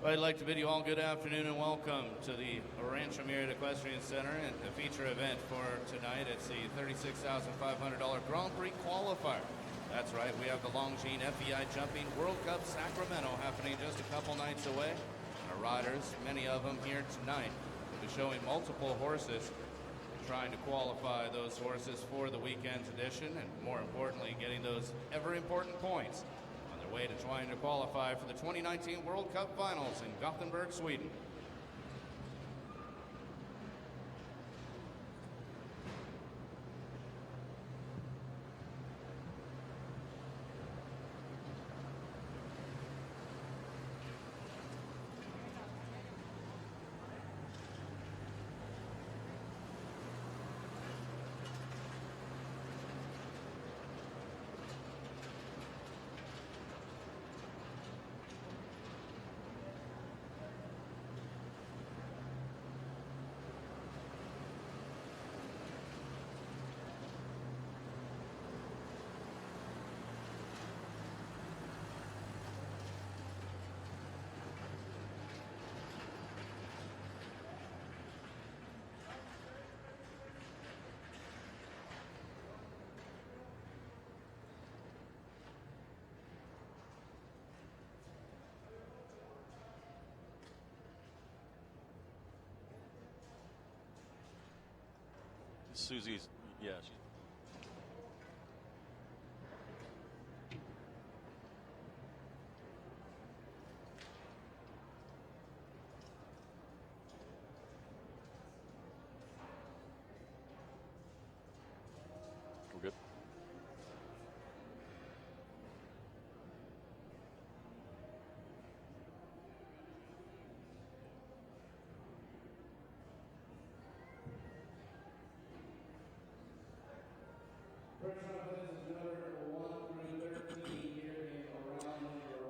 Well, I'd like to bid you all good afternoon and welcome to the Rancho Mirada Equestrian Center and the feature event for tonight. It's the $36,500 Grand Prix Qualifier. That's right, we have the Longines FEI Jumping World Cup Sacramento happening just a couple nights away. Our riders, many of them here tonight, will be showing multiple horses, trying to qualify those horses for the weekend's edition, and more importantly, getting those ever important points on their way to trying to qualify for the 2019 World Cup Finals in Gothenburg, Sweden. Susie's, yeah. We're good.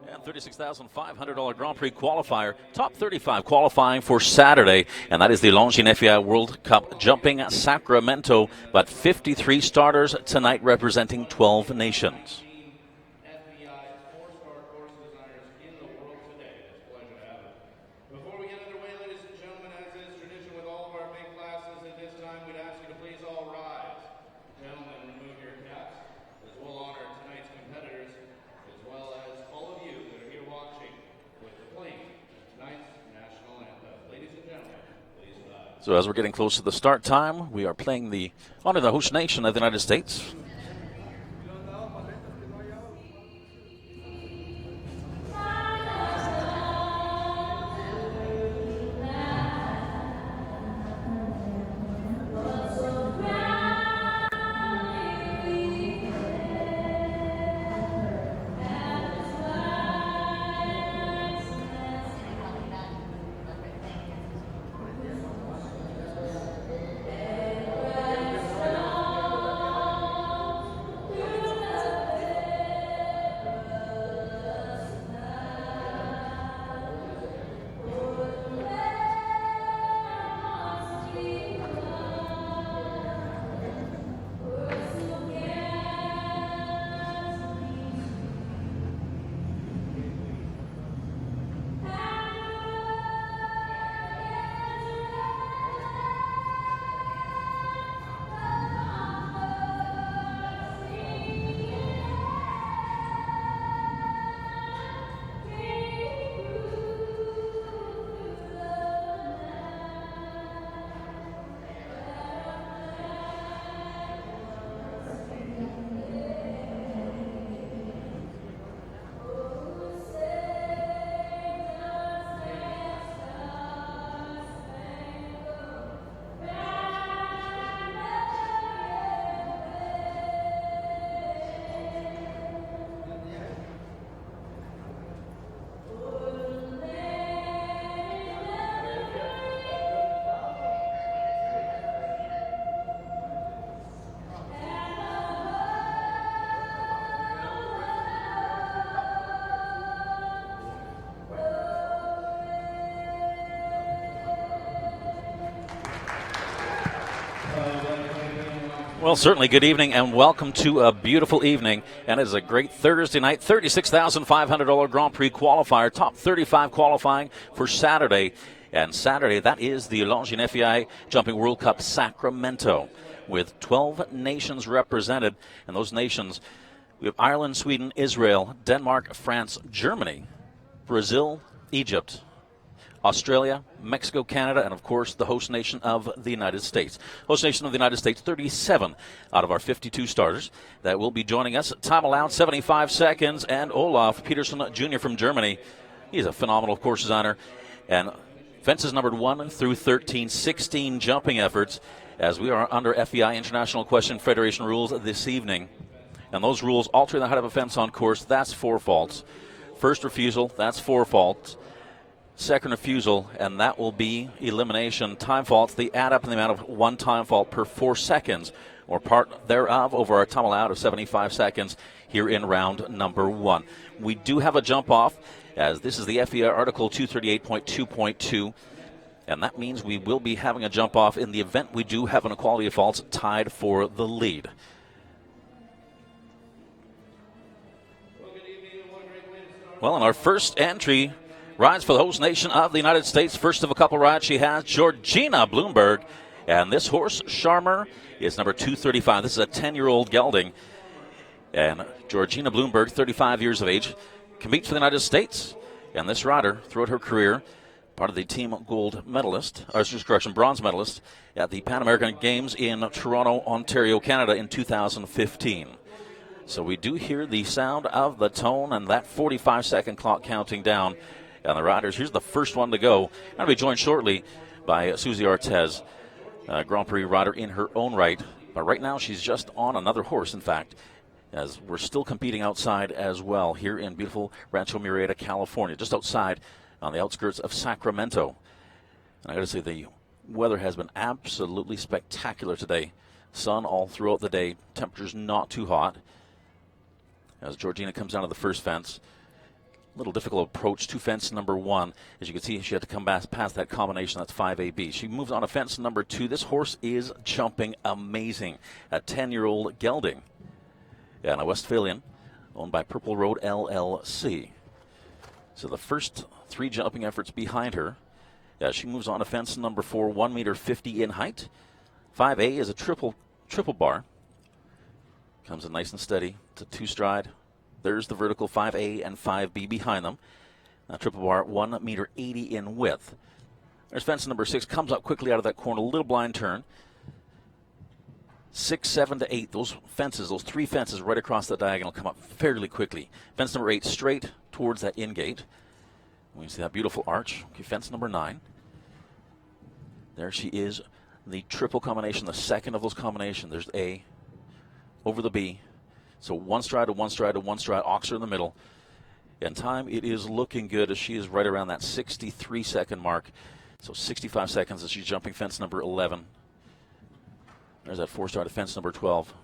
And $36,500 Grand Prix Qualifier, top 35 qualifying for Saturday, and that is the Longines FEI World Cup Jumping at Sacramento. But 53 starters tonight representing 12 nations. Before we get underway, ladies and gentlemen, as is tradition with all of our big classes, at this time we'd ask you to please all rise. Gentlemen, remove your caps, as we'll honor tonight's competitors, as well as all of you that are here watching with the playing of tonight's national anthem. Ladies and gentlemen, please rise. So as we're getting close to the start time, we are playing the honor the host nation of the United States. Well, certainly good evening and welcome to a beautiful evening. And it is a great Thursday night, $36,500 Grand Prix qualifier, top 35 qualifying for Saturday. And Saturday, that is the Longines FEI Jumping World Cup Sacramento, with 12 nations represented. And those nations, we have Ireland, Sweden, Israel, Denmark, France, Germany, Brazil, Egypt, Australia, Mexico, Canada, and of course the host nation of the United States. Host nation of the United States, 37 out of our 52 starters that will be joining us. Time allowed 75 seconds, and Olaf Peterson Jr. from Germany. He's a phenomenal course designer. And fences numbered 1 through 13, 16 jumping efforts, as we are under FEI International Equestrian Federation rules this evening. And those rules alter the height of a fence on course. That's 4 faults. First refusal, that's 4 faults. Second refusal, and that will be elimination. Time faults, they add up in the amount of 1 time fault per 4 seconds, or part thereof, over our time allowed of 75 seconds here in round number 1. We do have a jump off, as this is the FEI Article 238.2.2, and that means we will be having a jump off in the event we do have an equality of faults tied for the lead. Well, in our first entry, rides for the host nation of the United States. First of a couple rides she has, Georgina Bloomberg. And this horse, Charmer, is number 235. This is a 10-year-old gelding. And Georgina Bloomberg, 35 years of age, competes for the United States. And this rider, throughout her career, part of the team gold medalist, bronze medalist at the Pan American Games in Toronto, Ontario, Canada in 2015. So we do hear the sound of the tone and that 45-second clock counting down. And the riders, here's the first one to go. Going to be joined shortly by Susie Artez, Grand Prix rider in her own right. But right now she's just on another horse, in fact, as we're still competing outside as well here in beautiful Rancho Murrieta, California, just outside on the outskirts of Sacramento. And I got to say, the weather has been absolutely spectacular today. Sun all throughout the day, temperatures not too hot. As Georgina comes down to the first fence, little difficult approach to fence number 1. As you can see, she had to come past that combination. That's 5AB. She moves on to fence number 2. This horse is jumping amazing. A 10-year-old gelding and a Westphalian owned by Purple Road LLC. So the first 3 jumping efforts behind her. As she moves on to fence number 4, 1 meter 50 in height. 5A is a triple bar. Comes in nice and steady to 2 stride. There's the vertical 5A and 5B behind them. Now triple bar, 1 meter 80 in width. There's fence number 6, comes up quickly out of that corner, a little blind turn. 6, 7 to 8, those fences, those 3 fences right across the diagonal come up fairly quickly. Fence number 8, straight towards that in gate. We see that beautiful arch. Okay, fence number 9. There she is, the triple combination, the second of those combinations. There's A over the B. So 1 stride to 1 stride to 1 stride, oxer in the middle. And time, it is looking good as she is right around that 63-second mark. So 65 seconds as she's jumping fence number 11. There's that 4 stride to fence number 12.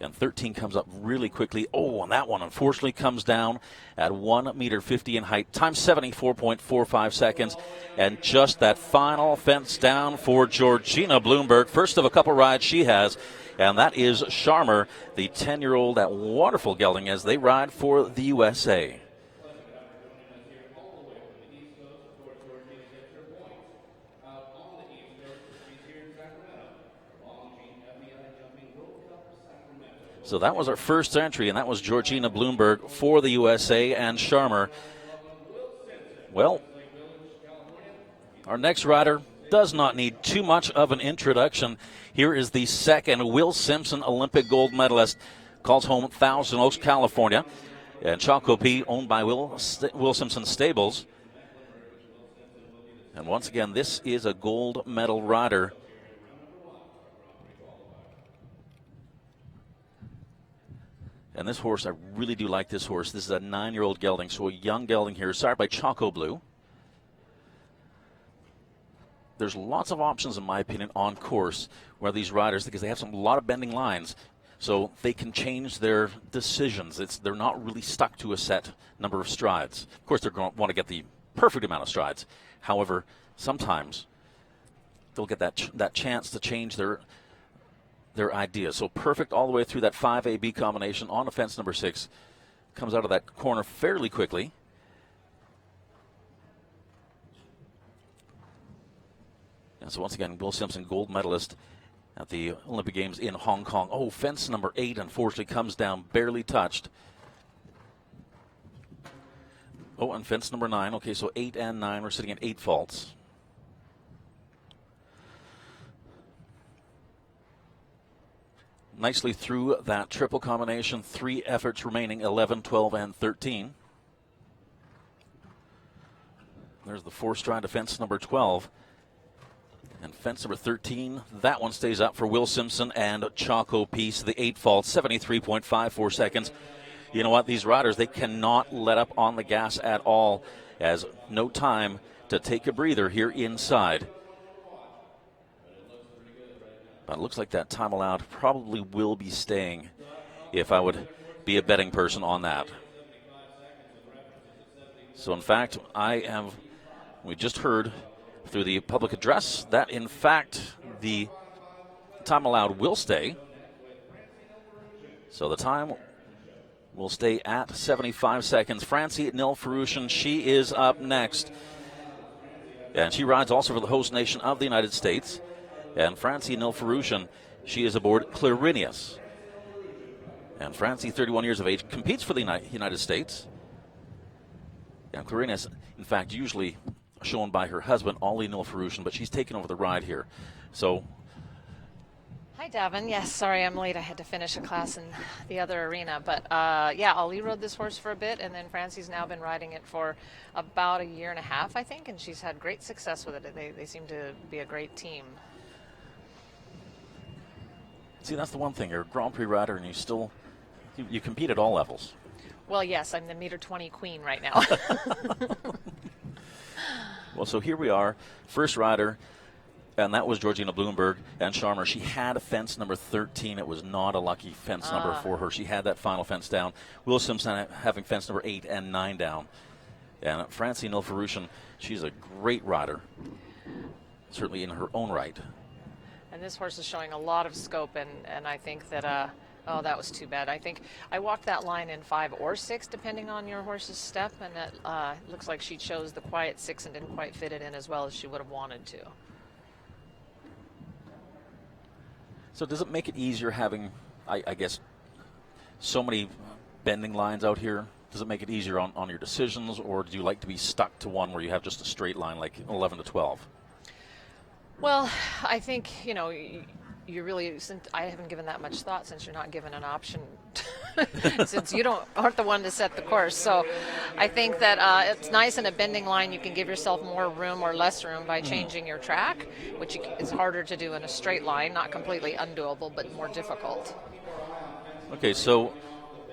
And 13 comes up really quickly. Oh, and that one unfortunately comes down at 1 meter 50 in height. Time 74.45 seconds. And just that final fence down for Georgina Bloomberg. First of a couple rides she has. And that is Charmer, the 10-year-old, that wonderful gelding as they ride for the USA. So that was our first entry, and that was Georgina Bloomberg for the USA and Charmer. Well, our next rider does not need too much of an introduction. Here is the second, Will Simpson, Olympic gold medalist, calls home Thousand Oaks, California, and Choco P, owned by Will Simpson Stables. And once again, this is a gold medal rider. And this horse, I really do like this horse. This is a 9-year-old gelding, so a young gelding here, started by Choco Blue. There's lots of options, in my opinion, on course where these riders, because they have a lot of bending lines, so they can change their decisions. They're not really stuck to a set number of strides. Of course, they're going to want to get the perfect amount of strides. However, sometimes they'll get that chance to change their their idea. So perfect all the way through that 5AB combination on to fence number 6. Comes out of that corner fairly quickly. And so once again, Will Simpson, gold medalist at the Olympic Games in Hong Kong. Oh, fence number 8 unfortunately comes down, barely touched. Oh, and fence number 9. Okay, so 8 and 9, we're sitting at 8 faults. Nicely through that triple combination. 3 efforts remaining, 11, 12, and 13. There's the 4-stride to fence number 12. And fence number 13, that one stays up for Will Simpson and Choco Peace. The 8 faults, 73.54 seconds. You know what? These riders, they cannot let up on the gas at all, as no time to take a breather here inside. But it looks like that time allowed probably will be staying if I would be a betting person on that. So, in fact, we just heard through the public address that, in fact, the time allowed will stay. So the time will stay at 75 seconds. Francie Nilfarushan, she is up next. And she rides also for the host nation of the United States. And Francie Nilfarushan, she is aboard Clarinius. And Francie, 31 years of age, competes for the United States. And Clarinius, in fact, usually shown by her husband, Ollie Nilfarushan, but she's taken over the ride here. So, hi, Davin. Yes, sorry I'm late. I had to finish a class in the other arena. But, yeah, Ollie rode this horse for a bit, and then Francie's now been riding it for about a year and a half, I think, and she's had great success with it. They seem to be a great team. See, that's the one thing. You're a Grand Prix rider, and you compete at all levels. Well, yes, I'm the meter 20 queen right now. Well, so here we are, first rider, and that was Georgina Bloomberg and Sharma. She had a fence number 13. It was not a lucky fence number for her. She had that final fence down. Will Simpson having fence number 8 and 9 down. And Francie Nilfarushan, she's a great rider, certainly in her own right. And this horse is showing a lot of scope, and I think that, oh, that was too bad. I think I walked that line in 5 or 6, depending on your horse's step, and it looks like she chose the quiet 6 and didn't quite fit it in as well as she would have wanted to. So does it make it easier having, I guess, so many bending lines out here? Does it make it easier on your decisions, or do you like to be stuck to one where you have just a straight line like 11 to 12? Well, I think, you know, you really, since I haven't given that much thought, since you're not given an option, since you aren't the one to set the course. So I think that it's nice in a bending line. You can give yourself more room or less room by changing your track, which is harder to do in a straight line. Not completely undoable, but more difficult. Okay, so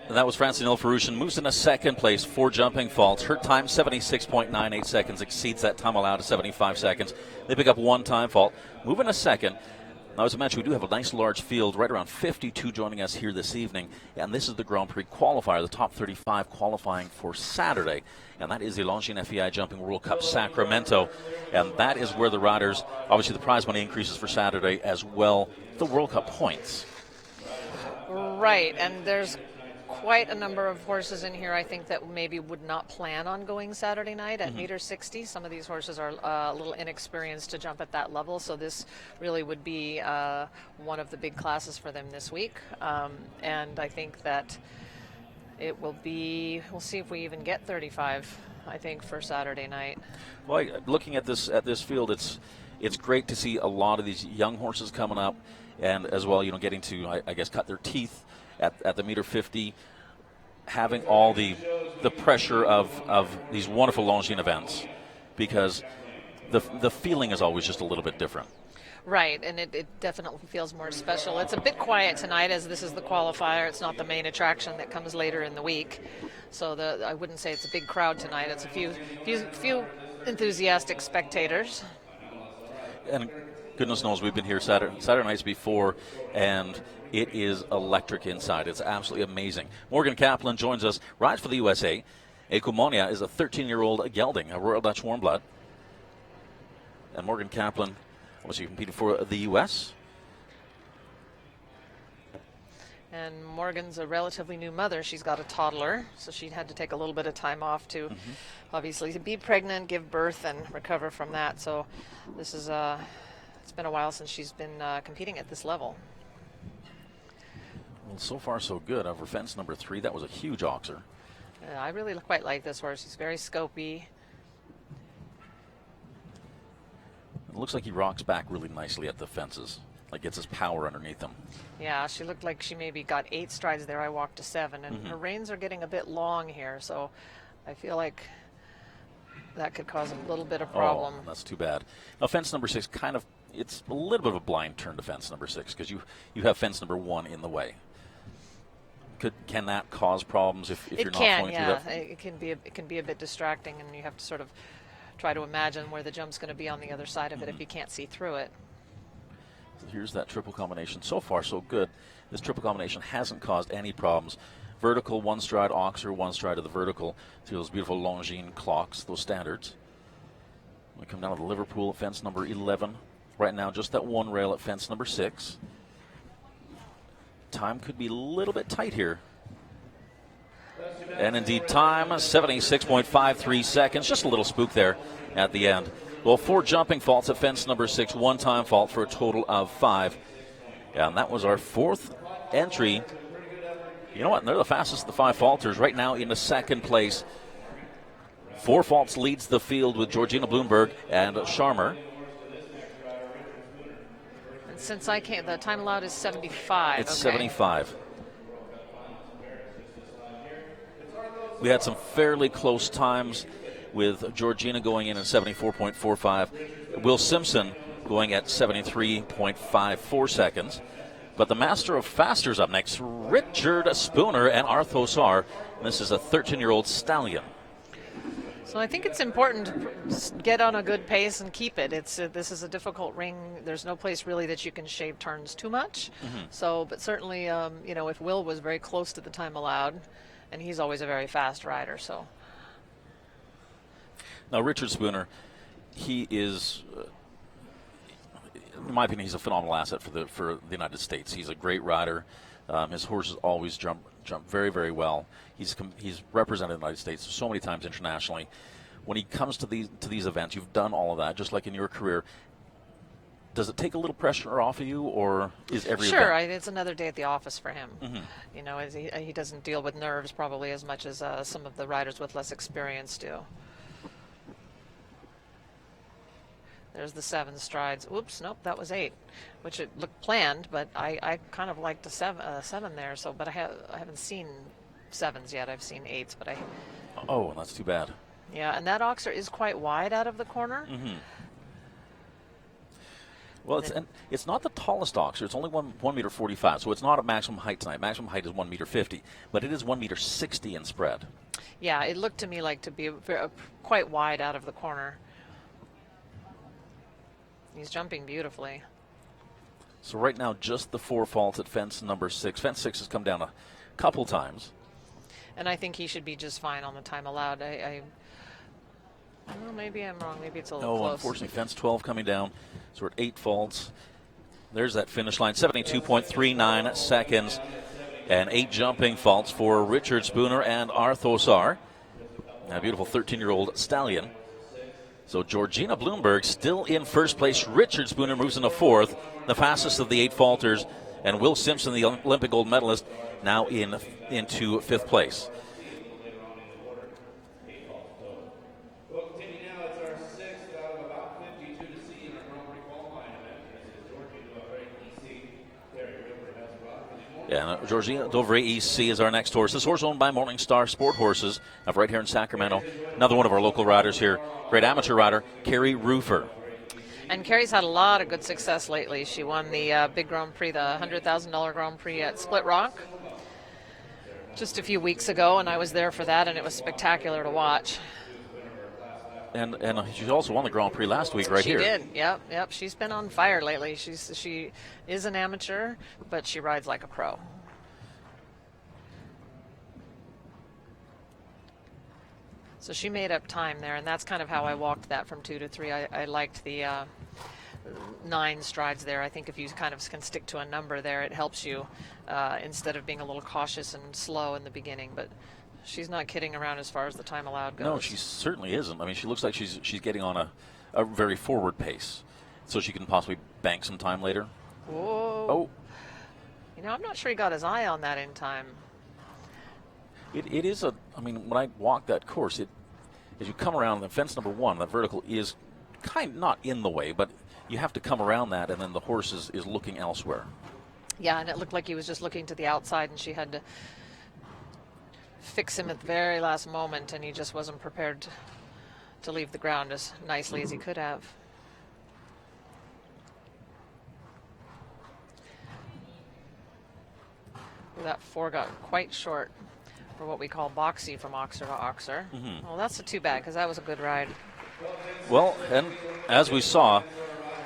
that was Francie Nilfarushan. Moves into second place, 4 jumping faults. Her time, 76.98 seconds, exceeds that time allowed to 75 seconds. They pick up 1 time fault. Move into second. Now, as I mentioned, we do have a nice large field, right around 52 joining us here this evening. And this is the Grand Prix Qualifier, the top 35 qualifying for Saturday. And that is the Longines FEI Jumping World Cup Sacramento. And that is where the riders, obviously the prize money increases for Saturday, as well the World Cup points. Right, and there's quite a number of horses in here, I think, that maybe would not plan on going Saturday night at meter 60. Some of these horses are a little inexperienced to jump at that level, so this really would be one of the big classes for them this week. And I think that it will be, we'll see if we even get 35, I think, for Saturday night. Well, looking at this field, it's great to see a lot of these young horses coming up, and as well, you know, getting to, I guess, cut their teeth at the meter 50, having all the pressure of these wonderful Longines events, because the feeling is always just a little bit different. Right, and it definitely feels more special. It's a bit quiet tonight, as this is the qualifier. It's not the main attraction that comes later in the week. So I wouldn't say it's a big crowd tonight. It's a few enthusiastic spectators. And goodness knows we've been here Saturday nights before, and it is electric inside. It's absolutely amazing. Morgan Kaplan joins us, rides for the USA. Ecomonia is a 13-year-old gelding, a Royal Dutch warm blood. And Morgan Kaplan, obviously competing for the U.S. And Morgan's a relatively new mother. She's got a toddler, so she had to take a little bit of time off to obviously be pregnant, give birth, and recover from that. So this is it's been a while since she's been competing at this level. Well, so far so good. Over fence number 3, that was a huge oxer. I really quite like this horse. He's very scopy. It looks like he rocks back really nicely at the fences, like gets his power underneath him. Yeah, she looked like she maybe got 8 strides there. I walked to 7, and her reins are getting a bit long here, so I feel like that could cause a little bit of problem. Oh, that's too bad. Now, fence number 6, it's a little bit of a blind turn to fence number 6 because you have fence number 1 in the way. Can that cause problems if you're not flowing through that? It can be a bit distracting, and you have to sort of try to imagine where the jump's going to be on the other side of it if you can't see through it. So here's that triple combination. So far, so good. This triple combination hasn't caused any problems. Vertical, 1 stride, oxer, 1 stride to the vertical. See those beautiful Longines clocks, those standards. We come down to the Liverpool at fence number 11. Right now, just that 1 rail at fence number 6. Time could be a little bit tight here. And indeed, time 76.53 seconds. Just a little spook there at the end. Well, 4 jumping faults at fence number 6, 1 time fault for a total of 5. And that was our 4th entry. You know what? They're the fastest of the 5 faulters right now in the 2nd place. 4 faults leads the field with Georgina Bloomberg and Sharmer. And since I came, the time allowed is 75. It's 75. We had some fairly close times with Georgina going in at 74.45. Will Simpson going at 73.54 seconds. But the master of fasters up next, Richard Spooner and Arthosar. This is a 13-year-old stallion. So I think it's important to get on a good pace and keep it. This is a difficult ring. There's no place really that you can shave turns too much. So, but certainly, if Will was very close to the time allowed, and he's always a very fast rider. So now Richard Spooner, he is, in my opinion, he's a phenomenal asset for the United States. He's a great rider. His horses always jump very, very well. He's represented the United States so many times internationally. When he comes to these events, you've done all of that, just like in your career. Does it take a little pressure off of you, or is every sure? event? It's another day at the office for him. As he doesn't deal with nerves probably as much as some of the riders with less experience do. There's the 7 strides. Oops, nope, that was 8, which it looked planned, but I kind of liked the 7 there. So, but I haven't seen 7s yet. I've seen 8s, but Oh, that's too bad. Yeah, and that oxer is quite wide out of the corner. Well, it's not the tallest oxer. It's only 1 meter 45, so it's not at maximum height tonight. Maximum height is 1 meter 50, but it is 1 meter 60 in spread. Yeah, it looked to me like to be quite wide out of the corner. He's jumping beautifully. So right now, just the 4 faults at fence number 6. Fence 6 has come down a couple times. And I think he should be just fine on the time allowed. Well, maybe I'm wrong. Maybe it's a little close. Unfortunately, fence 12 coming down. So we're at 8 faults. There's that finish line, 72.39 seconds. And 8 jumping faults for Richard Spooner and Arthosar. A beautiful 13-year-old stallion. So Georgina Bloomberg still in first place. Richard Spooner moves into 4th, the fastest of the 8 faulters. And Will Simpson, the Olympic gold medalist, now into 5th place. Yeah, Georgina EC is our next horse. This horse owned by Morningstar Sport Horses of right here in Sacramento. Another one of our local riders here. Great amateur rider, Carrie Roofer. And Carrie's had a lot of good success lately. She won the big Grand Prix, the $100,000 Grand Prix at Split Rock just a few weeks ago, and I was there for that, and it was spectacular to watch. And she also won the Grand Prix last week here. She did, yep. She's been on fire lately. She is an amateur, but she rides like a pro. So she made up time there, and that's kind of how I walked that from 2 to 3. I liked the 9 strides there. I think if you kind of can stick to a number there, it helps you instead of being a little cautious and slow in the beginning. But she's not kidding around as far as the time allowed goes. No, she certainly isn't. I mean, she looks like she's getting on a very forward pace, so she can possibly bank some time later. Whoa. Oh. You know, I'm not sure he got his eye on that in time. It is I mean, when I walk that course, as you come around the fence number 1, that vertical is not in the way, but you have to come around that, and then the horse is looking elsewhere. Yeah, and it looked like he was just looking to the outside, and she had to fix him at the very last moment, and he just wasn't prepared to leave the ground as nicely as he could have. That 4 got quite short for what we call boxy from Oxer to Oxer. Well, that's too bad, because that was a good ride. Well, and as we saw,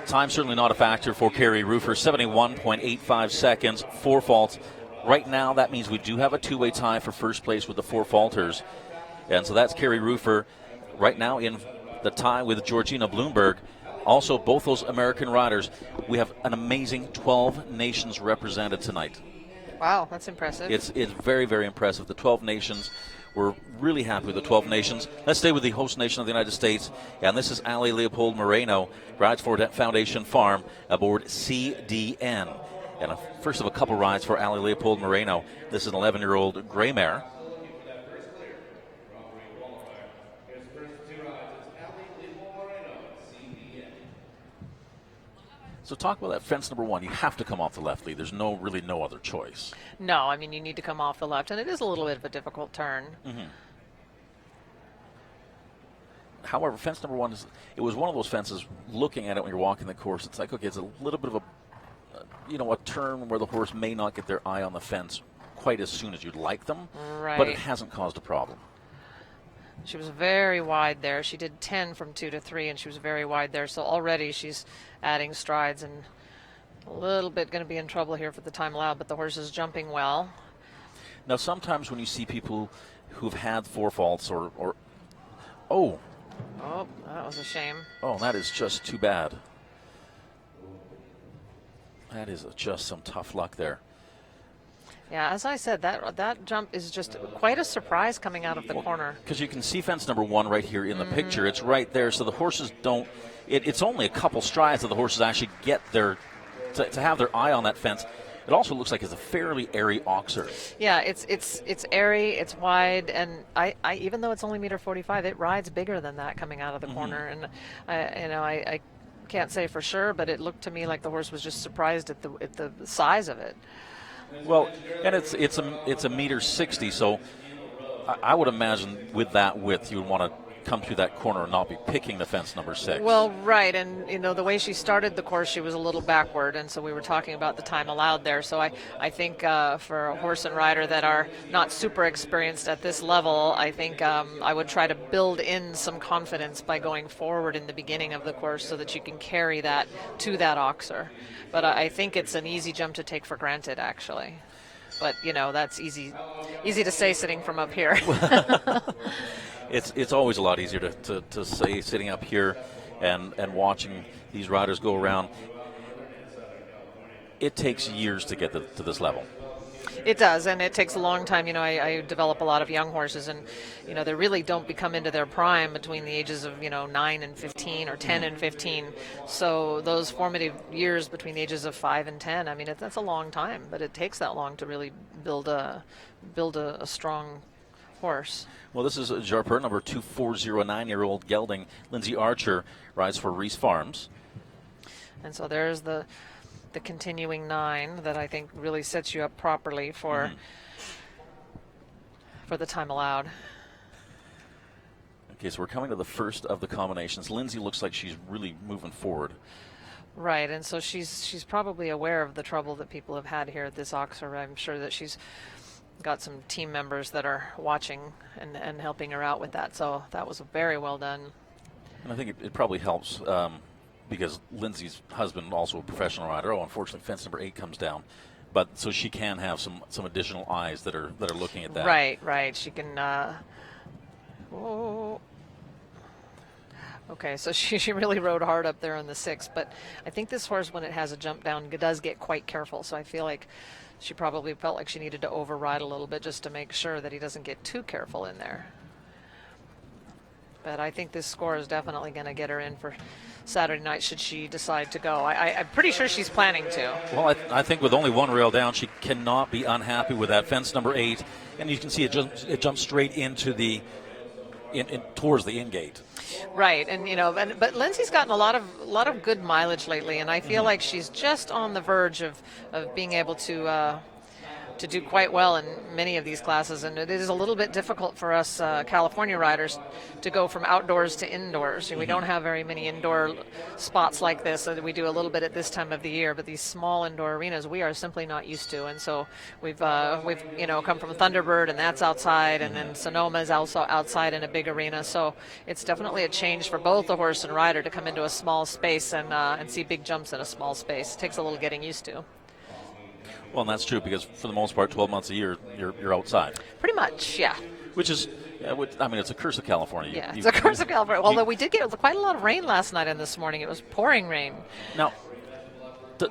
time certainly not a factor for Carrie Rufer. 71.85 seconds, 4 faults. Right now, that means we do have a 2-way tie for first place with the 4 falters. And so that's Carrie Rufer right now in the tie with Georgina Bloomberg. Also, both those American riders. We have an amazing 12 nations represented tonight. Wow, that's impressive. It's very, very impressive. The 12 nations, we're really happy with the 12 nations. Let's stay with the host nation of the United States. And this is Leopold Marino, rides for Foundation Farm aboard CDN. And first of a couple rides for Leopold Marino. This is an 11-year-old gray mare. So talk about that fence number 1. You have to come off the left lead. There's really no other choice. No, I mean, you need to come off the left, and it is a little bit of a difficult turn. However, fence number 1 it was one of those fences. Looking at it when you're walking the course, it's like, okay, it's a little bit of a turn where the horse may not get their eye on the fence quite as soon as you'd like them, right. But it hasn't caused a problem. She was very wide there. She did 10 from 2 to 3, and she was very wide there. So already she's adding strides and a little bit going to be in trouble here for the time allowed, but the horse is jumping well. Now, sometimes when you see people who've had 4 faults or Oh, that was a shame. Oh, that is just too bad. That is just some tough luck there. Yeah, as I said, that jump is just quite a surprise coming out of the corner. Because you can see fence number 1 right here in the picture. It's right there, so the horses don't. It's only a couple strides that the horses actually get to have their eye on that fence. It also looks like it's a fairly airy oxer. Yeah, it's airy, it's wide, and I even though it's only 1.45 meters, it rides bigger than that coming out of the corner. And I can't say for sure, but it looked to me like the horse was just surprised at the size of it. Well, and it's a 1.60 meters, so I would imagine with that width you would want to come through that corner and not be picking the fence number 6. Well, right, and the way she started the course, she was a little backward, and so we were talking about the time allowed there. So I think for a horse and rider that are not super experienced at this level, I think I would try to build in some confidence by going forward in the beginning of the course so that you can carry that to that oxer. But I think it's an easy jump to take for granted, actually. But that's easy to say sitting from up here. It's always a lot easier to say sitting up here and watching these riders go around. It takes years to get to this level. It does, and it takes a long time. I develop a lot of young horses, and they really don't become into their prime between the ages of 9 and 15 or 10 and 15. So those formative years between the ages of 5 and 10, I mean, that's a long time, but it takes that long to really build a strong horse. Well, this is Jarper, number 2409-year-old gelding. Lindsay Archer rides for Reese Farms. And so there's the continuing 9 that I think really sets you up properly for the time allowed. Okay, so we're coming to the first of the combinations. Lindsay looks like she's really moving forward. Right, and so she's probably aware of the trouble that people have had here at this oxer. I'm sure that she's got some team members that are watching and helping her out with that. So that was very well done. And I think it probably helps because Lindsay's husband, also a professional rider. Unfortunately, fence number 8 comes down. But so she can have some additional eyes that are looking at that. Right. She can. Okay, so she really rode hard up there on the 6, but I think this horse, when it has a jump down, does get quite careful. So I feel like she probably felt like she needed to override a little bit just to make sure that he doesn't get too careful in there. But I think this score is definitely going to get her in for Saturday night should she decide to go. I'm pretty sure she's planning to. Well, I think with only one rail down, she cannot be unhappy with that. Fence number 8, and you can see it jumps straight into the towards the in gate. Right, and but Lindsay's gotten a lot of good mileage lately, and I feel like she's just on the verge of being able to do quite well in many of these classes, and it is a little bit difficult for us California riders to go from outdoors to indoors. We don't have very many indoor spots like this. We do a little bit at this time of the year, but these small indoor arenas we are simply not used to, and so we've come from Thunderbird, and that's outside, and then Sonoma is also outside in a big arena. So it's definitely a change for both the horse and rider to come into a small space and see big jumps in a small space. It takes a little getting used to. Well, and that's true because for the most part, 12 months a year, you're outside. Pretty much, yeah. Which is, it's a curse of California. Yeah, it's a curse of California. Although we did get quite a lot of rain last night and this morning. It was pouring rain. Now,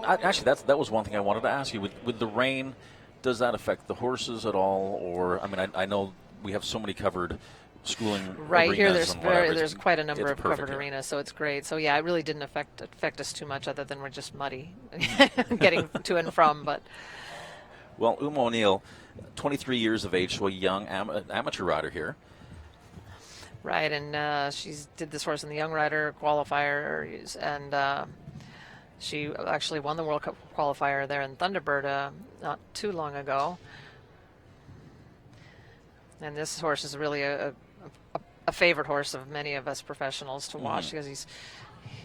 actually, that was one thing I wanted to ask you. With the rain, does that affect the horses at all? Or, I know we have so many covered schooling right here. arenas. There's quite a number of perfect covered arenas, so it's great. So yeah, it really didn't affect us too much, other than we're just muddy getting to and from. But well, O'Neill, 23 years of age, so a young amateur rider here. Right, and she did this horse in the Young Rider Qualifier, and she actually won the World Cup Qualifier there in Thunderbird not too long ago. And this horse is really a favorite horse of many of us professionals to watch because he's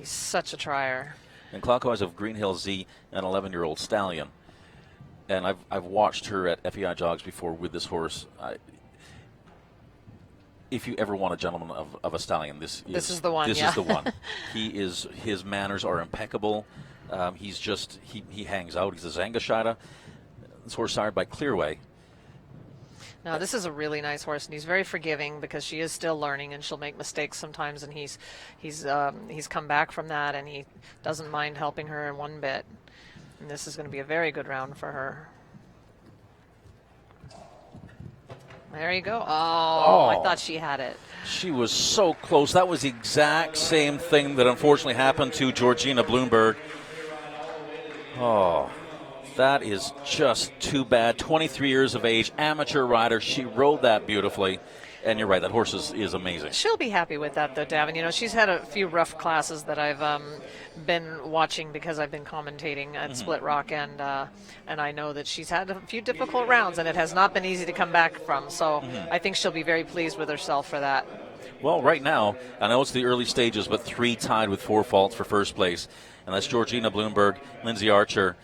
such a trier. And clockwise of Green Hill Z, an 11-year-old stallion. And I've watched her at FEI jogs before with this horse. If you ever want a gentleman of a stallion, this is the one. This is the one. His manners are impeccable. He hangs out. He's a Zangashida. This horse sired by Clearway. Now, this is a really nice horse, and he's very forgiving because she is still learning, and she'll make mistakes sometimes, and he's come back from that, and he doesn't mind helping her in one bit. And this is going to be a very good round for her. There you go. Oh, I thought she had it. She was so close. That was the exact same thing that unfortunately happened to Georgina Bloomberg. Oh. That is just too bad. 23 years of age, amateur rider. She rode that beautifully. And you're right, that horse is amazing. She'll be happy with that, though, Davin. She's had a few rough classes that I've been watching because I've been commentating at Split Rock, and I know that she's had a few difficult rounds, and it has not been easy to come back from. So I think she'll be very pleased with herself for that. Well, right now, I know it's the early stages, but 3 tied with 4 faults for first place. And that's Georgina Bloomberg, Lindsay Archer,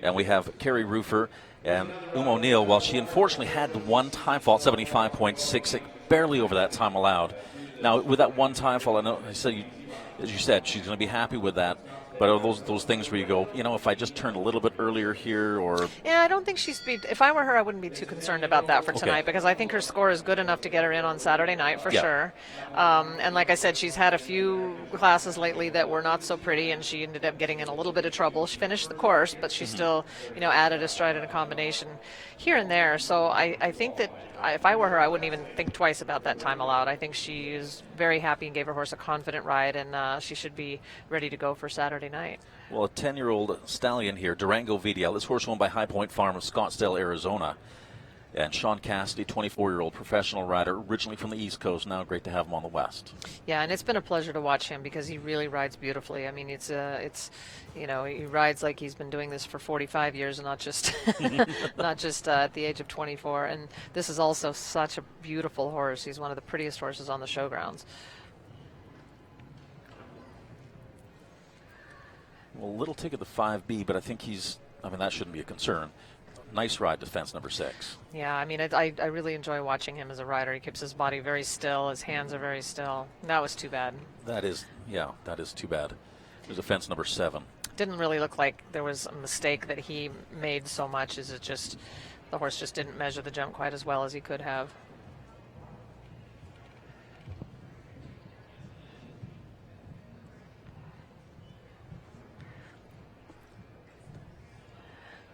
and we have Carrie Roofer and O'Neill. Well, she unfortunately had the one time fault, 75.66, barely over that time allowed. Now, with that one time fault, as you said, she's going to be happy with that. But are those things where you go, if I just turned a little bit earlier here, or? Yeah, I don't think if I were her, I wouldn't be too concerned about that for tonight, because I think her score is good enough to get her in on Saturday night for sure. And like I said, she's had a few classes lately that were not so pretty, and she ended up getting in a little bit of trouble. She finished the course, but she still, added a stride and a combination here and there. So I think that if I were her, I wouldn't even think twice about that time allowed. I think she is very happy and gave her horse a confident ride, and she should be ready to go for Saturday night. Well, a 10-year-old stallion here, Durango VDL. This horse owned by High Point Farm of Scottsdale, Arizona. And Sean Cassidy, 24-year-old professional rider, originally from the East Coast. Now great to have him on the West. Yeah, and it's been a pleasure to watch him because he really rides beautifully. I mean, it's he rides like he's been doing this for 45 years and not just at the age of 24. And this is also such a beautiful horse. He's one of the prettiest horses on the showgrounds. Well, little ticket to 5B, but I think that shouldn't be a concern. Nice ride to fence number 6. Yeah, I mean, I really enjoy watching him as a rider. He keeps his body very still. His hands are very still. That was too bad. That is too bad. There's a fence number 7. Didn't really look like there was a mistake that he made so much as the horse just didn't measure the jump quite as well as he could have.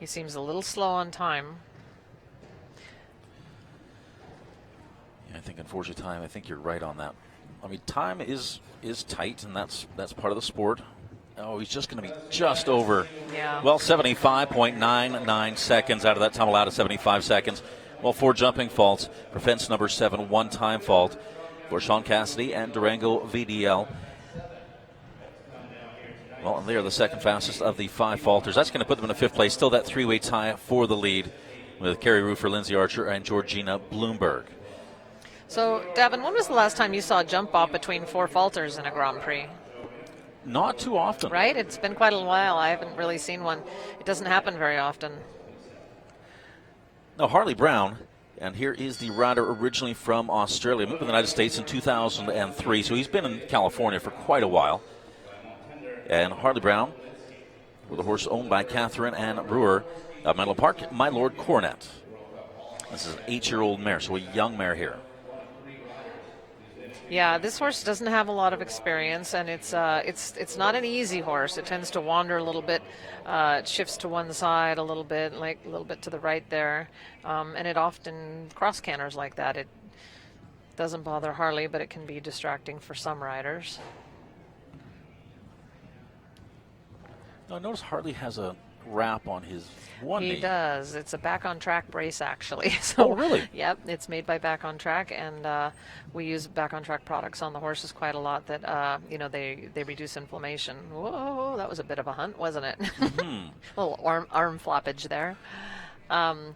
He seems a little slow on time. Yeah, I think unfortunately time, I think you're right on that. I mean, time is tight, and that's part of the sport. Oh, he's just going to be just over. Yeah. Well, 75.99 seconds out of that time allowed at 75 seconds. Well, 4 jumping faults for fence number 7, 1 time fault for Sean Cassidy and Durango VDL. Well, and they are the second fastest of the 5 faulters. That's going to put them in a 5th place. Still that 3-way tie for the lead with Carrie Roofer, Lindsay Archer, and Georgina Bloomberg. So, Davin, when was the last time you saw a jump off between 4 faulters in a Grand Prix? Not too often. Right? It's been quite a while. I haven't really seen one. It doesn't happen very often. Now, Harley Brown, and here is the rider originally from Australia, moved to the United States in 2003, so he's been in California for quite a while. And Harley Brown, with a horse owned by Katherine and Brewer of Menlo Park, My Lord Cornet. This is an 8-year-old mare, so a young mare here. Yeah, this horse doesn't have a lot of experience, and it's not an easy horse. It tends to wander a little bit. It shifts to one side a little bit, like a little bit to the right there, and it often cross canters like that. It doesn't bother Harley, but it can be distracting for some riders. Now, notice Harley has a wrap on his one knee. He does. It's a Back on Track brace, actually. So, oh, really? Yep, it's made by Back on Track, and we use Back on Track products on the horses quite a lot. That they reduce inflammation. Whoa, that was a bit of a hunt, wasn't it? Mm-hmm. Little arm floppage there, and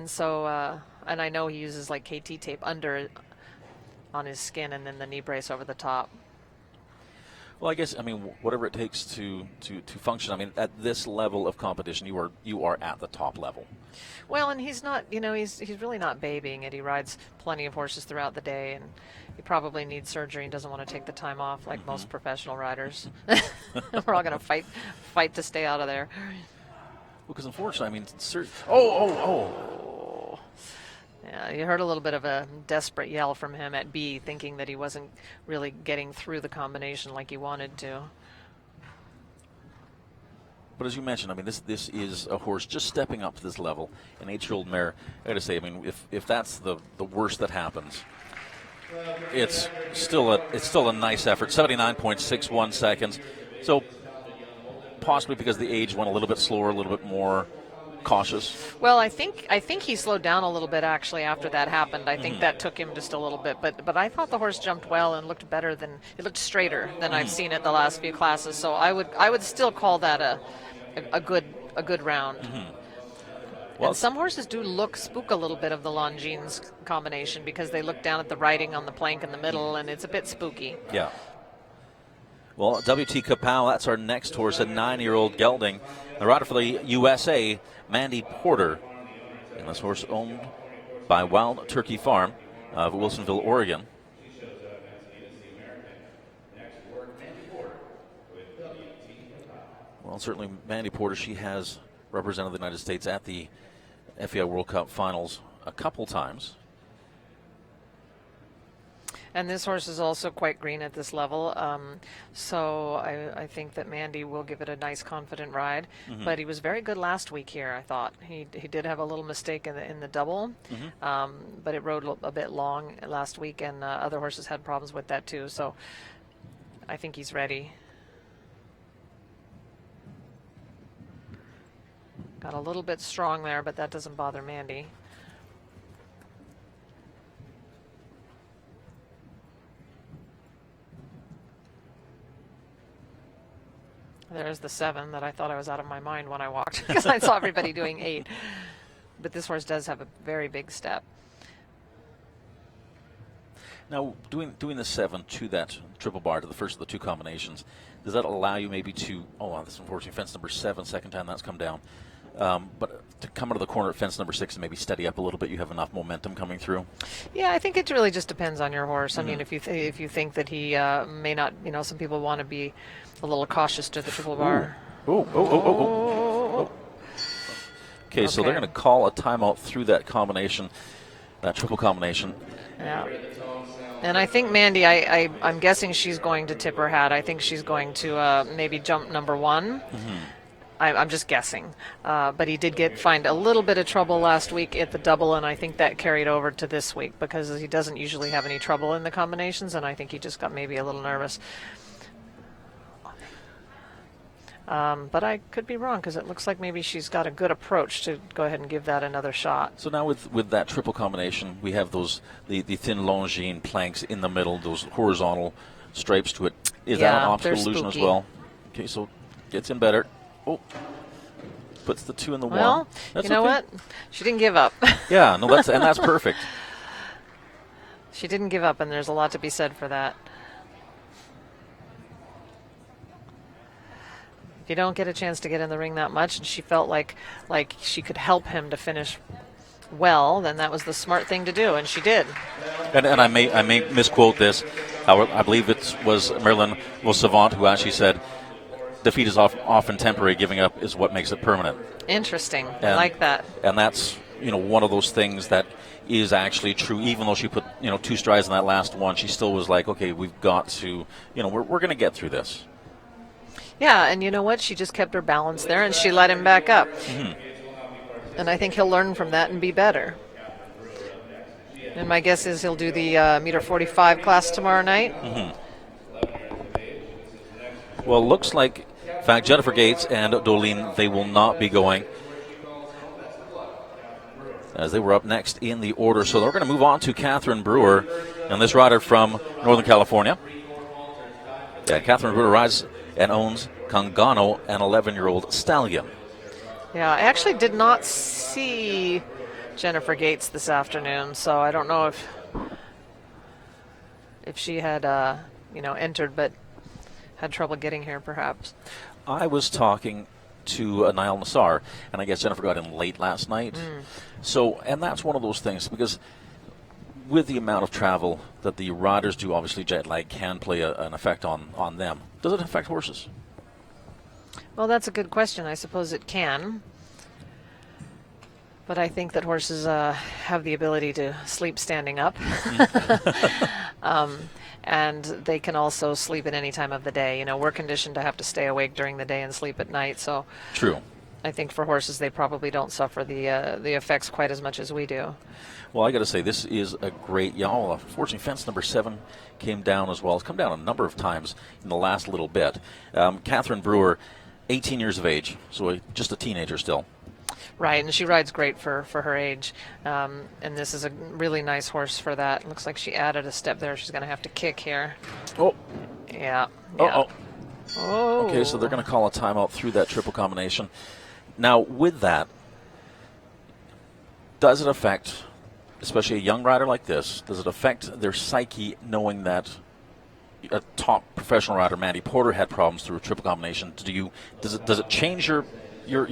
so and I know he uses like KT tape under on his skin, and then the knee brace over the top. Well, I guess, whatever it takes to function. At this level of competition, you are at the top level. Well, and he's not, he's really not babying it. He rides plenty of horses throughout the day, and he probably needs surgery and doesn't want to take the time off like most professional riders. We're all going to fight to stay out of there. Well, because unfortunately, Yeah, you heard a little bit of a desperate yell from him at B, thinking that he wasn't really getting through the combination like he wanted to. But as you mentioned, this is a horse just stepping up to this level, an 8-year-old mare. I got to say, if that's the worst that happens, it's still a nice effort. 79.61 seconds. So possibly because the age went a little bit slower, a little bit more cautious. Well, I think he slowed down a little bit actually after that happened. I think that took him just a little bit, but I thought the horse jumped well and looked better than it looked straighter than I've seen it the last few classes. So I would still call that a good round. Well, and some horses do spook a little bit of the Longines combination because they look down at the writing on the plank in the middle, and it's a bit spooky. Yeah. Well, WT Kapow, that's our next horse, a 9-year-old gelding. The rider for the USA, Mandy Porter. And this horse owned by Wild Turkey Farm of Wilsonville, Oregon. Well, certainly Mandy Porter, she has represented the United States at the FEI World Cup Finals a couple times. And this horse is also quite green at this level, so I think that Mandy will give it a nice, confident ride. But he was very good last week here, I thought. He did have a little mistake in the double, but it rode a bit long last week, and other horses had problems with that too. So I think he's ready. Got a little bit strong there, but that doesn't bother Mandy. There's the 7 that I thought I was out of my mind when I walked because I saw everybody doing 8. But this horse does have a very big step. Now, doing the 7 to that triple bar, to the first of the 2 combinations, does that allow you maybe to, this is unfortunately fence number 7, second time that's come down, but to come out of the corner at fence number 6 and maybe steady up a little bit, you have enough momentum coming through? Yeah, I think it really just depends on your horse. I mean, if you think that he may not, some people want to be a little cautious to the triple bar. Okay, so they're going to call a timeout through that combination, that triple combination. Yeah. And I think Mandy, I'm guessing she's going to tip her hat. I think she's going to maybe jump number 1. I'm just guessing. But he did find a little bit of trouble last week at the double, and I think that carried over to this week because he doesn't usually have any trouble in the combinations, and I think he just got maybe a little nervous. But I could be wrong because it looks like maybe she's got a good approach to go ahead and give that another shot. So now with that triple combination, we have the thin Longines planks in the middle, those horizontal stripes to it. Is that an obstacle illusion as well? Okay, so gets in better. Oh, puts the 2 in the 1. Well, That's you know okay. what? She didn't give up. Yeah, no, that's perfect. She didn't give up, and there's a lot to be said for that. You don't get a chance to get in the ring that much, and she felt like she could help him to finish well, then that was the smart thing to do, and she did. And I may misquote this. I believe it was Marilyn Savant who actually said, defeat is often temporary, giving up is what makes it permanent. Interesting. I like that. And that's one of those things that is actually true. Even though she put 2 strides in that last one, she still was like, okay, we've got to, we're going to get through this. Yeah, and you know what? She just kept her balance there, and she let him back up. Mm-hmm. And I think he'll learn from that and be better. And my guess is he'll do the meter 45 class tomorrow night. Mm-hmm. Well, looks like, in fact, Jennifer Gates and Dolene, they will not be going, as they were up next in the order. So they're going to move on to Katherine Brewer, and this rider from Northern California. Yeah, Katherine Brewer rides and owns Kangano, an 11-year-old stallion. Yeah, I actually did not see Jennifer Gates this afternoon, so I don't know if she had entered but had trouble getting here perhaps. I was talking to Niall Nassar, and I guess Jennifer got in late last night. So, and that's one of those things, because with the amount of travel that the riders do, obviously jet lag can play an effect on them. Does it affect horses? Well, that's a good question. I suppose it can. But I think that horses have the ability to sleep standing up. And they can also sleep at any time of the day. We're conditioned to have to stay awake during the day and sleep at night. So true. I think for horses, they probably don't suffer the effects quite as much as we do. Well, I got to say, this is a great yawl. Unfortunately, fence number 7 came down as well. It's come down a number of times in the last little bit. Katherine Brewer, 18 years of age, so just a teenager still. Right, and she rides great for her age. And this is a really nice horse for that. Looks like she added a step there. She's going to have to kick here. Oh. Yeah. Uh-oh. Oh. Okay, so they're going to call a timeout through that triple combination. Now, with that, does it affect, especially a young rider like this, does it affect their psyche knowing that a top professional rider, Mandy Porter, had problems through a triple combination? Does it change your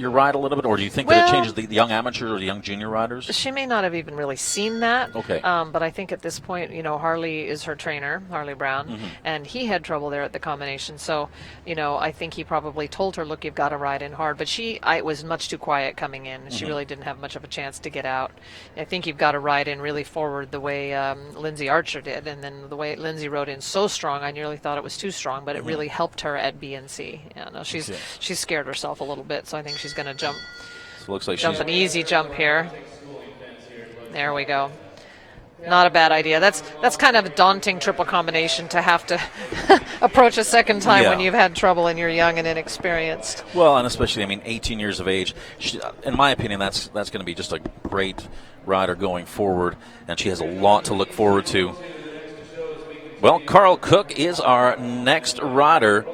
ride a little bit, or do you think that it changes the young amateur or the young junior riders? She may not have even really seen that. Okay. But I think at this point, Harley is her trainer, Harley Brown, and he had trouble there at the combination. So, I think he probably told her, look, you've got to ride in hard. But I was much too quiet coming in. She really didn't have much of a chance to get out. I think you've got to ride in really forward the way Lindsay Archer did. And then the way Lindsay rode in so strong, I nearly thought it was too strong, but it really helped her at B and C. Yeah, no, she's scared herself a little bit, so I think she's going to jump. So it looks like an easy jump here. There we go. Not a bad idea. That's kind of a daunting triple combination to have to approach a second time when you've had trouble and you're young and inexperienced. Well, and especially, 18 years of age. In my opinion, that's going to be just a great rider going forward, and she has a lot to look forward to. Well, Carl Cooke is our next rider.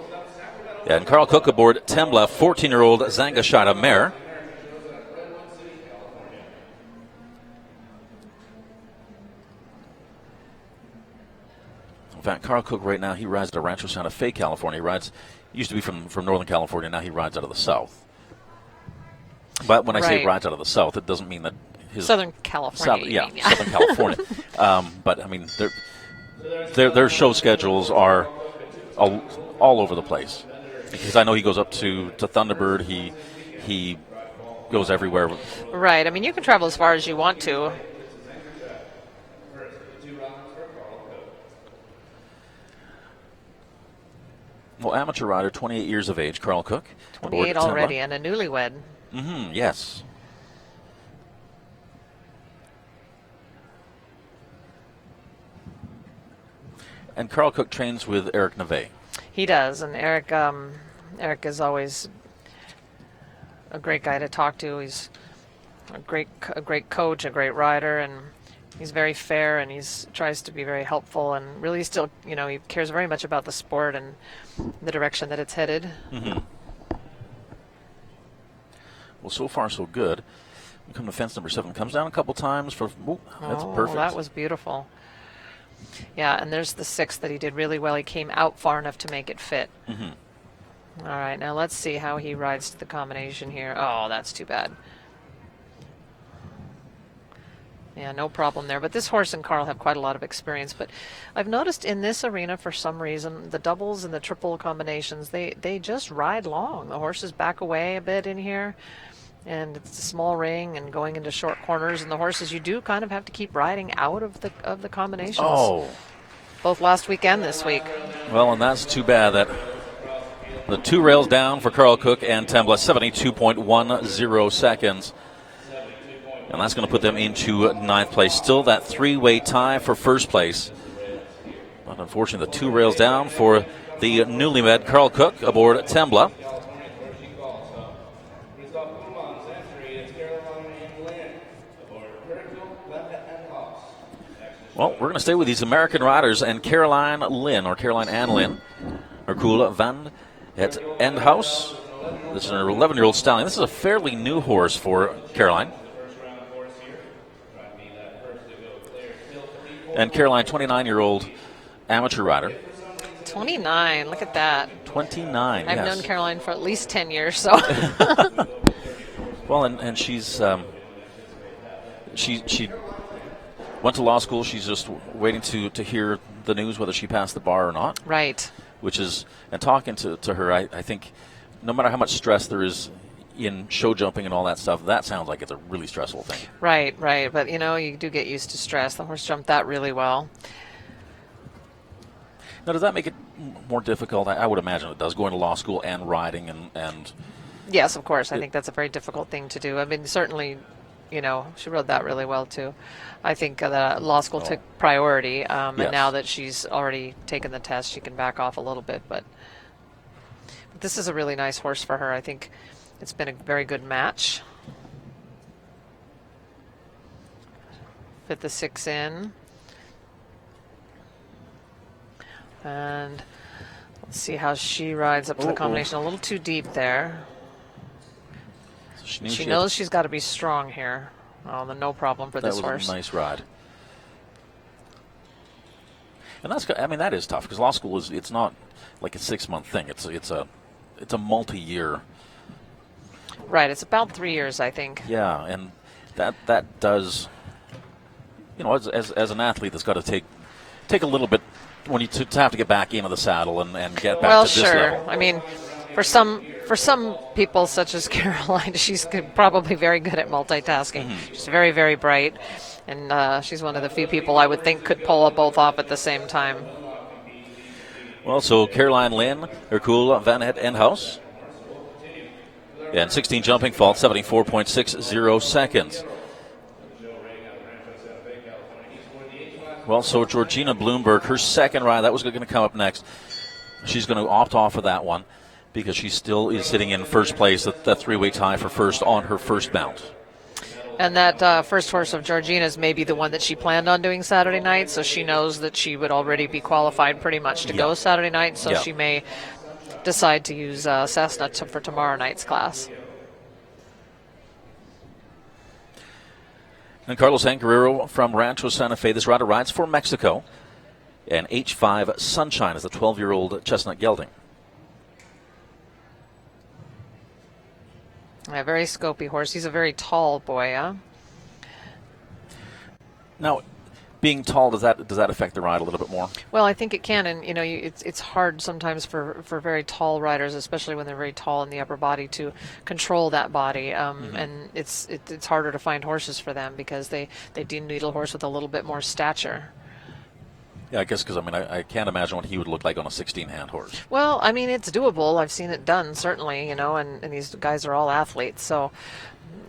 And Carl Cooke aboard Tembla, 14-year-old Zangashada mare. In fact, Carl Cooke right now, he rides at Rancho Santa Fe, California. He used to be from Northern California, now he rides out of the South. But when I say rides out of the South, it doesn't mean that his... Southern California. Southern California. But, their show schedules are all over the place. Because I know he goes up to Thunderbird. He goes everywhere. Right. You can travel as far as you want to. Well, amateur rider, 28 years of age, Carl Cooke. 28 already, and a newlywed. Yes. And Carl Cooke trains with Eric Neve. He does, and Eric is always a great guy to talk to. He's a great coach, a great rider, and he's very fair, and he's tries to be very helpful, and really still, he cares very much about the sport and the direction that it's headed. Well, so far so good. We come to fence number 7. Comes down a couple times for. That's perfect. That was beautiful. Yeah, and there's the 6 that he did really well. He came out far enough to make it fit. All right, now let's see how he rides to the combination here. Oh, that's too bad. Yeah, no problem there. But this horse and Carl have quite a lot of experience. But I've noticed in this arena, for some reason, the doubles and the triple combinations, they just ride long. The horses back away a bit in here, and it's a small ring and going into short corners. And the horses, you do kind of have to keep riding out of the combinations. Oh. Both last week and this week. Well, and that's too bad that the 2 rails down for Carl Cooke and Tembla, 72.10 seconds. And that's going to put them into 9th place. Still that 3-way tie for first place. But unfortunately, the 2 rails down for the newlywed Carl Cooke aboard Tembla. Well, we're going to stay with these American riders and Caroline Ann Lynn, Hercule van het Endhouse. This is an 11-year-old stallion. This is a fairly new horse for Caroline. And Caroline, 29-year-old amateur rider. 29, look at that. 29, I've yes. known Caroline for at least 10 years, so. Well, and she's she went to law school. She's just waiting to hear the news whether she passed the bar or not. Right. Which is, and talking to her, I think no matter how much stress there is in show jumping and all that stuff, that sounds like it's a really stressful thing. Right. But, you do get used to stress. The horse jumped that really well. Now, does that make it more difficult? I would imagine it does, going to law school and riding and Yes, of course. I think that's a very difficult thing to do. I mean, certainly, she rode that really well, too. I think the law school took priority, and now that she's already taken the test, she can back off a little bit. But this is a really nice horse for her. I think it's been a very good match. Fit the 6 in. And let's see how she rides up to the combination. A little too deep there. She knows she's got to be strong here. Oh, no problem for this horse. That was a nice ride. And that is tough, because law school it's not like a 6-month thing. It's a multi-year. Right, it's about 3 years, I think. Yeah, and that does, as an athlete, that's got to take a little bit when you to have to get back into the saddle and get back to this level. I mean, for some people, such as Caroline, she's probably very good at multitasking. She's very, very bright, and she's one of the few people I would think could pull both off at the same time. Well, so Caroline Lynn, Hercule van het Endhouse, and 16 jumping fault, 74.60 seconds. Well, so Georgina Bloomberg, her second ride, that was going to come up next. She's going to opt off of that one because she still is sitting in first place, that 3-way tie for first on her first mount. And that first horse of Georgina's may be the one that she planned on doing Saturday night, so she knows that she would already be qualified pretty much to go Saturday night, so she may decide to use Cessna for tomorrow night's class. And Carlos Anguerrero from Rancho Santa Fe. This rider rides for Mexico. And H5 Sunshine is the 12-year-old chestnut gelding. A very scopy horse. He's a very tall boy, huh? Now, being tall, does that affect the ride a little bit more? Well, I think it can, and it's hard sometimes for very tall riders, especially when they're very tall in the upper body, to control that body. And it's harder to find horses for them because they do need a horse with a little bit more stature. Yeah, I guess because, I mean, I can't imagine what he would look like on a 16-hand horse. Well, I mean, it's doable. I've seen it done, certainly, and these guys are all athletes. So,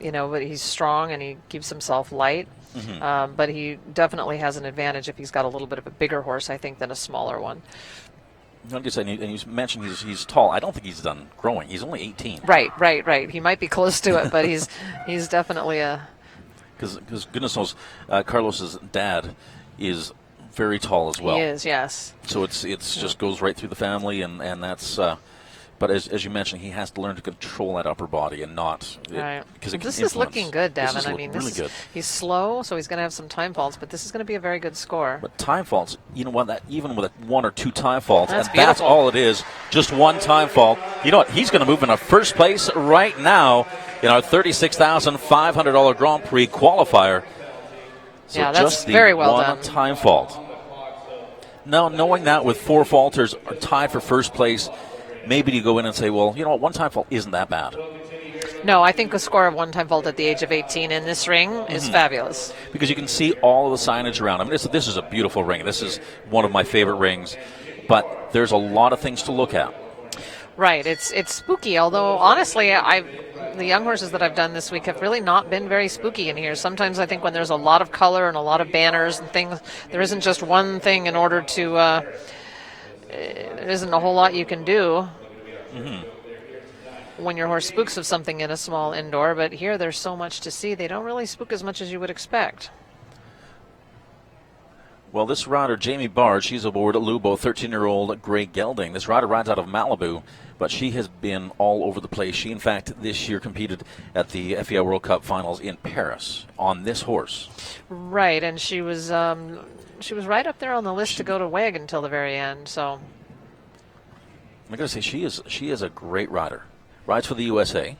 but he's strong and he keeps himself light. But he definitely has an advantage if he's got a little bit of a bigger horse, I think, than a smaller one. Like I said, and you mentioned he's tall. I don't think he's done growing. He's only 18. Right. He might be close to it, but he's definitely a... Because goodness knows, Carlos's dad is very tall as well. He is, yes. So it's just goes right through the family, and that's. But as you mentioned, he has to learn to control that upper body and not. Right. Because this is looking good, Davin. This is really good. He's slow, so he's going to have some time faults, but this is going to be a very good score. But time faults, you know what? That even with one or two time faults, that's and beautiful. That's all it is. Just one time fault. You know what? He's going to move into first place right now in our $36,500 Grand Prix qualifier. So yeah, that's just the very well one done. Time fault. Now, knowing that with 4 falters are tied for first place, maybe you go in and say, well, you know what, one time fault isn't that bad. No, I think a score of one time fault at the age of 18 in this ring is fabulous. Because you can see all of the signage around. I mean, this is a beautiful ring. This is one of my favorite rings. But there's a lot of things to look at. Right, it's spooky, although honestly, the young horses that I've done this week have really not been very spooky in here. Sometimes I think when there's a lot of color and a lot of banners and things, there isn't just one thing in order to, there isn't a whole lot you can do when your horse spooks of something in a small indoor, but here there's so much to see, they don't really spook as much as you would expect. Well, this rider, Jamie Bard, she's aboard Lubo, 13-year-old Gray Gelding. This rider rides out of Malibu, but she has been all over the place. She, in fact, this year competed at the FEI World Cup Finals in Paris on this horse. Right, and she was right up there on the list to go to WEG until the very end. So I got to say, she is a great rider. Rides for the USA.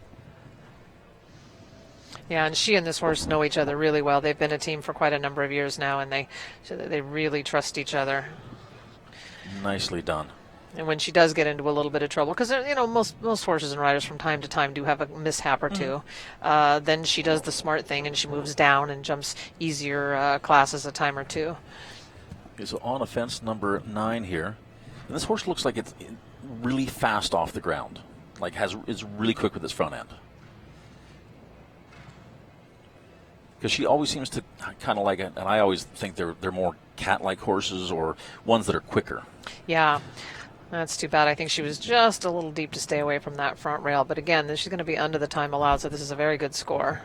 Yeah, and she and this horse know each other really well. They've been a team for quite a number of years now, and they really trust each other. Nicely done. And when she does get into a little bit of trouble, because most horses and riders from time to time do have a mishap or two, then she does the smart thing and she moves down and jumps easier classes a time or two. Okay, so on offense number 9 here, and this horse looks like it's really fast off the ground, like is really quick with its front end. Because she always seems to kind of like it, and I always think they're more cat-like horses or ones that are quicker. Yeah, that's too bad. I think she was just a little deep to stay away from that front rail. But again, she's going to be under the time allowed, so this is a very good score.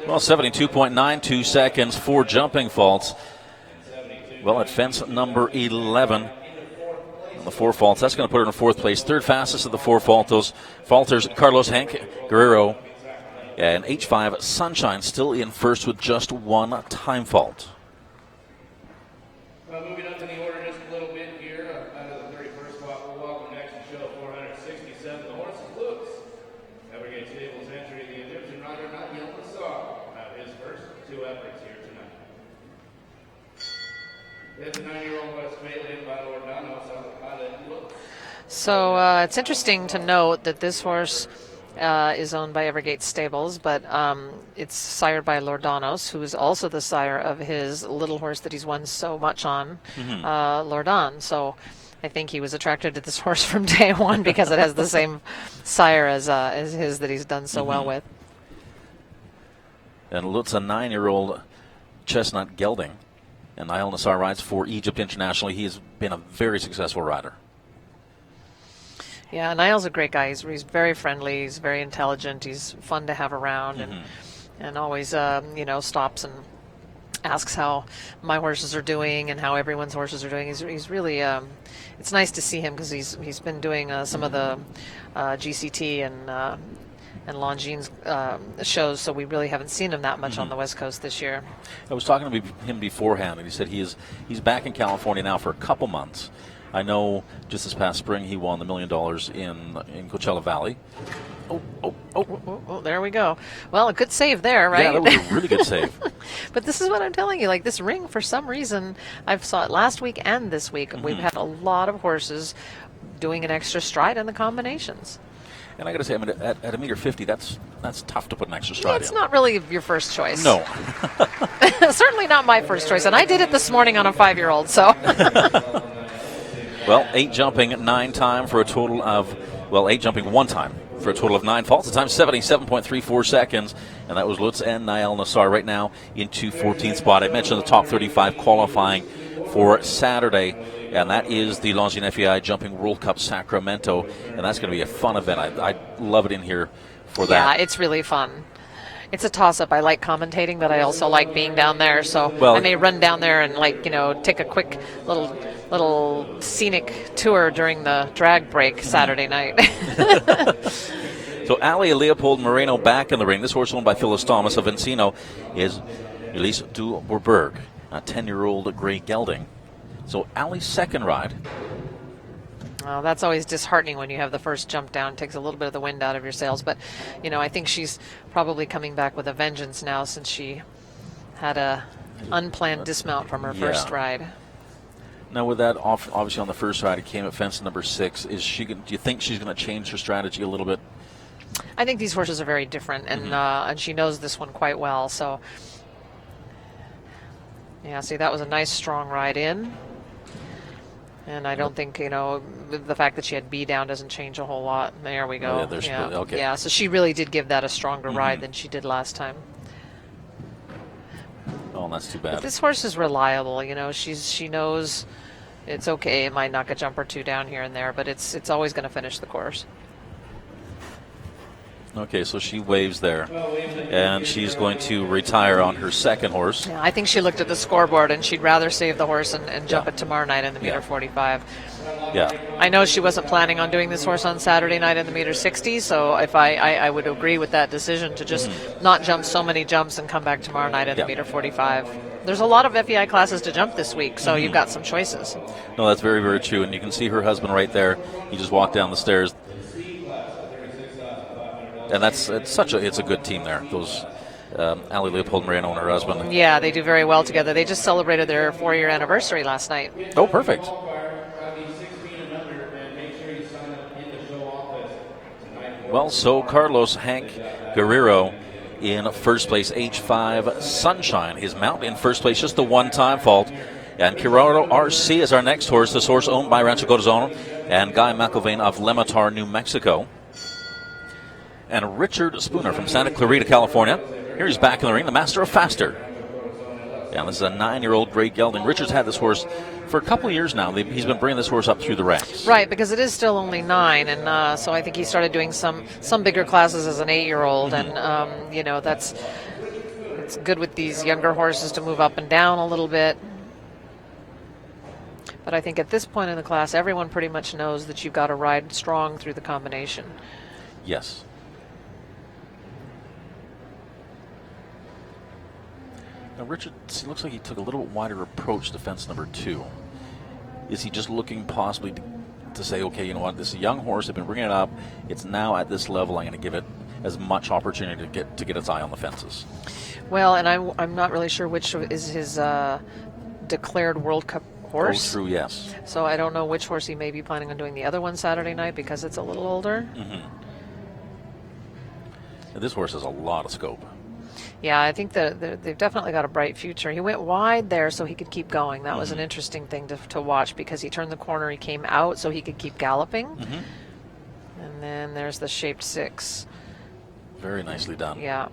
Well, 72.92 seconds, 4 jumping faults. Well, at fence number 11. The 4 faults. That's going to put her in 4th place. 3rd fastest of the 4 falters, Carlos Hank Guerrero. And H5 Sunshine still in 1st with just 1 time fault. Moving up in the order just a little bit here. Out of the 31st spot, we'll welcome next to show 467. The horse is loose. Evergate Stables entry the Egyptian rider, not Yellow Star. His first 2 efforts here tonight. It's a 9-year-old West Bailey by Lordano. So it's interesting to note that this horse is owned by Evergate Stables, but it's sired by Lordanos, who is also the sire of his little horse that he's won so much on, Lordan. So I think he was attracted to this horse from day one because it has the same sire as his that he's done so well with. And Lutz, a 9-year-old chestnut gelding. And Niall Nassar rides for Egypt internationally. He has been a very successful rider. Yeah, Niall's a great guy. He's very friendly. He's very intelligent. He's fun to have around, and always stops and asks how my horses are doing and how everyone's horses are doing. He's really it's nice to see him because he's been doing some of the GCT and Longines shows, so we really haven't seen him that much on the West Coast this year. I was talking to him beforehand, and he said he's back in California now for a couple months. I know just this past spring he won the $1 million in Coachella Valley. Oh, there we go. Well, a good save there, right? Yeah, that was a really good save. But this is what I'm telling you. Like this ring, for some reason, I've saw it last week and this week. We've had a lot of horses doing an extra stride in the combinations. And I got to say, I mean, at a meter 50, that's tough to put an extra stride It's in. not really your first choice. No. Certainly not my first choice, and I did it this morning on a 5-year-old. So. Well, 8 jumping, 9 time for a total of, 8 jumping 1 time for a total of 9 faults. The time 77.34 seconds, and that was Lutz and Nael Nassar right now into 14th spot. I mentioned the top 35 qualifying for Saturday, and that is the Longines FEI Jumping World Cup Sacramento, and that's going to be a fun event. I love it in here for that. Yeah, it's really fun. It's a toss-up. I like commentating, but I also like being down there. So I may run down there and take a quick little scenic tour during the drag break Saturday night. So Ali Leopold Marino back in the ring. This horse owned by Phyllis Thomas of Encino is Elise du Bourbourg, a 10-year-old gray gelding. So Ali's second ride. Well, that's always disheartening when you have the first jump down. It takes a little bit of the wind out of your sails. But, I think she's probably coming back with a vengeance now since she had a unplanned dismount from her first ride. Now, with that, obviously on the first ride, it came at fence number 6. Do you think she's going to change her strategy a little bit? I think these horses are very different, and she knows this one quite well. So, yeah, see, that was a nice, strong ride in. And I don't think, the fact that she had B down doesn't change a whole lot. There we go. Okay. Yeah, so she really did give that a stronger ride than she did last time. Oh, that's too bad. But this horse is reliable. She knows it's okay. It might knock a jump or two down here and there, but it's always going to finish the course. Okay, so she waves there, and she's going to retire on her second horse. Yeah, I think she looked at the scoreboard, and she'd rather save the horse and jump it tomorrow night in the meter 45. Yeah. I know she wasn't planning on doing this horse on Saturday night in the meter 60, so if I would agree with that decision to just not jump so many jumps and come back tomorrow night in the meter 45. There's a lot of FEI classes to jump this week, so you've got some choices. No, that's very, very true, and you can see her husband right there. He just walked down the stairs. And it's a good team there. Those Ali Leopold Marino and her husband. Yeah, they do very well together. They just celebrated their 4-year anniversary last night. Oh, perfect. Well, so Carlos Hank Guerrero in first place, H5 Sunshine. His mount in first place, just the 1-time fault. And Curado RC is our next horse. This horse owned by Rancho Corazon and Guy McIlvain of Lematar, New Mexico. And Richard Spooner from Santa Clarita, California. Here he's back in the ring, the master of faster. Yeah, this is a 9-year-old gray gelding. Richard's had this horse for a couple of years now. He's been bringing this horse up through the ranks. Right, because it is still only 9, and so I think he started doing some bigger classes as an 8-year-old, and it's good with these younger horses to move up and down a little bit. But I think at this point in the class, everyone pretty much knows that you've got to ride strong through the combination. Yes. Now, Richard, it looks like he took a little bit wider approach to fence number 2. Is he just looking possibly to say, okay, you know what, this is a young horse, I've been bringing it up, it's now at this level, I'm going to give it as much opportunity to get its eye on the fences? Well, and I'm not really sure which is his declared World Cup horse. Oh, true, yes. So I don't know which horse he may be planning on doing the other one Saturday night because it's a little older. This horse has a lot of scope. Yeah, I think they've definitely got a bright future. He went wide there so he could keep going. That was an interesting thing to watch because he turned the corner, he came out so he could keep galloping. And then there's the shaped 6. Very nicely done. Yeah.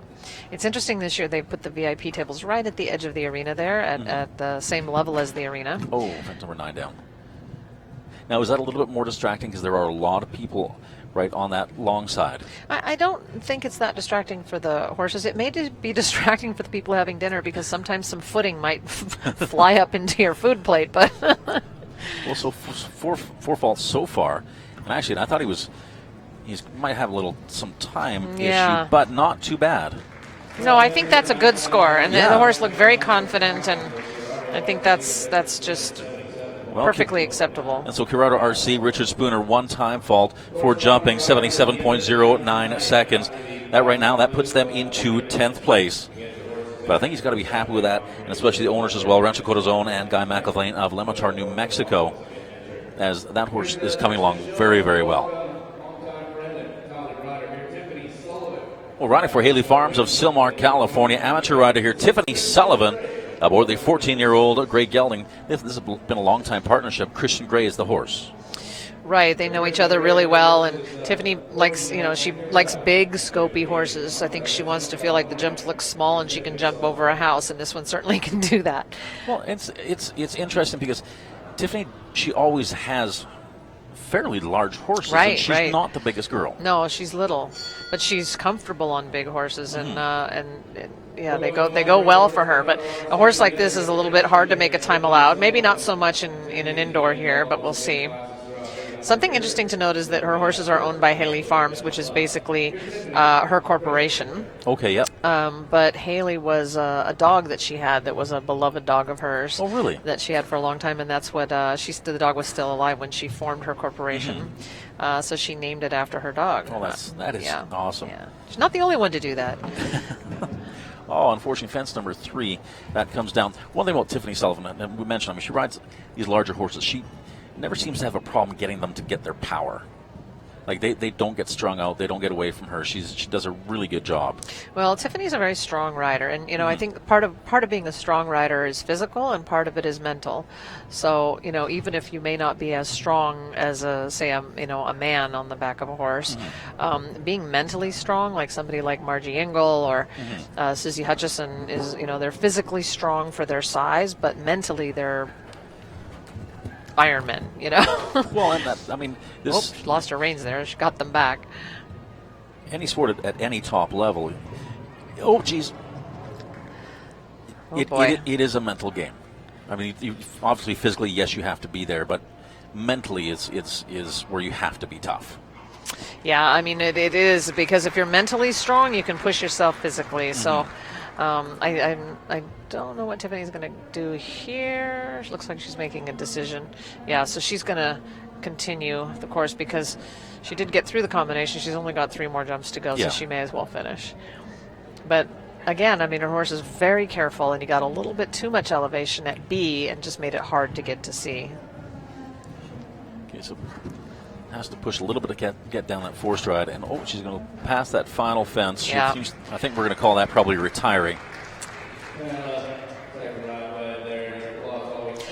It's interesting this year they put the VIP tables right at the edge of the arena there at the same level as the arena. Oh, fence number 9 down. Now, is that a little bit more distracting because there are a lot of people right on that long side? I don't think it's that distracting for the horses. It may be distracting for the people having dinner because sometimes some footing might fly up into your food plate. But well, so four faults so far, and actually, I thought he might have some time issue, but not too bad. No, I think that's a good score, and the horse looked very confident, and I think that's just perfectly acceptable. And so Curado RC, Richard Spooner, 1-time fault for jumping, 77.09 seconds. That right now, that puts them into 10th place. But I think he's got to be happy with that, and especially the owners as well, Rancho Corazon and Guy McIlvain of Lematar, New Mexico, as that horse is coming along very, very well. Well, riding for Haley Farms of Sylmar, California, amateur rider here, Tiffany Sullivan, aboard the 14-year-old Gray Gelding. This has been a long-time partnership. Christian Gray is the horse. Right, they know each other really well, and Tiffany likes, she likes big, scopy horses. I think she wants to feel like the jumps look small and she can jump over a house, and this one certainly can do that. Well, it's interesting because Tiffany, she always has fairly large horses, right, and she's right. not the biggest girl. No, she's little, but she's comfortable on big horses, and yeah, they go well for her. But a horse like this is a little bit hard to make a time allowed. Maybe not so much in an indoor here, but we'll see. Something interesting to note is that her horses are owned by Haley Farms, which is basically her corporation. Okay, yep. But Haley was a dog that she had that was a beloved dog of hers. Oh, really? That she had for a long time, and that's what the dog was still alive when she formed her corporation. So she named it after her dog. Well, that is awesome. Yeah. She's not the only one to do that. Oh, unfortunately, fence number 3, that comes down. One thing about Tiffany Sullivan, and we mentioned, she rides these larger horses. She never seems to have a problem getting them to get their power. Like, they don't get strung out. They don't get away from her. She does a really good job. Well, Tiffany's a very strong rider, and I think part of being a strong rider is physical, and part of it is mental. So even if you may not be as strong as a man on the back of a horse, being mentally strong, like somebody like Margie Engel or Susie Hutchison, is they're physically strong for their size, but mentally they're Ironman, Well, and this. She lost her reins there. She got them back. Any sport at any top level. Oh, geez. Boy. It is a mental game. I mean, obviously, physically, yes, you have to be there, but mentally, is where you have to be tough. Yeah, I mean, it is, because if you're mentally strong, you can push yourself physically. So, I don't know what Tiffany's going to do here. It looks like she's making a decision. Yeah, so she's going to continue the course because she did get through the combination. She's only got 3 more jumps to go, so she may as well finish. But again, her horse is very careful, and he got a little bit too much elevation at B and just made it hard to get to C. Okay, so has to push a little bit to get down that 4 stride, and she's going to pass that final fence. Yeah. I think we're going to call that probably retiring.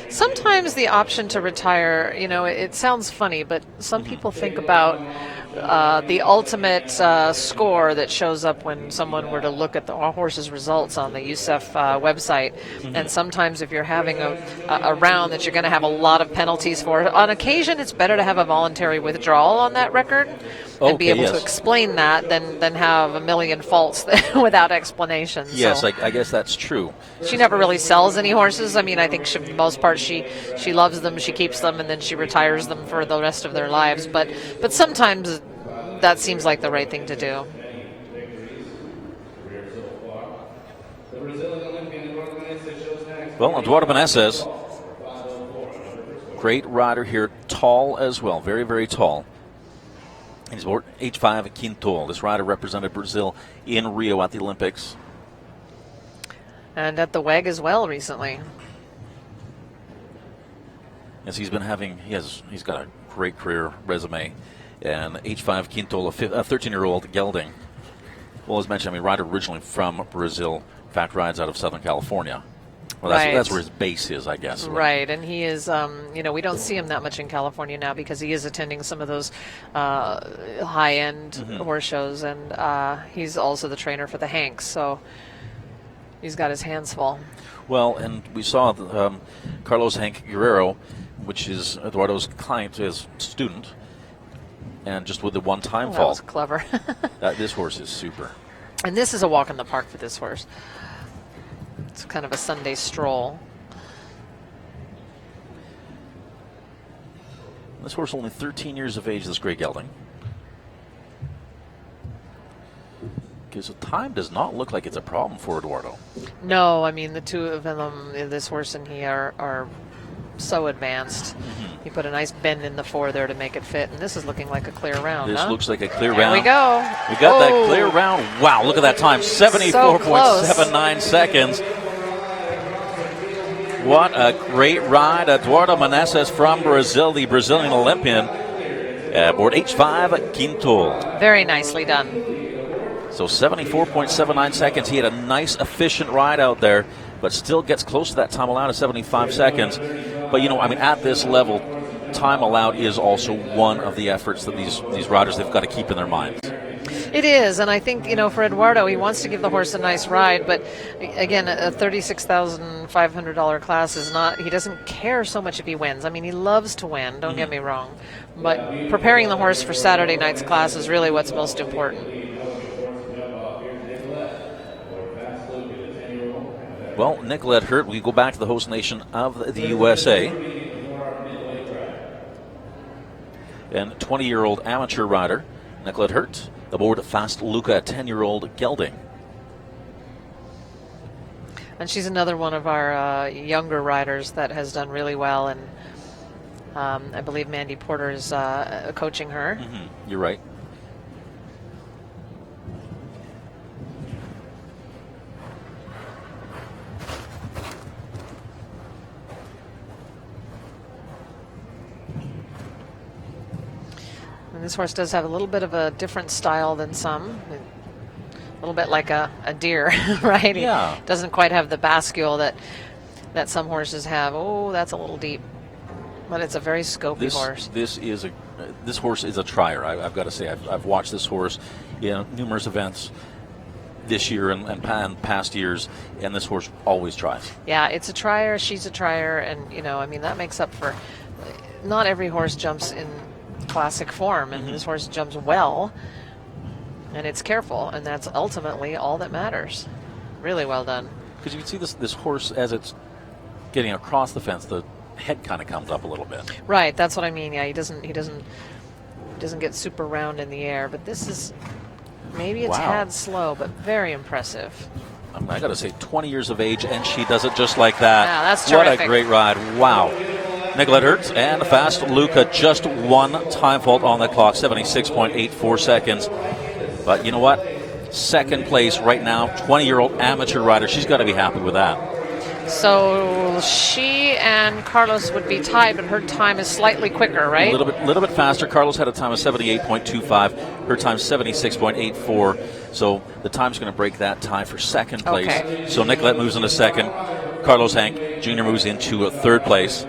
Sometimes the option to retire, it sounds funny, but some people think about the ultimate score that shows up when someone were to look at the horse's results on the USEF website. And sometimes if you're having a round that you're going to have a lot of penalties for, on occasion it's better to have a voluntary withdrawal on that record and be able to explain that than have a million faults without explanation. Yes, so, I guess that's true. She never really sells any horses. I mean, I think for the most part she loves them, she keeps them, and then she retires them for the rest of their lives. But sometimes that seems like the right thing to do. Well, Eduardo Meneses, great rider here, tall as well, very, very tall. He's aboard H5 Quintol. This rider represented Brazil in Rio at the Olympics. And at the WEG as well recently. Yes, he's got a great career resume. And H5 Quintol, a 13-year-old gelding. Well, as mentioned, rider originally from Brazil. In fact, rides out of Southern California. Well, that's where his base is, I guess. Right, and he is, we don't see him that much in California now because he is attending some of those high-end horse shows, and he's also the trainer for the Hanks, so he's got his hands full. Well, and we saw Carlos Hank Guerrero, which is Eduardo's client, his student, and just with the one-time fall. That was clever. This horse is super. And this is a walk in the park for this horse. It's kind of a Sunday stroll. This horse only 13 years of age, this Gray Gelding. Okay, so time does not look like it's a problem for Eduardo. No, the two of them, this horse and he, are so advanced. He put a nice bend in the 4 there to make it fit, and this is looking like a clear round. This looks like a clear there round. We go. We got that clear round. Wow, look at that time, 74.79 seconds. What a great ride. Eduardo Meneses from Brazil, the Brazilian Olympian, aboard H5 Quintol. Very nicely done. So 74.79 seconds. He had a nice, efficient ride out there, but still gets close to that time allowed of 75 seconds. But, you know, I mean, at this level, time allowed is also one of the efforts that these riders, they've got to keep in their minds. It is, and I think, you know, for Eduardo, he wants to give the horse a nice ride, but again, a $36,500 class is not, he doesn't care so much if he wins. I mean, he loves to win, don't get me wrong, but preparing the horse for Saturday night's class is really what's most important. Well, Nicolette Hurt, we go back to the host nation of the USA. And 20-year-old amateur rider, Nicolette Hurt, aboard Fast Luca, 10-year-old gelding. And she's another one of our younger riders that has done really well, and I believe Mandy Porter is coaching her. You're right. And this horse does have a little bit of a different style than some. A little bit like a deer, right? Yeah. He doesn't quite have the bascule that some horses have. Oh, that's a little deep. But it's a very scopy horse. This horse is a trier. I've got to say, I've watched this horse in numerous events this year and past years, and this horse always tries. Yeah, it's a trier. She's a trier, and, you know, I mean, that makes up for, not every horse jumps in classic form, and this horse jumps well, and it's careful, and that's ultimately all that matters. Really well done. Because you can see this horse, as it's getting across the fence, the head kind of comes up a little bit. Right, that's what I mean. Yeah, he doesn't get super round in the air, but this is maybe a tad slow, but very impressive. I got to say, 20 years of age, and she does it just like that. Yeah, that's terrific. What a great ride. Wow. Nicolette Hurt and Fast Luca, just one time fault on the clock, 76.84 seconds. But you know what? Second place right now, 20-year-old amateur rider. She's got to be happy with that. So she and Carlos would be tied, but her time is slightly quicker, right? A little bit faster. Carlos had a time of 78.25. Her time 76.84. So the time's going to break that tie for second place. Okay. So Nicolette moves into second. Carlos Hank Jr. moves into third place.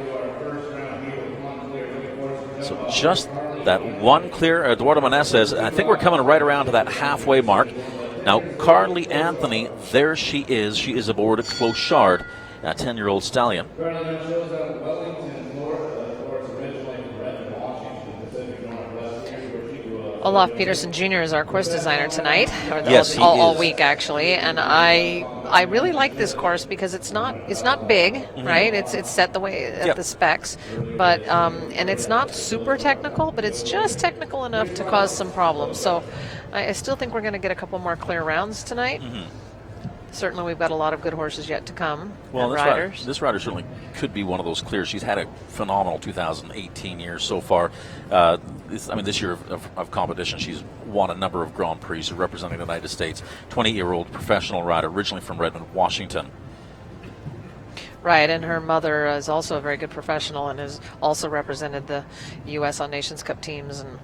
So just that one clear. Eduardo Manes says, I think we're coming right around to that halfway mark. Now, Carly Anthony, there she is. She is aboard Clochard, a 10-year-old stallion. Olaf Peterson Jr. is our course designer tonight, or Yes, all week actually, and I really like this course because it's not big, right? It's set the way at the specs, but and it's not super technical, but it's just technical enough to cause some problems. So I still think we're going to get a couple more clear rounds tonight. Certainly, we've got a lot of good horses yet to come. Well, riders. This rider certainly could be one of those clears. She's had a phenomenal 2018 year so far. This year of competition, she's won a number of Grand Prix representing the United States. 20-year-old professional rider, originally from Redmond, Washington. Right, and her mother is also a very good professional and has also represented the U.S. on Nations Cup teams and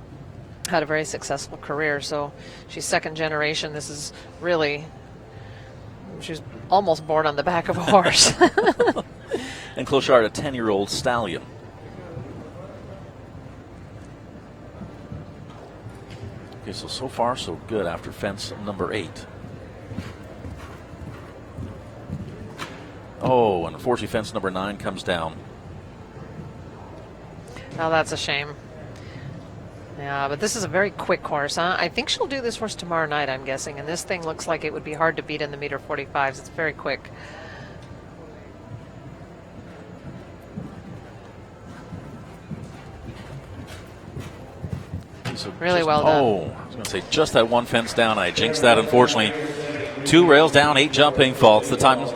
had a very successful career. So she's second generation. This is really... She was almost born on the back of a horse. And Clochard, a 10-year-old stallion. Okay, so far so good after fence number 8. Oh, and unfortunately fence number 9 comes down. Now that's a shame. Yeah, but this is a very quick horse, huh? I think she'll do this horse tomorrow night, I'm guessing. And this thing looks like it would be hard to beat in the meter 45s. It's very quick. So really well done. Oh, I was going to say just that one fence down. I jinxed that, unfortunately. 2 rails down, 8 jumping faults. The time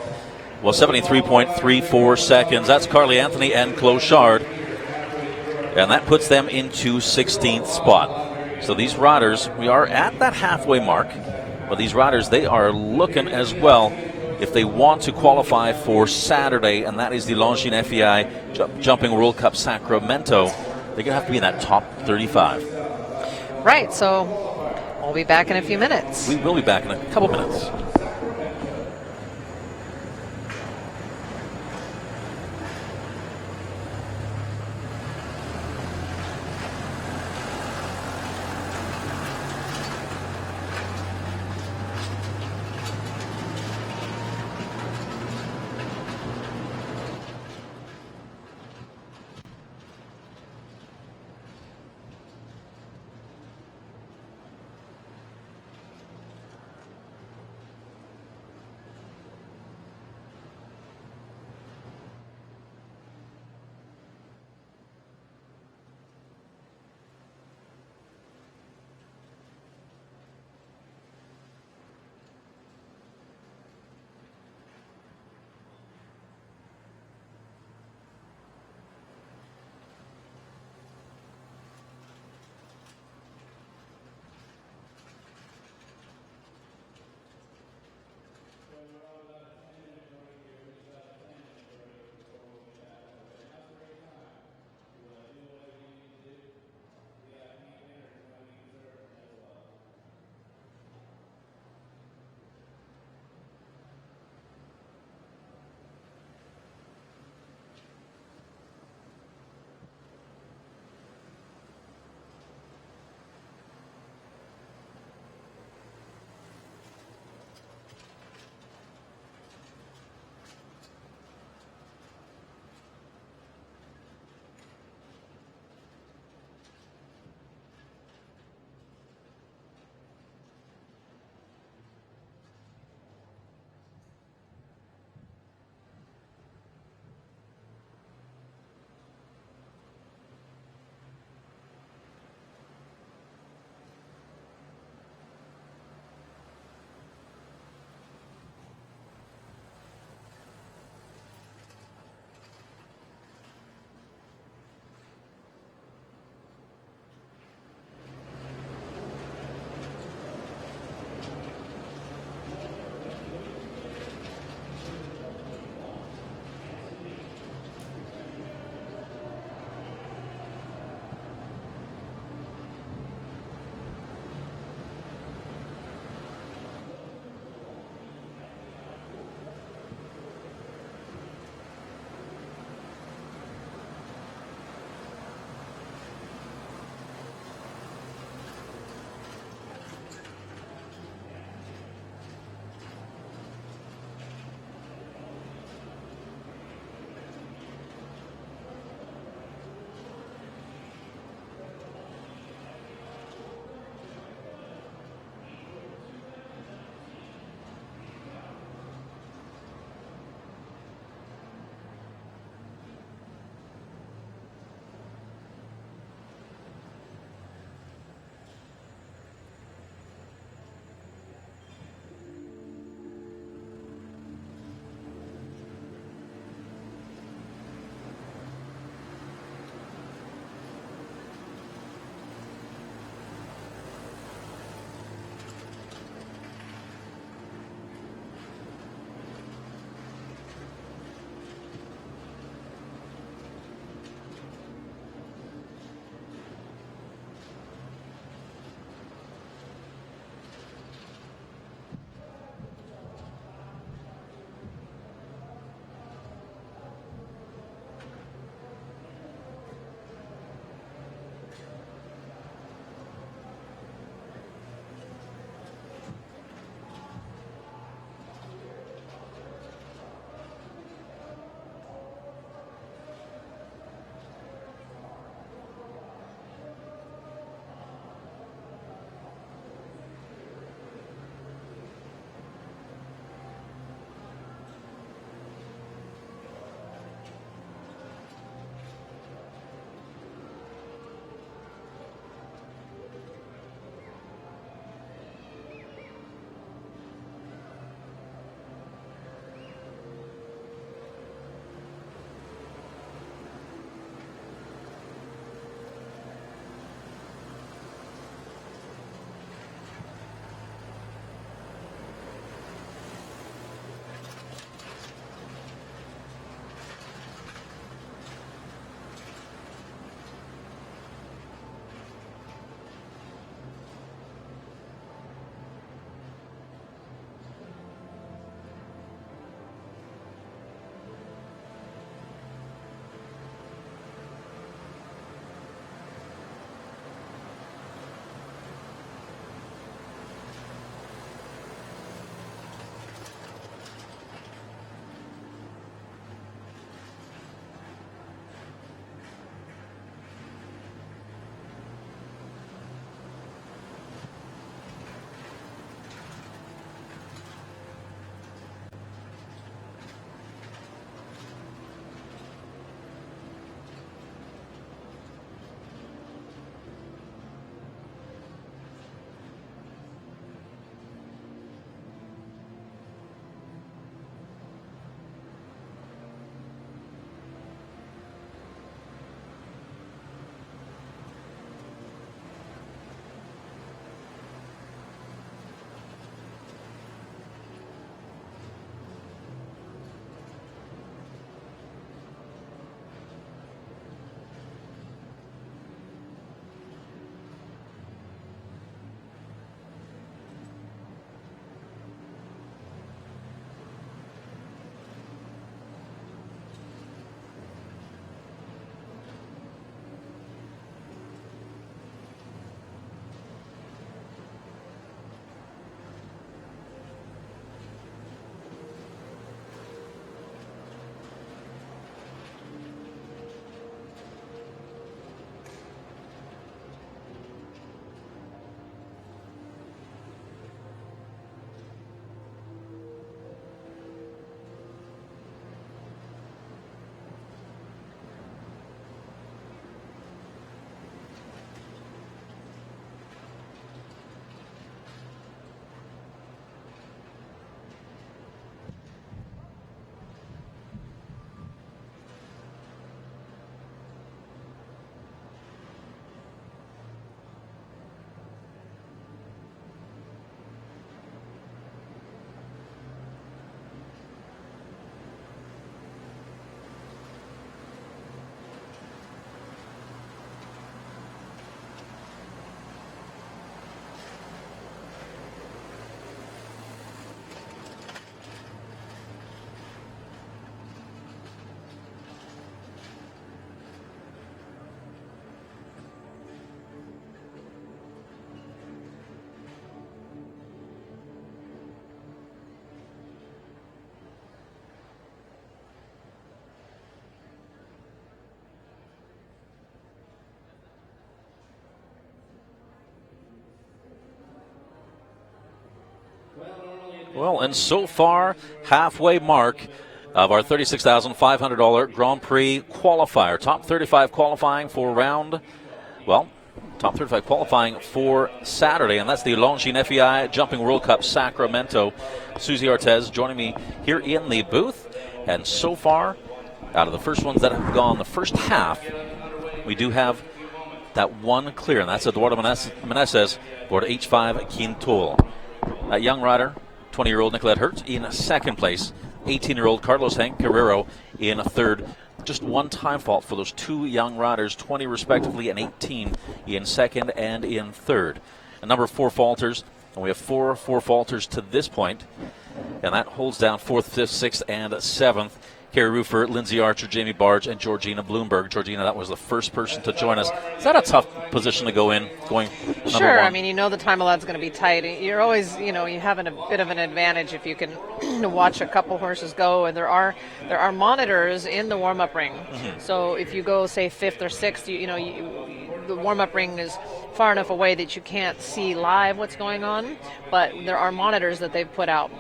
was 73.34 seconds. That's Carly Anthony and Clochard. And that puts them into 16th spot. So these riders, we are at that halfway mark, but these riders, they are looking as well if they want to qualify for Saturday, and that is the Longines FEI Jumping World Cup Sacramento. They're going to have to be in that top 35. Right, so We'll be back in a few minutes. We will be back in a couple minutes. Well, and so far, halfway mark of our $36,500 Grand Prix qualifier. Top 35 qualifying for top 35 qualifying for Saturday, and that's the Longines FEI Jumping World Cup Sacramento. Susie Ortez joining me here in the booth. And so far, out of the first ones that have gone the first half, we do have that one clear, and that's Eduardo Meneses for H5 Quintul. That young rider, 20-year-old Nicolette Hertz in second place. 18-year-old Carlos Hank Guerrero in third. Just one time fault for those two young riders, 20 respectively and 18 in second and in third. A number of four falters, and we have four falters to this point, and that holds down fourth, fifth, sixth, and seventh. Carrie Roofer, Lindsay Archer, Jamie Barge, and Georgina Bloomberg. Georgina, that was the first person to join us. Is that a tough position to go in, going number Sure. one? I mean, the time allowed's going to be tight. You're always, you have a bit of an advantage if you can watch a couple horses go, and there are monitors in the warm-up ring. Mm-hmm. So if you go, say, fifth or sixth, the warm-up ring is far enough away that you can't see live what's going on, but there are monitors that they've put out.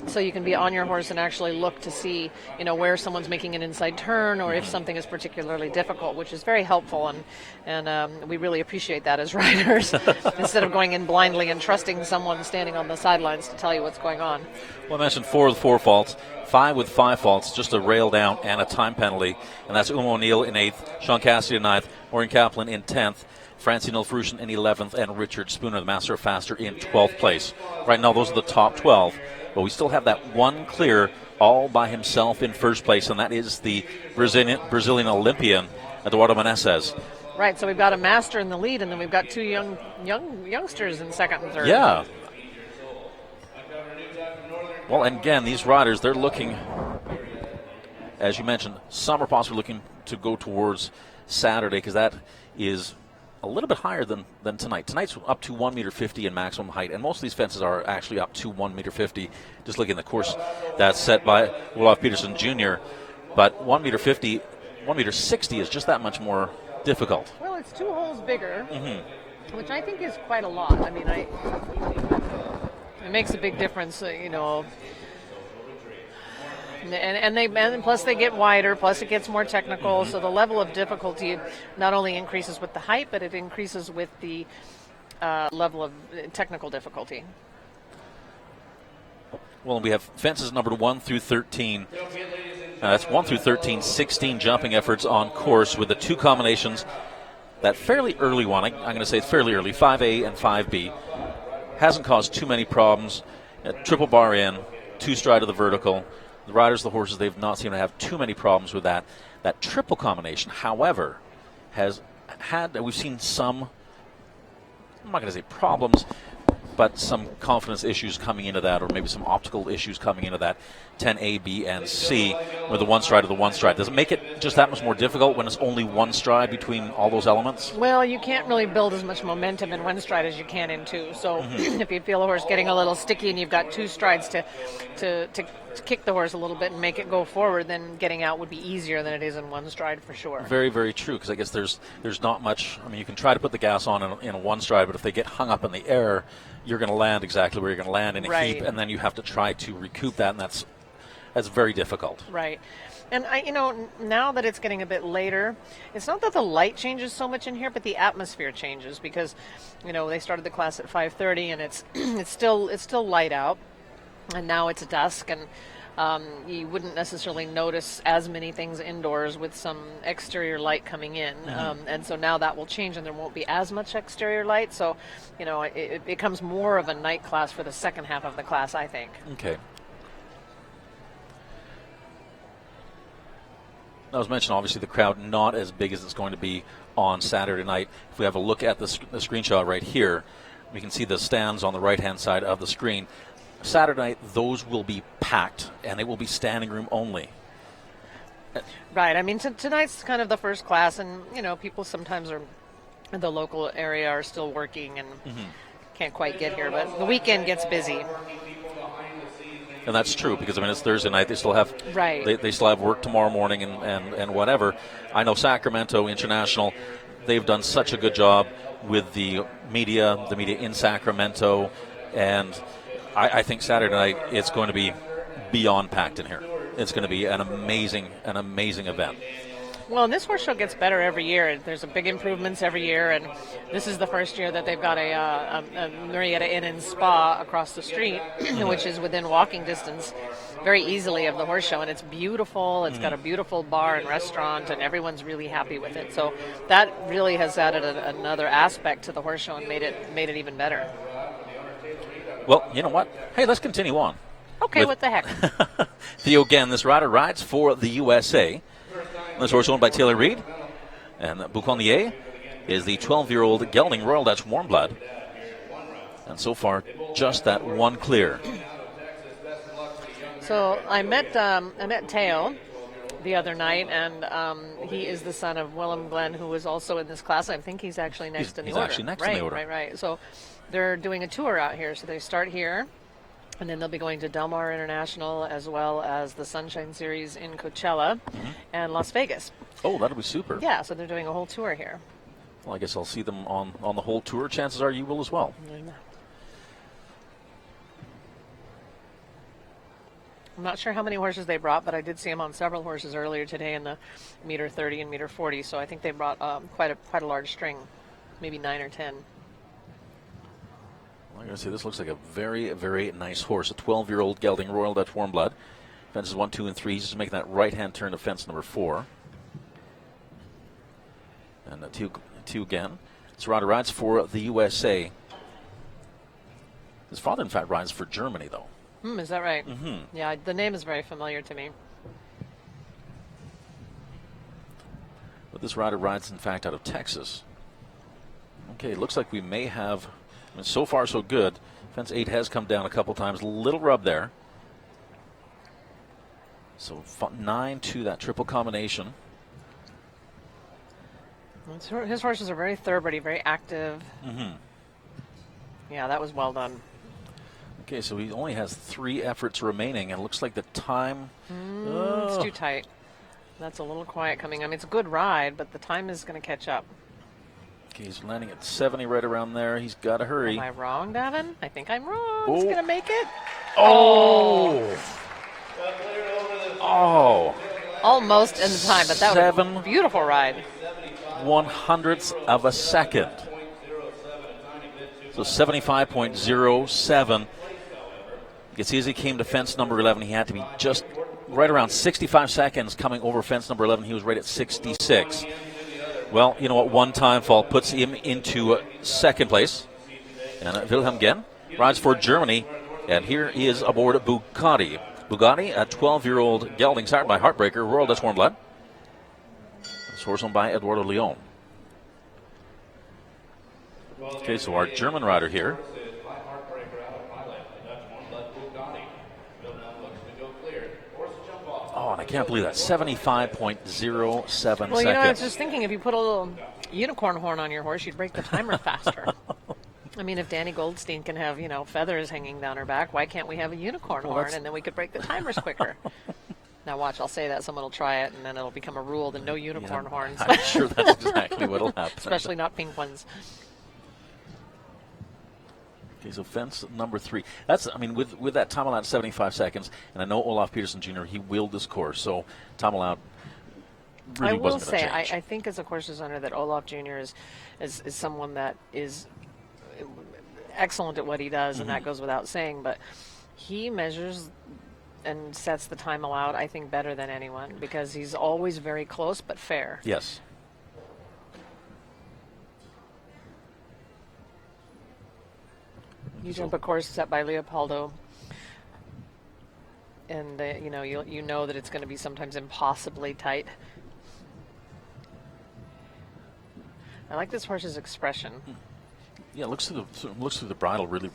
So you can be on your horse and actually look to see, where someone's making an inside turn or if something is particularly difficult, which is very helpful, and we really appreciate that as riders instead of going in blindly and trusting someone standing on the sidelines to tell you what's going on. Well, I mentioned 4 with 4 faults, 5 with 5 faults, just a rail down and a time penalty, and that's O'Neill in 8th, Sean Cassidy in 9th, Maureen Kaplan in 10th, Francine Ilfrushin in 11th, and Richard Spooner, the Master of Faster, in 12th place. Right now, those are the top 12. But we still have that one clear all by himself in first place, and that is the Brazilian Olympian, Eduardo Meneses. Right, so we've got a master in the lead, and then we've got two youngsters in second and third. Yeah. Well, and again, these riders, they're looking, as you mentioned, some are possibly looking to go towards Saturday, because that is a little bit higher than tonight. Tonight's up to 1.50 meter in maximum height, and most of these fences are actually up to 1.50 meter. Just looking at the course that's set by Olaf Peterson Jr. But 1.50 meter, 1.60 meter is just that much more difficult. Well, it's 2 holes bigger, which I think is quite a lot. I mean, it makes a big difference, And plus they get wider, plus it gets more technical, so the level of difficulty not only increases with the height, but it increases with the level of technical difficulty. Well, we have fences numbered 1 through 13. That's 1 through 13, 16 jumping efforts on course with the 2 combinations. That fairly early one, I'm going to say it's fairly early, 5A and 5B, hasn't caused too many problems. Triple bar in, 2 stride of the vertical. The riders, the horses, they've not seemed to have too many problems with that. That triple combination, however, we've seen some, I'm not going to say problems, but some confidence issues coming into that, or maybe some optical issues coming into that 10A, B, and C, or the one stride of the one stride. Does it make it just that much more difficult when it's only one stride between all those elements? Well, you can't really build as much momentum in one stride as you can in 2. So if you feel a horse getting a little sticky and you've got 2 strides to kick the horse a little bit and make it go forward, then getting out would be easier than it is in one stride for sure. Very, very true, because I guess there's not much. I mean, you can try to put the gas on in a one stride, but if they get hung up in the air, you're going to land exactly where you're going to land in a heap, and then you have to try to recoup that, and that's very difficult. Right. And now that it's getting a bit later, it's not that the light changes so much in here, but the atmosphere changes, because they started the class at 5:30, and it's still light out, and now it's dusk, and you wouldn't necessarily notice as many things indoors with some exterior light coming in, and so now that will change, and there won't be as much exterior light, so it becomes more of a night class for the second half of the class, I think. Okay. I was mentioning, obviously, the crowd not as big as it's going to be on Saturday night. If we have a look at the screenshot right here, we can see the stands on the right-hand side of the screen. Saturday night, those will be packed, and it will be standing room only. Right. I mean, tonight's kind of the first class, and, people sometimes are in the local area are still working and can't quite get here, but the weekend gets busy. And that's true, because it's Thursday night. They still have they still have work tomorrow morning and whatever. I know Sacramento International, they've done such a good job with the media in Sacramento, and I think Saturday night it's going to be beyond packed in here. It's going to be an amazing event. Well, and this horse show gets better every year. There's a big improvements every year, and this is the first year that they've got a Marietta Inn and Spa across the street, which is within walking distance very easily of the horse show, and it's beautiful. It's got a beautiful bar and restaurant, and everyone's really happy with it. So that really has added another aspect to the horse show and made it even better. Well, you know what? Hey, let's continue on. Okay, what the heck? Theo, again, this rider rides for the USA. This horse owned by Taylor Reed. And Bouconnier is the 12-year-old gelding Royal Dutch Warm Blood. And so far, just that one clear. So I met Teo the other night, and he is the son of Willem Glenn, who was also in this class. I think he's actually next in the order. He's actually next in the order. Right. So they're doing a tour out here. So they start here, and then they'll be going to Del Mar International as well as the Sunshine Series in Coachella and Las Vegas. Oh, that'll be super. Yeah, so they're doing a whole tour here. Well, I guess I'll see them on the whole tour. Chances are you will as well. I'm not sure how many horses they brought, but I did see them on several horses earlier today in the meter 30 and meter 40. So I think they brought quite a large string, maybe 9 or 10. I'm going to say this looks like a very, very nice horse. A 12-year-old gelding Royal Dutch Warm Blood. Fences 1, 2, and 3. He's just making that right-hand turn to fence number 4. And two again. This rider rides for the USA. His father, in fact, rides for Germany, though. Is that right? Yeah, the name is very familiar to me. But this rider rides, in fact, out of Texas. Okay, it looks like we may have, I mean, so far so good. Fence 8 has come down a couple times. Little rub there. So 9 to that triple combination. His horses are very thoroughbred, very active. Yeah, that was well done. Okay, so he only has 3 efforts remaining, and it looks like the time... It's too tight. That's a little quiet coming. I mean, it's a good ride, but the time is going to catch up. Okay, he's landing at 70 right around there. He's got to hurry. Am I wrong, Davin? I think I'm wrong. He's going to make it. Oh! Almost in the time, but that was a beautiful ride. 1/100ths of a second. So 75.07. You can see as he came to fence number 11, he had to be just right around 65 seconds coming over fence number 11. He was right at 66. Well, you know what? One time fault puts him into second place. And Wilhelm again rides for Germany. And here he is aboard Bugatti. Bugatti, a 12-year-old gelding sired by Heartbreaker, Royal Dutch Warm Blood. This horse owned by Eduardo Leon. Okay, so our German rider here. Oh, and I can't believe that. 75.07 seconds. Well, you know, I was just thinking, if you put a little unicorn horn on your horse, you'd break the timer faster. I mean, if Danny Goldstein can have, you know, feathers hanging down her back, why can't we have a unicorn horn, and then we could break the timers quicker? Now watch, I'll say that, someone will try it, and then it'll become a rule that no unicorn horns. I'm sure that's exactly what will happen. Especially not pink ones. Okay, so fence number 3. That's, I mean, with that time allowed 75 seconds, and I know Olaf Peterson Jr., he wheeled this course, so time allowed really wasn't going to change. I will say, I think as a course designer that Olaf Jr. is someone that is excellent at what he does, and that goes without saying, but he measures and sets the time allowed, I think, better than anyone, because he's always very close but fair. Yes. You jump a course set by Leopoldo, and you know that it's going to be sometimes impossibly tight. I like this horse's expression. Yeah, looks through the bridle really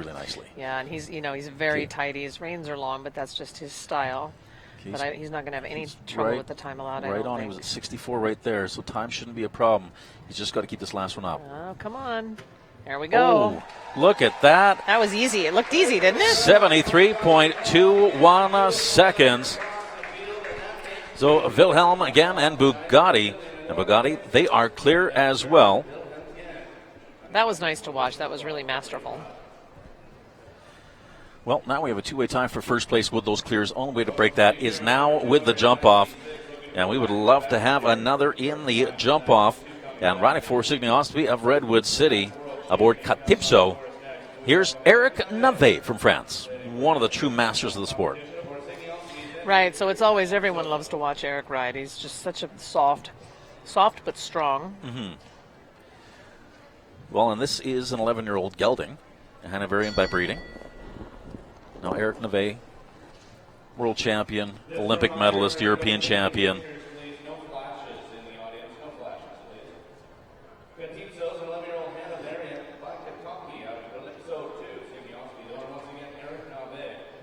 nicely. Yeah, and he's very tight. His reins are long, but that's just his style. Okay, but he's not going to have any trouble with the time allowed. Right on. He was at 64 right there, so time shouldn't be a problem. He's just got to keep this last one up. Oh, come on. There we go. Oh, look at that. That was easy. It looked easy, didn't it? 73.21 seconds. So Wilhelm again and Bugatti. And Bugatti, they are clear as well. That was nice to watch. That was really masterful. Well, now we have a two-way tie for first place with those clears. Only way to break that is now with the jump-off. And we would love to have another in the jump-off. And riding for Signiosity of Redwood City aboard Katipso, here's Eric Nave from France, one of the true masters of the sport. Right, so it's always, everyone loves to watch Eric ride. He's just such a soft but strong. Mm-hmm. Well, and this is an 11-year-old gelding, a Hanoverian by breeding. Now Eric Nave, world champion, Olympic medalist, European champion.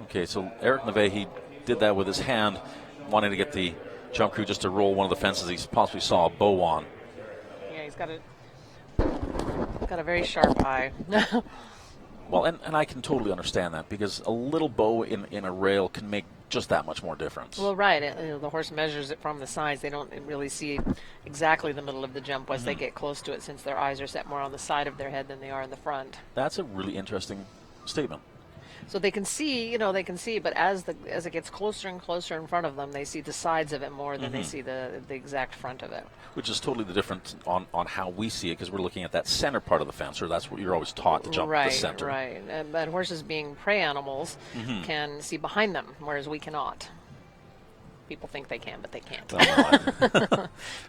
Okay, so Eric Nave, he did that with his hand, wanting to get the jump crew just to roll one of the fences he possibly saw a bow on. Yeah, he's got a very sharp eye. Well, and I can totally understand that, because a little bow in a rail can make just that much more difference. Well, right. The horse measures it from the sides. They don't really see exactly the middle of the jump once they get close to it, since their eyes are set more on the side of their head than they are in the front. That's a really interesting statement. So they can see, but as it gets closer and closer in front of them, they see the sides of it more than they see the exact front of it. Which is totally the difference on how we see it, because we're looking at that center part of the fence, or that's what you're always taught to jump the center. Right. But horses, being prey animals, can see behind them, whereas we cannot. People think they can, but they can't.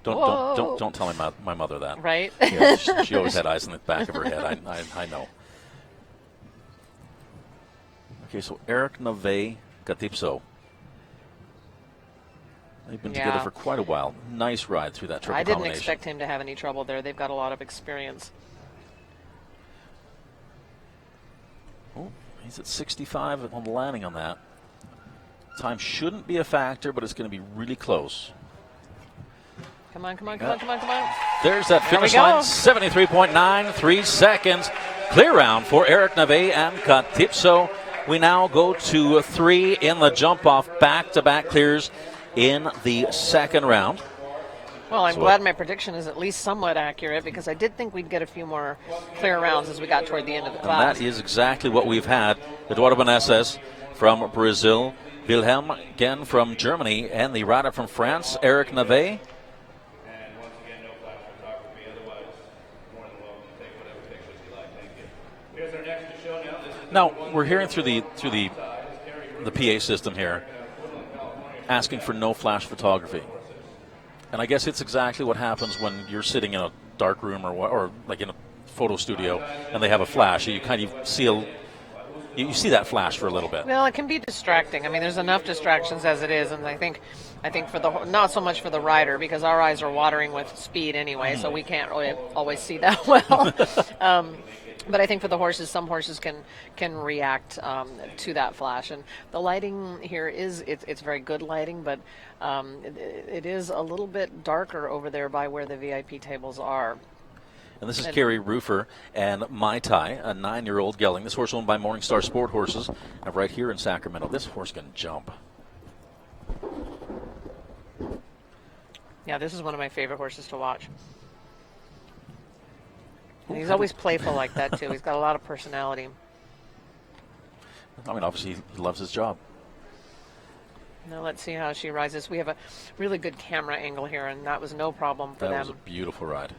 Well, don't tell my mother that. Right. Yeah, she always had eyes in the back of her head. I know. Okay, so Eric Nave, Katipso. They've been together for quite a while. Nice ride through that triple I didn't combination. expect him to have any trouble there. They've got a lot of experience. Oh, he's at 65 on the landing on that. Time shouldn't be a factor, but it's going to be really close. Come on. There's that finish line, 73.93 seconds. Clear round for Eric Nave and Katipso. We now go to 3 in the jump-off, back-to-back clears in the second round. Well, I'm glad my prediction is at least somewhat accurate, because I did think we'd get a few more clear rounds as we got toward the end of the class. And that is exactly what we've had. Eduardo Benesses from Brazil, Wilhelm again from Germany, and the rider from France, Eric Nave. Now, we're hearing through the PA system here, asking for no flash photography. And I guess it's exactly what happens when you're sitting in a dark room or like in a photo studio and they have a flash. You kind of see you see that flash for a little bit. Well, it can be distracting. I mean, there's enough distractions as it is, and I think for not so much for the rider, because our eyes are watering with speed anyway, so we can't really always see that well. But I think for the horses, some horses can react to that flash, and the lighting here it's very good lighting, but it is a little bit darker over there by where the VIP tables are. And this is Kerry Roofer and Mai Tai, a 9-year-old gelding. This horse owned by Morningstar Sport Horses, right here in Sacramento. This horse can jump. Yeah, this is one of my favorite horses to watch. And he's always playful like that, too. He's got a lot of personality. I mean, obviously, he loves his job. Now let's see how she rises. We have a really good camera angle here, and that was no problem for them. That was a beautiful ride.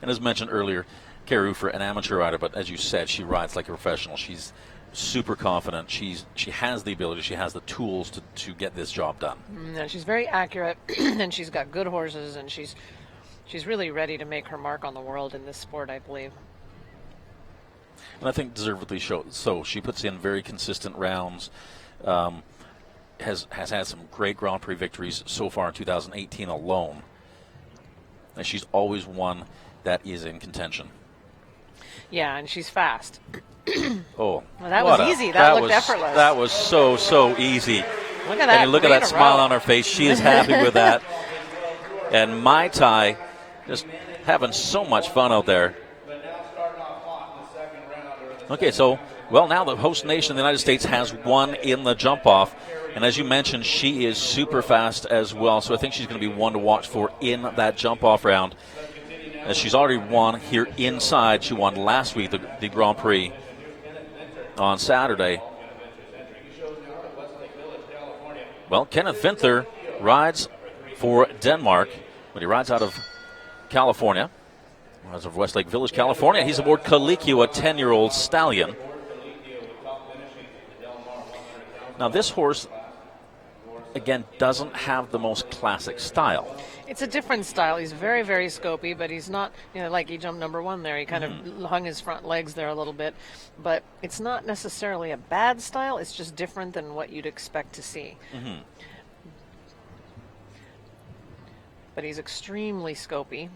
And as mentioned earlier, Carrie Roofer, an amateur rider, but as you said, she rides like a professional. She's super confident. She has the ability. She has the tools to get this job done. And she's very accurate, and she's got good horses, and she's really ready to make her mark on the world in this sport, I believe. And I think deservedly so. She puts in very consistent rounds. Has had some great Grand Prix victories so far in 2018 alone. And she's always one that is in contention. Yeah, and she's fast. Oh, well, that was easy. That looked effortless. That was so easy. Look at that. And look at that smile on her face. She is happy with that. And Mai Tai just having so much fun out there. Okay, so, well, now the host nation of the United States has won in the jump-off. And as you mentioned, she is super fast as well. So I think she's going to be one to watch for in that jump-off round. As she's already won here inside. She won last week, the Grand Prix on Saturday. Well, Kenneth Vinther rides for Denmark, but he rides out of California, out of Westlake Village, California. He's aboard Colicchio, a 10-year-old stallion. Now, this horse, again, doesn't have the most classic style. It's a different style. He's very, very scopy, but he's not, like he jumped number one there. He kind of hung his front legs there a little bit. But it's not necessarily a bad style. It's just different than what you'd expect to see. But he's extremely scopy.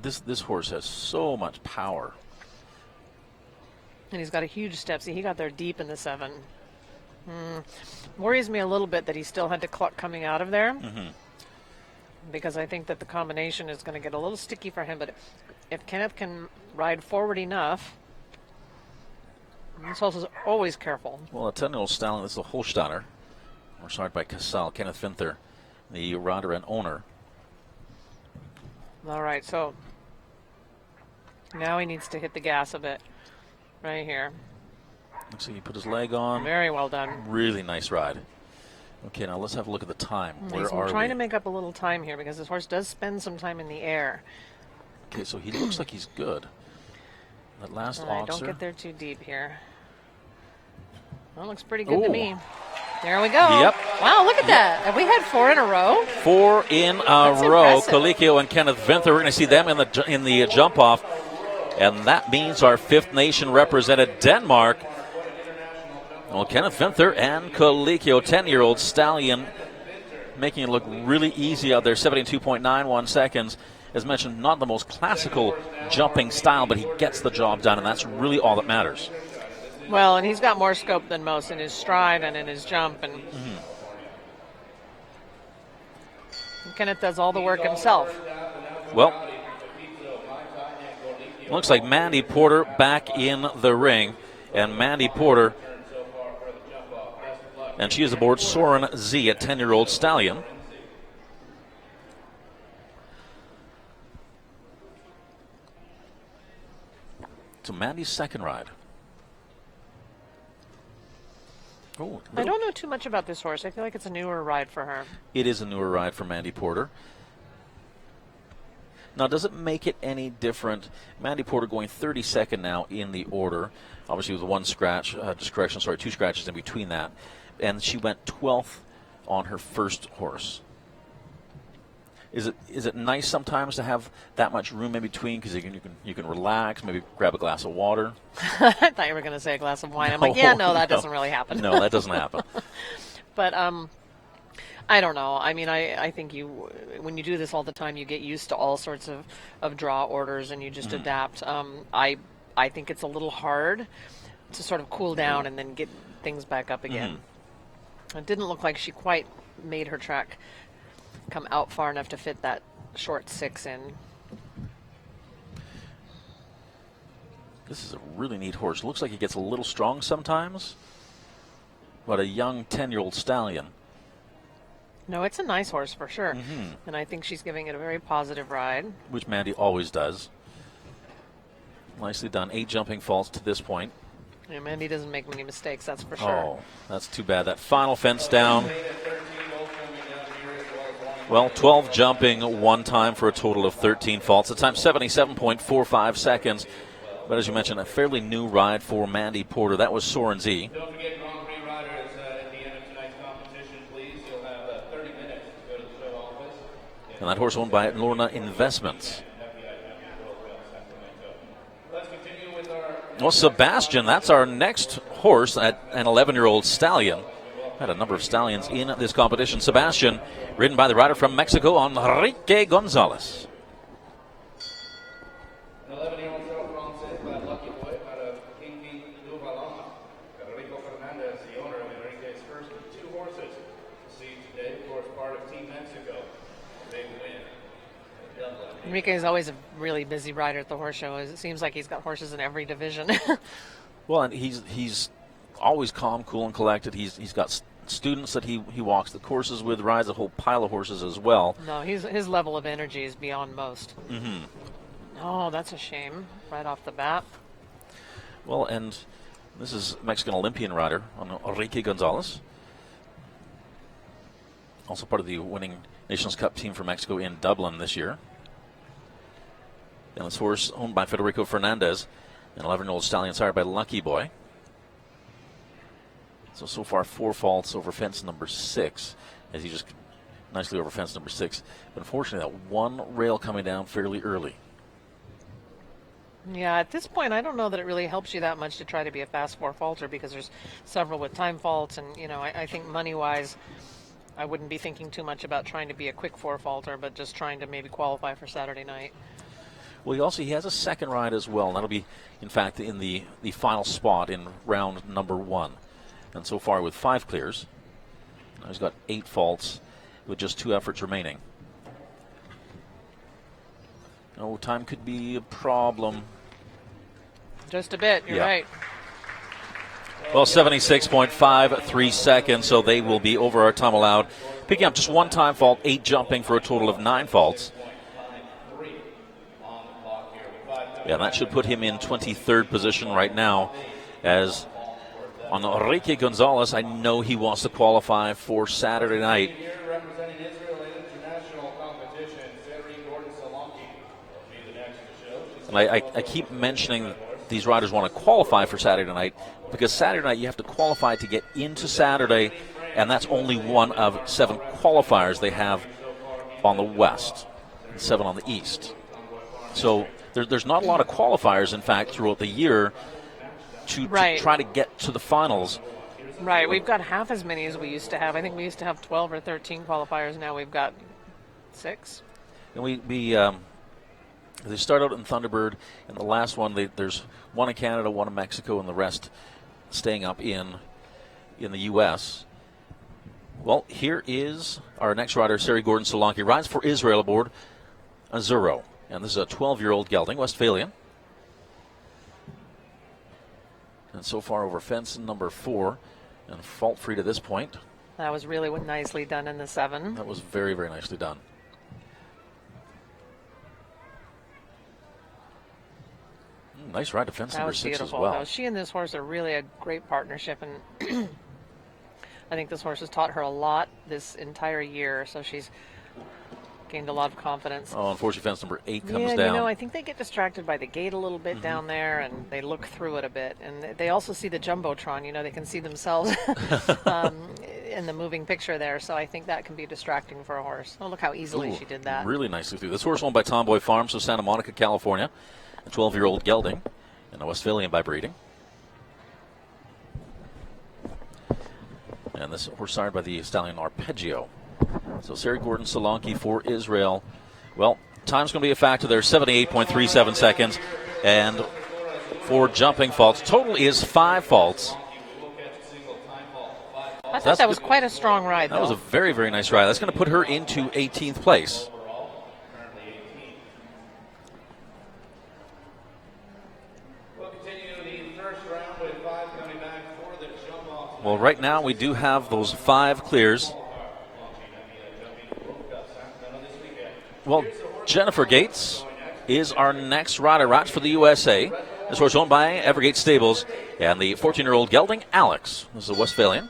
This horse has so much power. And he's got a huge step. See, he got there deep in the 7. Worries me a little bit that he still had to cluck coming out of there, because I think that the combination is going to get a little sticky for him. But if Kenneth can ride forward enough, this horse is always careful. Well, a 10-year-old stallion, this is a Holsteiner, started by Casal, Kenneth Vinther, the rider and owner. All right, so now he needs to hit the gas a bit right here. Looks like he put his leg on. Very well done. Really nice ride. Okay, now let's have a look at the time. Where are we? We're trying to make up a little time here because this horse does spend some time in the air. Okay, so he looks like he's good. That last Don't oxer. get there too deep here. Well, looks pretty good to me. There we go. Yep. Wow, look at that. Have we had 4 in a row? 4 in That's a row. impressive. Colicchio and Kenneth Vinther. We're going to see them in the jump off, and that means our fifth nation represented Denmark. Well, Kenneth Vinther and Colicchio, 10-year-old stallion, making it look really easy out there. 72.91 seconds. As mentioned, not the most classical jumping style, but he gets the job done, and that's really all that matters. Well, and he's got more scope than most in his stride and in his jump. And Kenneth does all the work himself. Well, looks like Mandy Porter back in the ring. And Mandy Porter, and she is aboard Soren Z, a 10-year-old stallion. So Mandy's second ride. Oh, I don't know too much about this horse. I feel like it's a newer ride for her. It is a newer ride for Mandy Porter. Now, does it make it any different? Mandy Porter going 32nd now in the order. Obviously, with one scratch, two scratches in between that. And she went 12th on her first horse. Is it nice sometimes to have that much room in between because you can relax, maybe grab a glass of water? I thought you were going to say a glass of wine. I'm like, that doesn't really happen. No, that doesn't happen. But I don't know. I mean, I think when you do this all the time, you get used to all sorts of draw orders and you just adapt. I think it's a little hard to sort of cool down and then get things back up again. It didn't look like she quite made her track come out far enough to fit that short 6 in. This is a really neat horse. Looks like he gets a little strong sometimes, but a young 10-year-old stallion. No, it's a nice horse for sure. And I think she's giving it a very positive ride. Which Mandy always does. Nicely done. 8 jumping faults to this point. Yeah, Mandy doesn't make many mistakes, that's for sure. Oh, that's too bad. That final fence down. Well, 12 jumping one time for a total of 13 faults. The time 77.45 seconds. But as you mentioned, a fairly new ride for Mandy Porter. That was Soren Z. Don't forget Grand Prix riders at the end of tonight's competition, please. You'll have 30 minutes to go to the show office. And that horse owned by Lorna Investments. Let's continue with our... Well, Sebastian, that's our next horse, at an 11-year-old stallion. Had a number of stallions in this competition. Sebastian, ridden by the rider from Mexico, Enrique Gonzalez. 11-year-old show Francis by Lucky Boy out of King Duvalon. Enrico Fernandez, the owner of Enrique's first 2 horses to see today. Of course, part of Team Mexico. Big win. Enrique is always a really busy rider at the horse show. It seems like he's got horses in every division. Well, and he's always calm, cool, and collected. He's got students that he walks the courses with, rides a whole pile of horses as well. No, his level of energy is beyond most. Oh, that's a shame right off the bat. Well, and This is Mexican Olympian rider Enrique Gonzalez. Also part of the winning Nations Cup team for Mexico in Dublin this year. And this horse owned by Federico Fernandez, an 11-year-old stallion sired by Lucky Boy. So far 4 faults over fence number 6, as he just nicely over fence number 6. But unfortunately, that one rail coming down fairly early. Yeah, at this point, I don't know that it really helps you that much to try to be a fast 4 faulter, because there's several with time faults, and I think money-wise, I wouldn't be thinking too much about trying to be a quick 4 faulter, but just trying to maybe qualify for Saturday night. Well, he has a second ride as well. And that'll be, in fact, in the final spot in round number 1. And so far with 5 clears. Now he's got 8 faults with just 2 efforts remaining. Oh, time could be a problem. Just a bit, you're right. Well, 76.53 seconds, so they will be over our time allowed. Picking up just 1 time fault, 8 jumping for a total of 9 faults. Yeah, that should put him in 23rd position right now. As on Enrique Gonzalez, I know he wants to qualify for Saturday night. And I keep mentioning these riders want to qualify for Saturday night, because Saturday night you have to qualify to get into Saturday, and that's only one of 7 qualifiers they have on the West, and 7 on the East. So there's not a lot of qualifiers, in fact, throughout the year to try to get to the finals. Right, we've got half as many as we used to have. I think we used to have 12 or 13 qualifiers. Now we've got 6. And they start out in Thunderbird, and the last one, there's 1 in Canada, 1 in Mexico, and the rest staying up in the U.S. Well, here is our next rider, Sari Gordon Solanke, rides for Israel aboard Azuro. And this is a 12-year-old gelding, Westphalian. And so far over fence number 4, and fault-free to this point. That was really nicely done in the 7. That was very, very nicely done. Nice ride to fence number 6 as well. Though. She and this horse are really a great partnership, and I think this horse has taught her a lot this entire year, so she's gained a lot of confidence. Oh, unfortunately, fence number 8 comes down. I think they get distracted by the gate a little bit down there, and they look through it a bit. And they also see the Jumbotron. They can see themselves in the moving picture there. So I think that can be distracting for a horse. Oh, look how easily she did that. Really nicely through. This horse owned by Tomboy Farms of Santa Monica, California. A 12-year-old gelding and a Westphalian by breeding. And this horse sired by the stallion Arpeggio. So Sari Gordon Solanke for Israel. Well, time's going to be a factor there, 78.37 seconds. And 4 jumping faults. Total is 5 faults. I thought that was quite a strong ride, though. That was a very, very nice ride. That's going to put her into 18th place. Well, right now we do have those 5 clears. Well, Jennifer Gates is our next rider. Rides for the USA. This horse owned by Evergate Stables. And the 14-year-old gelding, Alex. This is a Westphalian.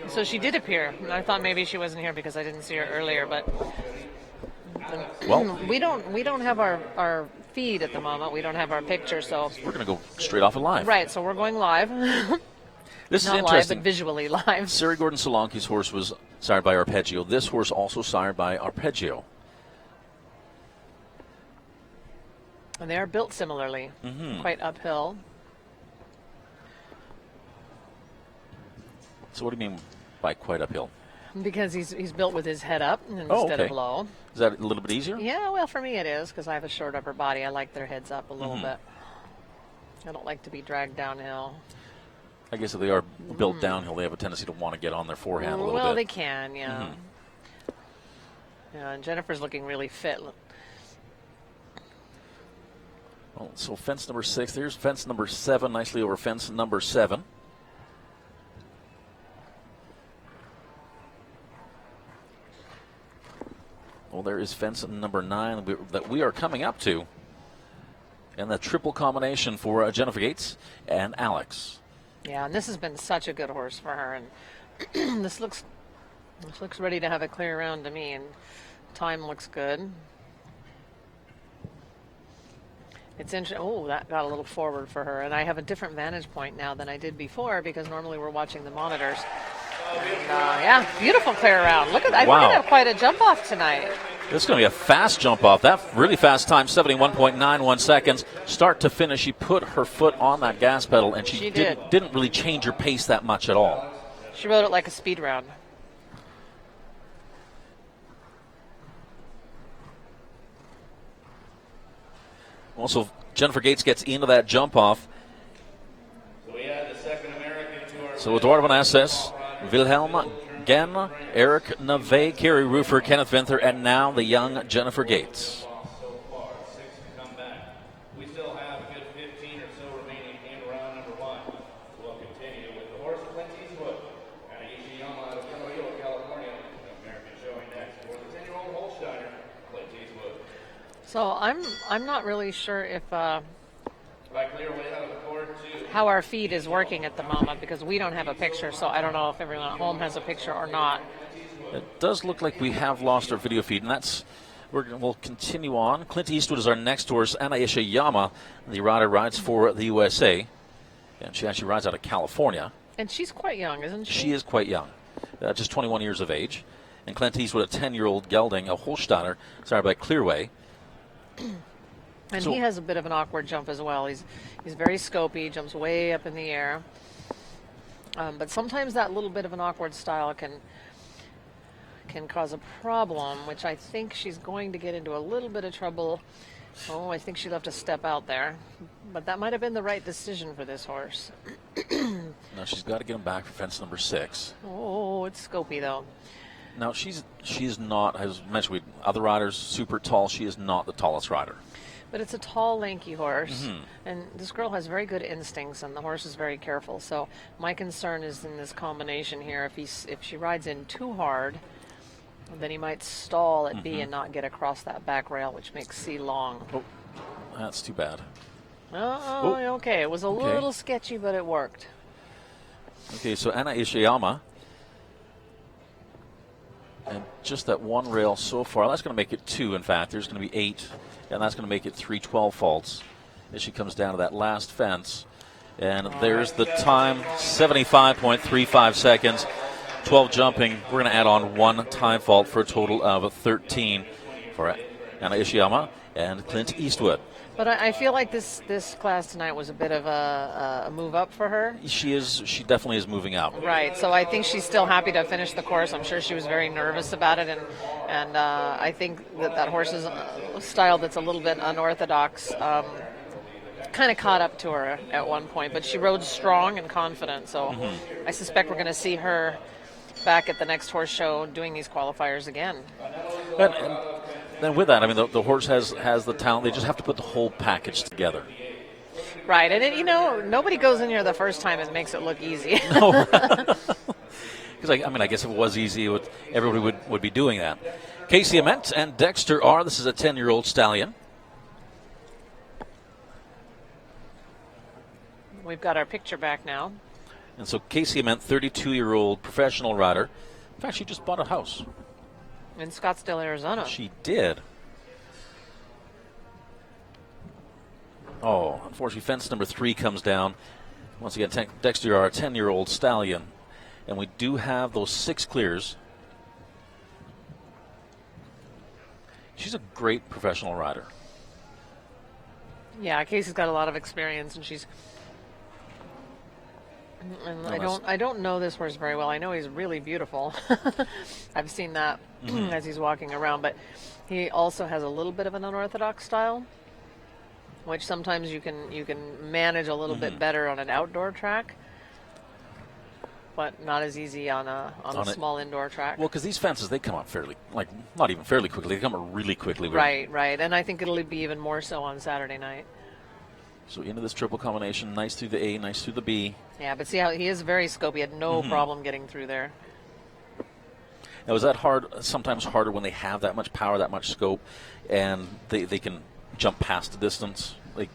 So she did appear. I thought maybe she wasn't here because I didn't see her earlier, but well, we don't have our feed at the moment. We don't have our picture, so we're going to go straight off of live. Right, so we're going live. This Not is interesting. Live, but visually live. Sari Gordon Solanke's horse was sired by Arpeggio. This horse also sired by Arpeggio. And they are built similarly, quite uphill. So what do you mean by quite uphill? Because he's built with his head up instead of low. Is that a little bit easier? Yeah, well, for me it is, because I have a short upper body. I like their heads up a little bit. I don't like to be dragged downhill. I guess if they are built downhill, they have a tendency to want to get on their forehand a little bit. Well, they can, yeah. Yeah, and Jennifer's looking really fit. Well, so fence number 6. There's fence number 7, nicely over fence number 7. Well, there is fence number 9 that we are coming up to. And the triple combination for Jennifer Gates and Alex. Yeah, and this has been such a good horse for her, and this looks ready to have a clear round to me, and time looks good. It's interesting. Oh, that got a little forward for her, and I have a different vantage point now than I did before because normally we're watching the monitors. And, yeah, beautiful clear round. Look at that. Wow. We're going to have quite a jump off tonight. This is going to be a fast jump off. That really fast time, 71.91 seconds. Start to finish, she put her foot on that gas pedal, and she didn't really change her pace that much at all. She rode it like a speed round. Also, Jennifer Gates gets into that jump off. So we add the second American to our So Eduardo Bonases, Wilhelm Genn, Eric Nave, Kerry Roofer, Kenneth Vinther, and now the young Jennifer Gates. so far, 6 to come back. We still have a good 15 or so remaining in round number 1. We'll continue with the horse Clint Eastwood and Ishiyama out of Camarillo, California. The American showing next for the 10-year-old Holsteiner, Clint Eastwood. So I'm not really sure if By clear way out of the court too. how our feed is working at the moment because we don't have a picture, so I don't know if everyone at home has a picture or not. It does look like we have lost our video feed, and we'll continue on. Clint Eastwood is our next horse. Anna Ishiyama, the rider, rides for the USA, and she actually rides out of California. And she's quite young, isn't she? She is quite young, just 21 years of age. And Clint Eastwood, a 10-year-old gelding, a Holsteiner, started by Clearway. And So- he has a bit of an awkward jump as well. He's very scopy, jumps way up in the air. But sometimes that little bit of an awkward style can cause a problem, which I think she's going to get into a little bit of trouble. Oh, I think she'll have to step out there. But that might have been the right decision for this horse. Now she's got to get him back for fence number 6. Oh, it's scopy though. Now she's not, as mentioned, with other riders, super tall. She is not the tallest rider. But it's a tall, lanky horse, and this girl has very good instincts, and the horse is very careful. So my concern is in this combination here. If she rides in too hard, then he might stall at B and not get across that back rail, which makes C long. Oh, that's too bad. Oh, okay. It was a little sketchy, but it worked. Okay, so Anna Ishiyama. And just that one rail so far. That's going to make it 2, in fact. There's going to be 8, and that's going to make it 312 faults as she comes down to that last fence. And there's the time, 75.35 seconds. 12 jumping. We're going to add on 1 time fault for a total of 13 for Anna Ishiyama and Clint Eastwood. But I feel like this class tonight was a bit of a move up for her. She definitely is moving out. Right, so I think she's still happy to finish the course. I'm sure she was very nervous about it, and I think that horse's style that's a little bit unorthodox kind of caught up to her at one point, but she rode strong and confident, so I suspect we're going to see her back at the next horse show doing these qualifiers again. And then with that, I mean, the horse has the talent. They just have to put the whole package together. Right, and nobody goes in here the first time and makes it look easy. No. Because I guess if it was easy, everybody would be doing that. Casey Ament and Dexter R. This is a 10-year-old stallion. We've got our picture back now. And so Casey Ament, 32-year-old professional rider. In fact, she just bought a house. In Scottsdale, Arizona. She did. Oh, unfortunately, fence number 3 comes down. Once again, Dexter R, a 10-year-old stallion. And we do have those 6 clears. She's a great professional rider. Yeah, Casey's got a lot of experience, and she's. And I don't know this horse very well. I know he's really beautiful. I've seen that as he's walking around, but he also has a little bit of an unorthodox style, which sometimes you can manage a little bit better on an outdoor track, but not as easy on a small indoor track. Well, because these fences, they come up not even fairly quickly. They come up really quickly. Right. And I think it'll be even more so on Saturday night. So into this triple combination, nice through the A, nice through the B. Yeah, but see how he is very scopy. He had no problem getting through there. Now, is that hard? Sometimes harder when they have that much power, that much scope, and they can jump past the distance. Like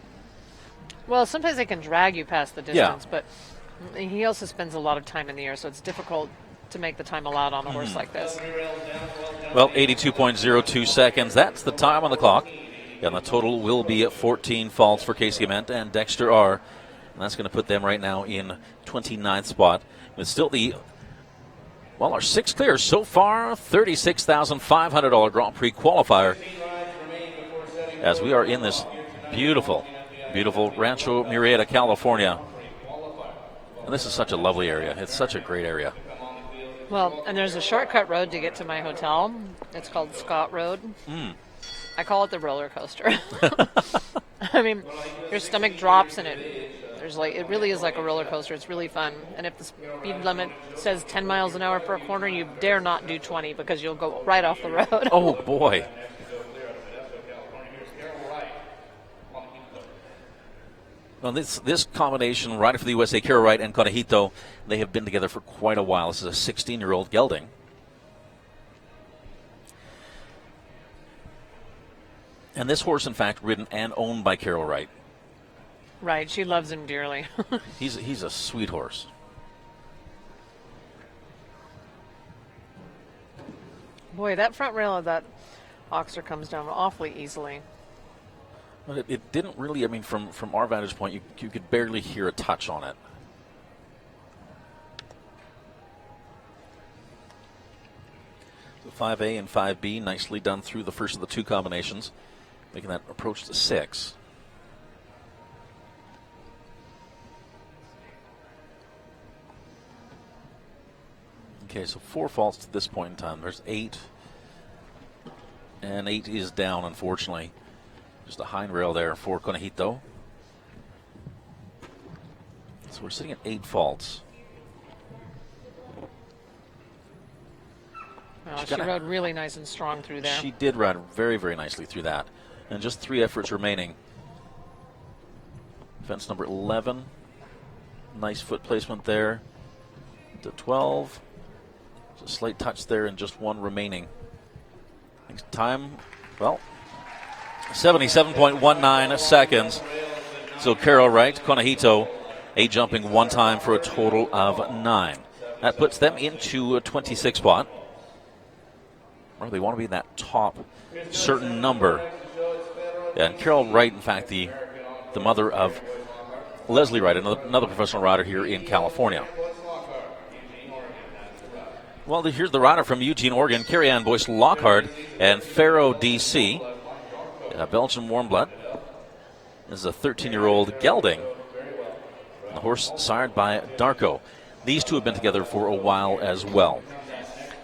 Well, sometimes they can drag you past the distance, but he also spends a lot of time in the air, so it's difficult to make the time allowed on a horse like this. Well, 82.02 seconds. That's the time on the clock. And the total will be at 14 faults for Casey Ament and Dexter R. And that's going to put them right now in 29th spot. With still our 6 clears so far, $36,500 Grand Prix qualifier. As we are in this beautiful, beautiful Rancho Murrieta, California. And this is such a lovely area. It's such a great area. Well, and there's a shortcut road to get to my hotel. It's called Scott Road. I call it the roller coaster. I mean, your stomach drops and it really is like a roller coaster. It's really fun. And if the speed limit says 10 miles an hour per corner, you dare not do 20 because you'll go right off the road. Oh, boy. Well, this combination, rider for the USA, Carol Wright and Conejito, they have been together for quite a while. This is a 16-year-old gelding. And this horse, in fact, ridden and owned by Carol Wright. Right, she loves him dearly. He's a sweet horse. Boy, that front rail of that Oxer comes down awfully easily. But it didn't really, I mean, from our vantage point, you could barely hear a touch on it. So 5A and 5B, nicely done through the first of the 2 combinations, making that approach to 6. Okay, so 4 faults to this point in time. There's 8, and 8 is down, unfortunately. Just a hind rail there for Conejito. So we're sitting at 8 faults. Well, she rode really nice and strong through there. She did ride very, very nicely through that. And just 3 efforts remaining. Fence number 11. Nice foot placement there. To 12. Just a slight touch there and just 1 remaining. Time, well, 77.19 seconds. So Carol Wright, Conejito, jumping 1 time for a total of 9. That puts them into a 26 spot. Or they want to be in that top certain number. And Carol Wright, in fact, the mother of Leslie Wright, another professional rider here in California. Well, here's the rider from Eugene, Oregon, Carrie Ann Boyce Lockhart and Faro DC. A Belgian warm blood. This is a 13-year-old gelding. The horse sired by Darko. These 2 have been together for a while as well.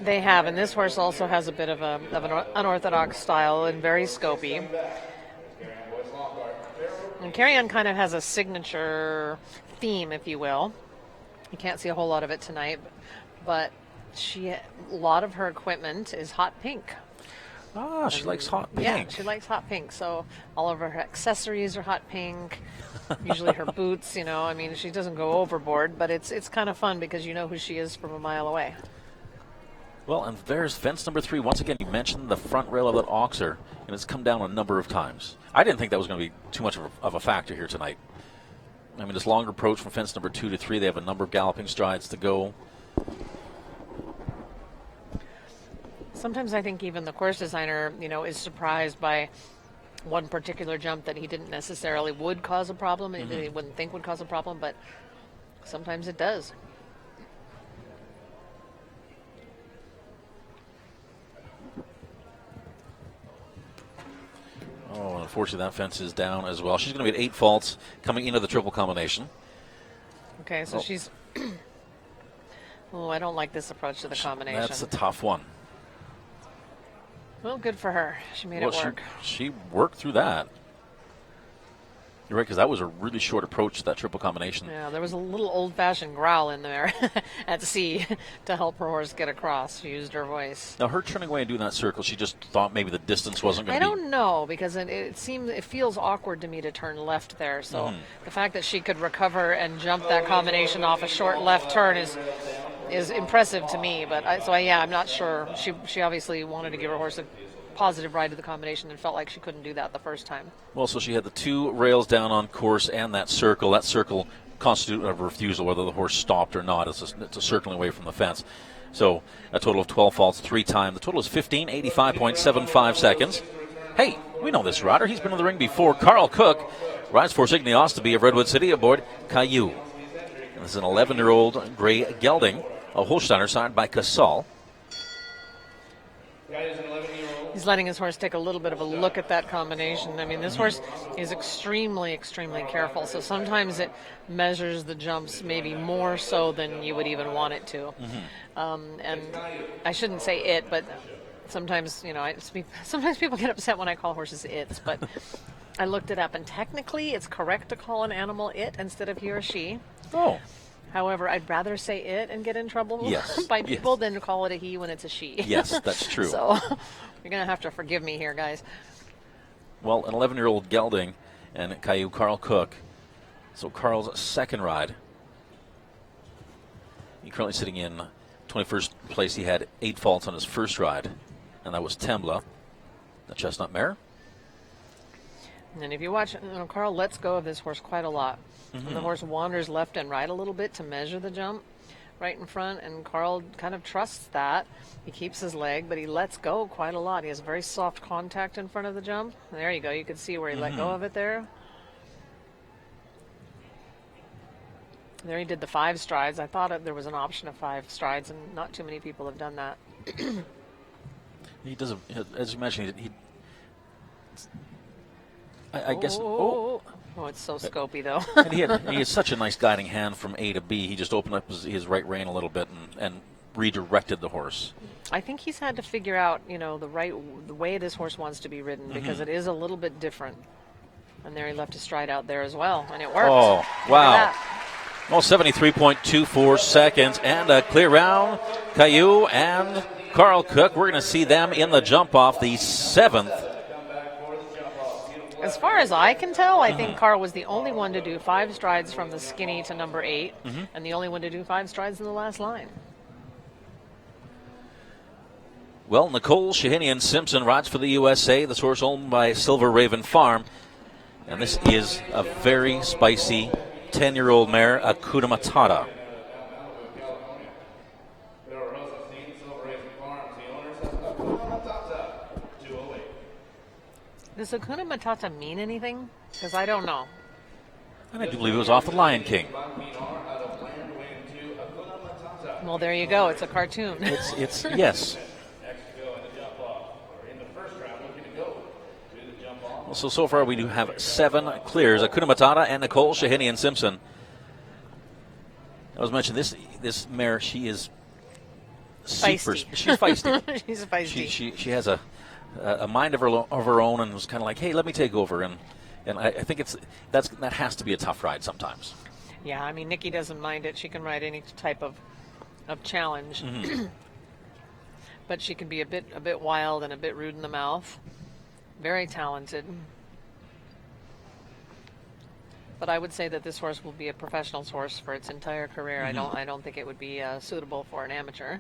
They have, and this horse also has a bit of an unorthodox style and very scopy. And Carrie Ann kind of has a signature theme, if you will. You can't see a whole lot of it tonight, but a lot of her equipment is hot pink. Ah, she likes hot pink. Yeah, she likes hot pink. So all of her accessories are hot pink. Usually her boots, I mean, she doesn't go overboard, but it's kind of fun because you know who she is from a mile away. Well, and there's fence number 3. Once again, you mentioned the front rail of that Oxer, and it's come down a number of times. I didn't think that was going to be too much of a factor here tonight. I mean, this longer approach from fence number 2 to 3, they have a number of galloping strides to go. Sometimes I think even the course designer, is surprised by one particular jump that he didn't necessarily would cause a problem, that he wouldn't think would cause a problem, but sometimes it does. Oh, unfortunately, that fence is down as well. She's going to be at 8 faults coming into the triple combination. Okay, so she's... I don't like this approach to the combination. That's a tough one. Well, good for her. She made it work. She worked through that. You're right, because that was a really short approach to that triple combination. Yeah, there was a little old-fashioned growl in there at sea to help her horse get across. She used her voice. Now, her turning away and doing that circle, she just thought maybe the distance wasn't going to be... I don't know, because it feels awkward to me to turn left there. So the fact that she could recover and jump that combination off a short left turn is impressive to me. But I'm not sure. She obviously wanted to give her horse a positive ride to the combination and felt like she couldn't do that the first time. Well, so she had the 2 rails down on course and that circle. That circle constituted a refusal, whether the horse stopped or not. It's a circling away from the fence. So a total of 12 faults, 3 times. The total is 15:85.75 seconds. Hey, we know this rider. He's been in the ring before. Carl Cooke rides for Igneos to be of Redwood City aboard Caillou. And this is an 11-year-old gray gelding, a Holsteiner signed by Casal. He's letting his horse take a little bit of a look at that combination. I mean, this horse is extremely, extremely careful. So sometimes it measures the jumps maybe more so than you would even want it to. And I shouldn't say it, but sometimes, sometimes people get upset when I call horses its. But I looked it up, and technically it's correct to call an animal it instead of he or she. Oh. However, I'd rather say it and get in trouble by people than to call it a he when it's a she. Yes, that's true. So you're going to have to forgive me here, guys. Well, an 11-year-old gelding and Caillou, Carl Cooke. So Carl's second ride. He's currently sitting in 21st place. He had 8 faults on his first ride, and that was Tembla, the chestnut mare. And if you watch, Carl lets go of this horse quite a lot. And the horse wanders left and right a little bit to measure the jump right in front, and Carl kind of trusts that. He keeps his leg, but he lets go quite a lot. He has very soft contact in front of the jump. And there you go. You can see where he let go of it there. There he did the 5 strides. I thought there was an option of 5 strides, and not too many people have done that. He does, as you mentioned, I guess. Oh, it's so scopy, though. And he has such a nice guiding hand from A to B. He just opened up his right rein a little bit and redirected the horse. I think he's had to figure out, the way this horse wants to be ridden, because it is a little bit different. And there he left his stride out there as well, and it worked. Oh, wow. Well, 73.24 seconds and a clear round. Caillou and Carl Cooke, we're going to see them in the jump off, the 7th. As far as I can tell, I think Carl was the only one to do 5 strides from the skinny to number 8, and the only one to do 5 strides in the last line. Well, Nicole Shahinian Simpson rides for the USA. This horse owned by Silver Raven Farm. And this is a very spicy 10-year-old mare, Hakuna Matata. Does Hakuna Matata mean anything? Because I don't know. And I do believe it was off the Lion King. Well, there you go. It's a cartoon. It's yes. Well, so far we do have 7 clears. Hakuna Matata and Nicole Shahinian Simpson. I was mentioning this mare. She is super. Feisty. She's feisty. She's feisty. She has a mind of her own, and was kind of like, hey, let me take over, and I think that has to be a tough ride sometimes. Yeah, I mean, Nikki doesn't mind it. She can ride any type of challenge, but she can be a bit wild and a bit rude in the mouth. Very talented, but I would say that this horse will be a professional's horse for its entire career. I don't think it would be suitable for an amateur.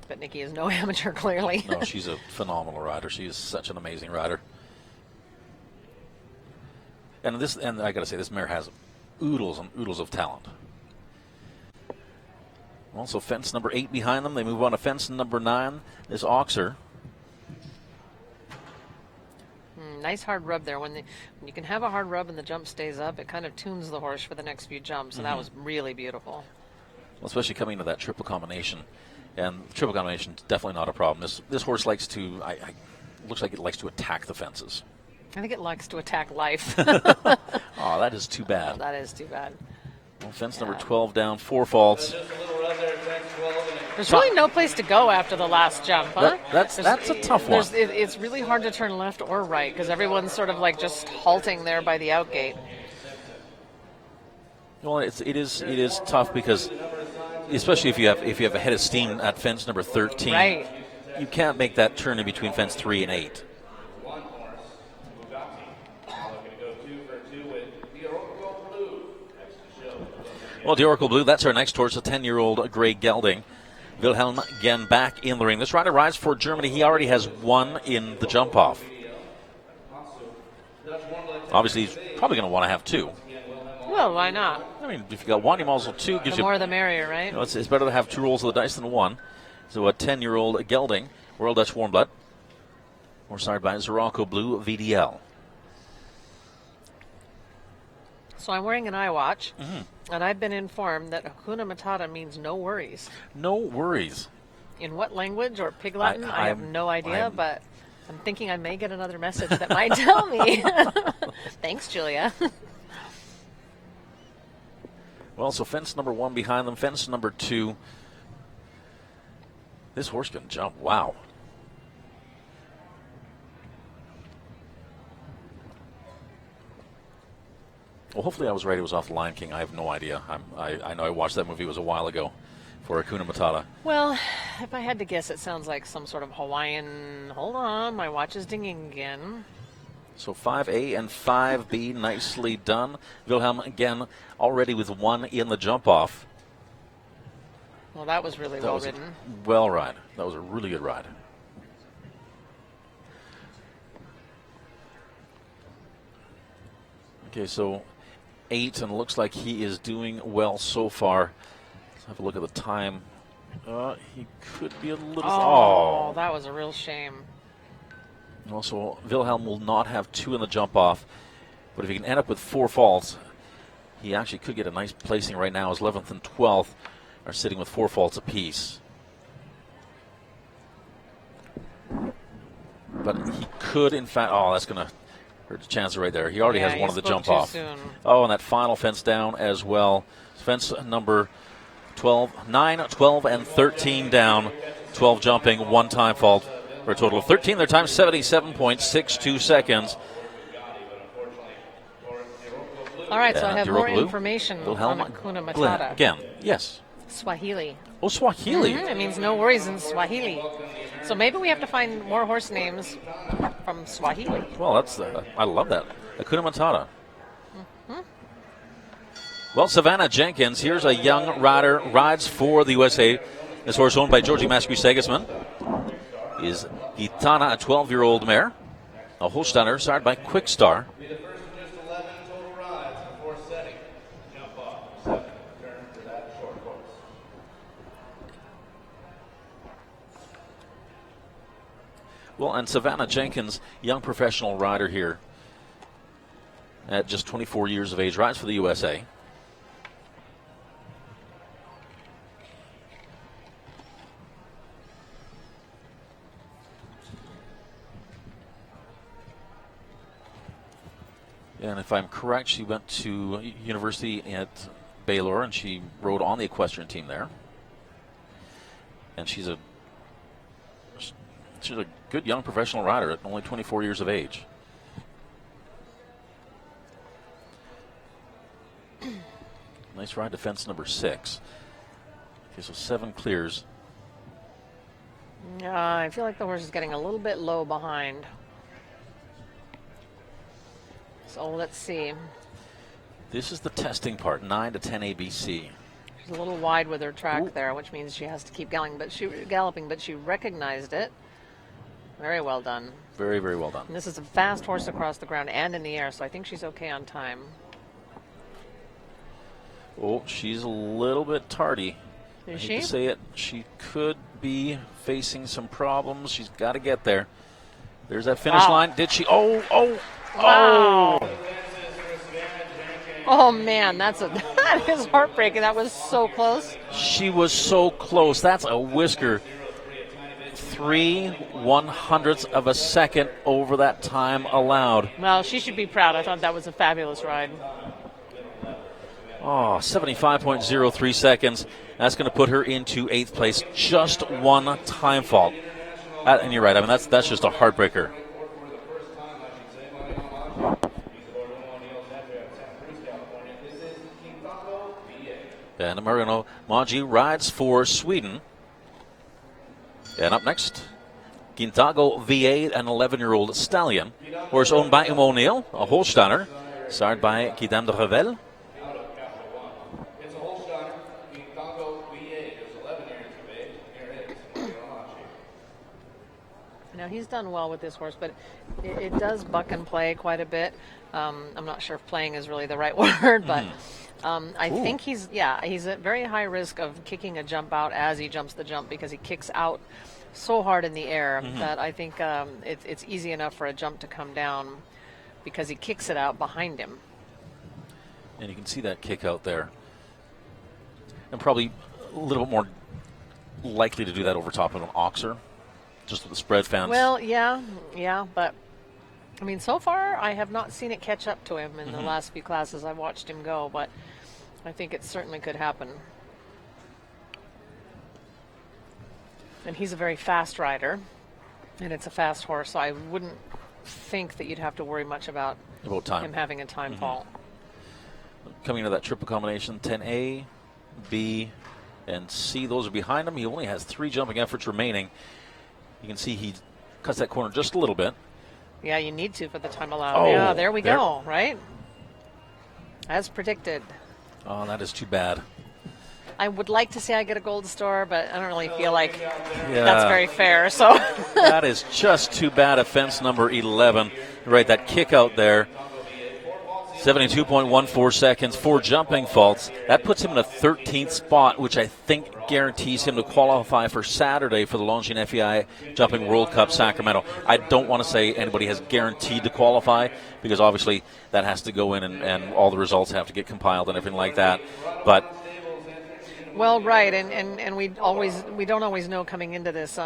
But Nikki is no amateur, clearly. No, she's a phenomenal rider. She is such an amazing rider. And I got to say, this mare has oodles and oodles of talent. Also, fence number 8 behind them. They move on to fence number 9. This Oxer. Nice hard rub there. When you can have a hard rub and the jump stays up, it kind of tunes the horse for the next few jumps, and that was really beautiful. Well, especially coming into that triple combination. And triple combination is definitely not a problem. This horse likes to, looks like it likes to attack the fences. I think it likes to attack life. Oh, that is too bad. Oh, that is too bad. Well, fence number 12 down, 4 faults. There's really no place to go after the last jump, huh? That's a tough one. It's really hard to turn left or right because everyone's sort of like just halting there by the outgate. Well, it is tough because, especially if you have a head of steam at fence number 13, right. You can't make that turn in between fence 3 and 8. Well, the Oracle Blue, that's our next horse, a 10-year-old gray gelding. Wilhelm again back in the ring. This rider rides for Germany. He already has one in the jump off. Obviously, he's probably going to want to have two. Well, why not? I mean, if you got one, you might as well two. Gives The you, more the merrier, right? you know, it's better to have two rolls of the dice than one. So a 10-year-old gelding, Royal Dutch Warm Blood, horse-sired by Zoralco Blue VDL. So I'm wearing an eye watch, and I've been informed that Hakuna Matata means no worries. No worries. In what language or Pig Latin, I have no idea, but I'm thinking I may get another message that might tell me. Thanks, Julia. Well, so fence number one behind them, fence number two. This horse can jump. Wow. Well, hopefully I was right. It was off the Lion King. I have no idea. I know I watched that movie. It was a while ago for Hakuna Matata. Well, if I had to guess, it sounds like some sort of Hawaiian. Hold on, my watch is dinging again. So 5A and 5B, nicely done. Wilhelm again already with one in the jump off. Well, that was really well ridden. Well ride. That was a really good ride. Okay, so 8, and looks like he is doing well so far. Let's have a look at the time. He could be a little... Oh, that was a real shame. Also, Wilhelm will not have two in the jump off, but if he can end up with 4 faults, he actually could get a nice placing right now. His 11th and 12th are sitting with 4 faults apiece. But he could, in fact, that's going to hurt the chance right there. He already has one of the jump off. Soon. Oh, and that final fence down as well. Fence number 12, 9, 12, and 13 down. 12 jumping, 1 time fault. For a total of 13. Their time 77.62 seconds. All right, so I have more information Wilhelm on Hakuna Matata. Again, yes. Swahili. Oh, Swahili. It means no worries in Swahili. So maybe we have to find more horse names from Swahili. Well, that's I love that. Hakuna Matata. Well, Savannah Jenkins, here's a young rider, rides for the USA. This horse owned by Georgie Mascu-Segisman is Gitana, a 12-year-old mare. A Holsteiner, sired by Quick Star. Well, and Savannah Jenkins, young professional rider here at just 24 years of age, rides for the USA. And if I'm correct, she went to university at Baylor, and she rode on the equestrian team there. And she's a good young professional rider at only 24 years of age. Nice ride to fence number 6. Okay, so 7 clears. I feel like the horse is getting a little bit low behind. So let's see. This is the testing part, 9 to 10 ABC. She's a little wide with her track there, which means she has to keep galloping, but she recognized it. Very well done. Very, very well done. And this is a fast horse across the ground and in the air, so I think she's okay on time. Oh, she's a little bit tardy. Is I she? hate to say it. She could be facing some problems. She's got to get there. There's that finish line. Did she? Oh! Wow. Oh man, that is heartbreaking. That was so close. She was so close. That's a whisker. 3/100ths of a second over that time allowed. Well, she should be proud. I thought that was a fabulous ride. Oh, 75.03 seconds. That's going to put her into 8th place. Just 1 time fault. And you're right. I mean, that's just a heartbreaker. And Marino Maggi rides for Sweden. And up next, Gintago VA, an 11-year-old stallion. Horse owned by O'Neill, a Holsteiner, sired by Kidam de Revel. Now, he's done well with this horse, but it does buck and play quite a bit. I'm not sure if playing is really the right word, but I think he's at very high risk of kicking a jump out as he jumps the jump, because he kicks out so hard in the air that I think it's easy enough for a jump to come down because he kicks it out behind him. And you can see that kick out there. And probably a little bit more likely to do that over top of an oxer, just with the spread fence. Well, yeah, but I mean, so far I have not seen it catch up to him in the last few classes I've watched him go, but I think it certainly could happen. And he's a very fast rider, and it's a fast horse, so I wouldn't think that you'd have to worry much about time. him having a time fall. Coming into that triple combination, 10A, B, and C, those are behind him. He only has 3 jumping efforts remaining. You can see he cuts that corner just a little bit. Yeah, you need to for the time allowed. Yeah, there we go, right? As predicted. Oh, that is too bad. I would like to say I get a gold star, but I don't really feel like that's very fair. So that is just too bad at fence number 11. Right, that kick out there. 72.14 seconds, 4 jumping faults. That puts him in a 13th spot, which I think guarantees him to qualify for Saturday for the Longines FEI Jumping World Cup Sacramento. I don't want to say anybody has guaranteed to qualify, because obviously that has to go in and all the results have to get compiled and everything like that. But well, right, and we don't always know coming into this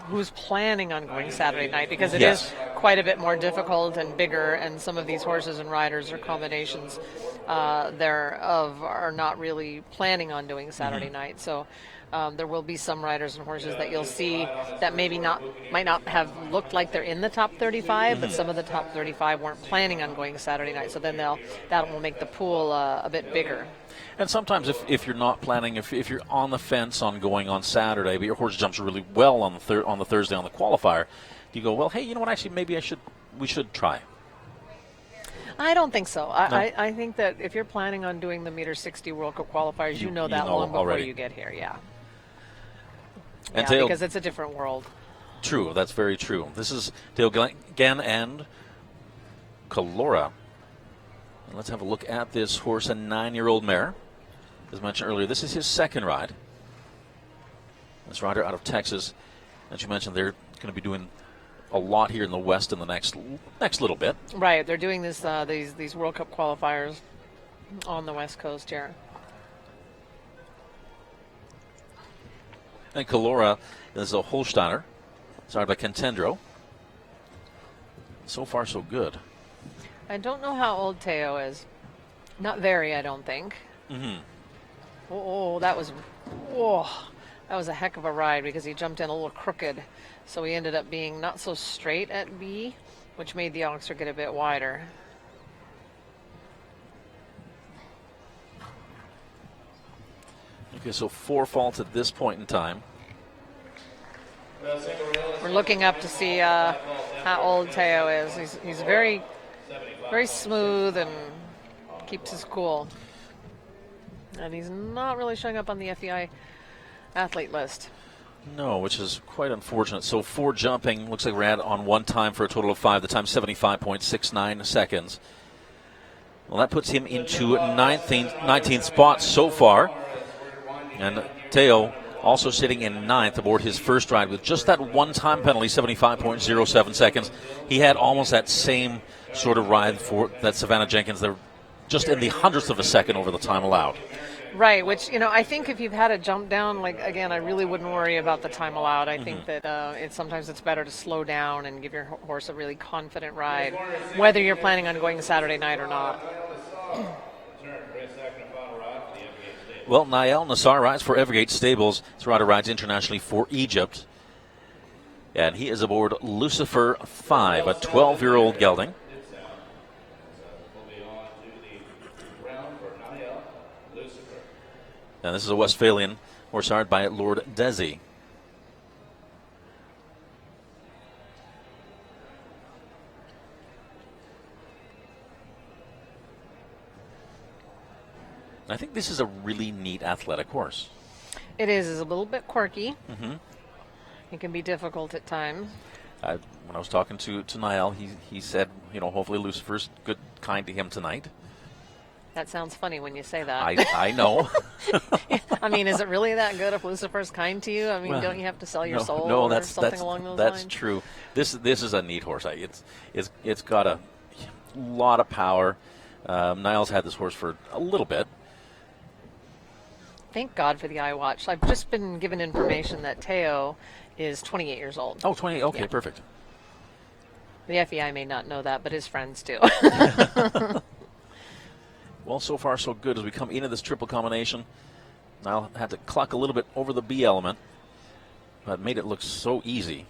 who's planning on going Saturday night, because it is quite a bit more difficult and bigger, and some of these horses and riders or combinations thereof are not really planning on doing Saturday night. So there will be some riders and horses that you'll see that might not have looked like they're in the top 35, but some of the top 35 weren't planning on going Saturday night. So then that will make the pool a bit bigger. And sometimes if you're not planning, if you're on the fence on going on Saturday, but your horse jumps really well on the Thursday on the qualifier, you go, well, hey, you know what? Actually, maybe we should try. I don't think so. I think that if you're planning on doing the meter 60 World Cup qualifiers, you know that long before already. you get here. Yeah. And because it's a different world. True, that's very true. This is Dale Gann and Calora. And let's have a look at this horse, a 9-year-old mare. As mentioned earlier, this is his second ride. This rider out of Texas. As you mentioned, they're going to be doing a lot here in the West in the next little bit. Right, they're doing this these World Cup qualifiers on the West Coast here. And Calora is a Holsteiner, started by Contendro. So far, so good. I don't know how old Teo is. Not very, I don't think. That was a heck of a ride, because he jumped in a little crooked. So he ended up being not so straight at B, which made the oxer get a bit wider. Okay, so 4 faults at this point in time. We're looking up to see how old Teo is. He's very, very smooth and keeps his cool. And he's not really showing up on the FEI athlete list. No, which is quite unfortunate. So 4 jumping, looks like we're at on 1 time for a total of 5. The time 75.69 seconds. Well, that puts him into 19th spot so far. And Teo also sitting in 9th aboard his first ride with just that 1 time penalty, 75.07 seconds. He had almost that same sort of ride for that Savannah Jenkins. They're just in the hundredth of a second over the time allowed. Right, which, I think if you've had a jump down, again, I really wouldn't worry about the time allowed. I think that sometimes it's better to slow down and give your horse a really confident ride, whether you're planning on going Saturday night or not. Well, NAL Nassar rides for Evergate Stables. This rider rides internationally for Egypt. And he is aboard Lucifer 5, a 12-year-old gelding. And this is a Westphalian horse hired by Lord Desi. I think this is a really neat athletic horse. It is. It's a little bit quirky. It can be difficult at times. When I was talking to Niall, he said, hopefully Lucifer's good, kind to him tonight. That sounds funny when you say that. I know. I mean, is it really that good if Lucifer's kind to you? I mean, don't you have to sell your soul or something along those lines? That's true. This is a neat horse. It's got a lot of power. Niall's had this horse for a little bit. Thank God for the iWatch. I've just been given information that Teo is 28 years old. Oh, 28. Okay, yeah. Perfect. The FEI may not know that, but his friends do. Well, so far so good as we come into this triple combination. Niall had to cluck a little bit over the B element, but made it look so easy.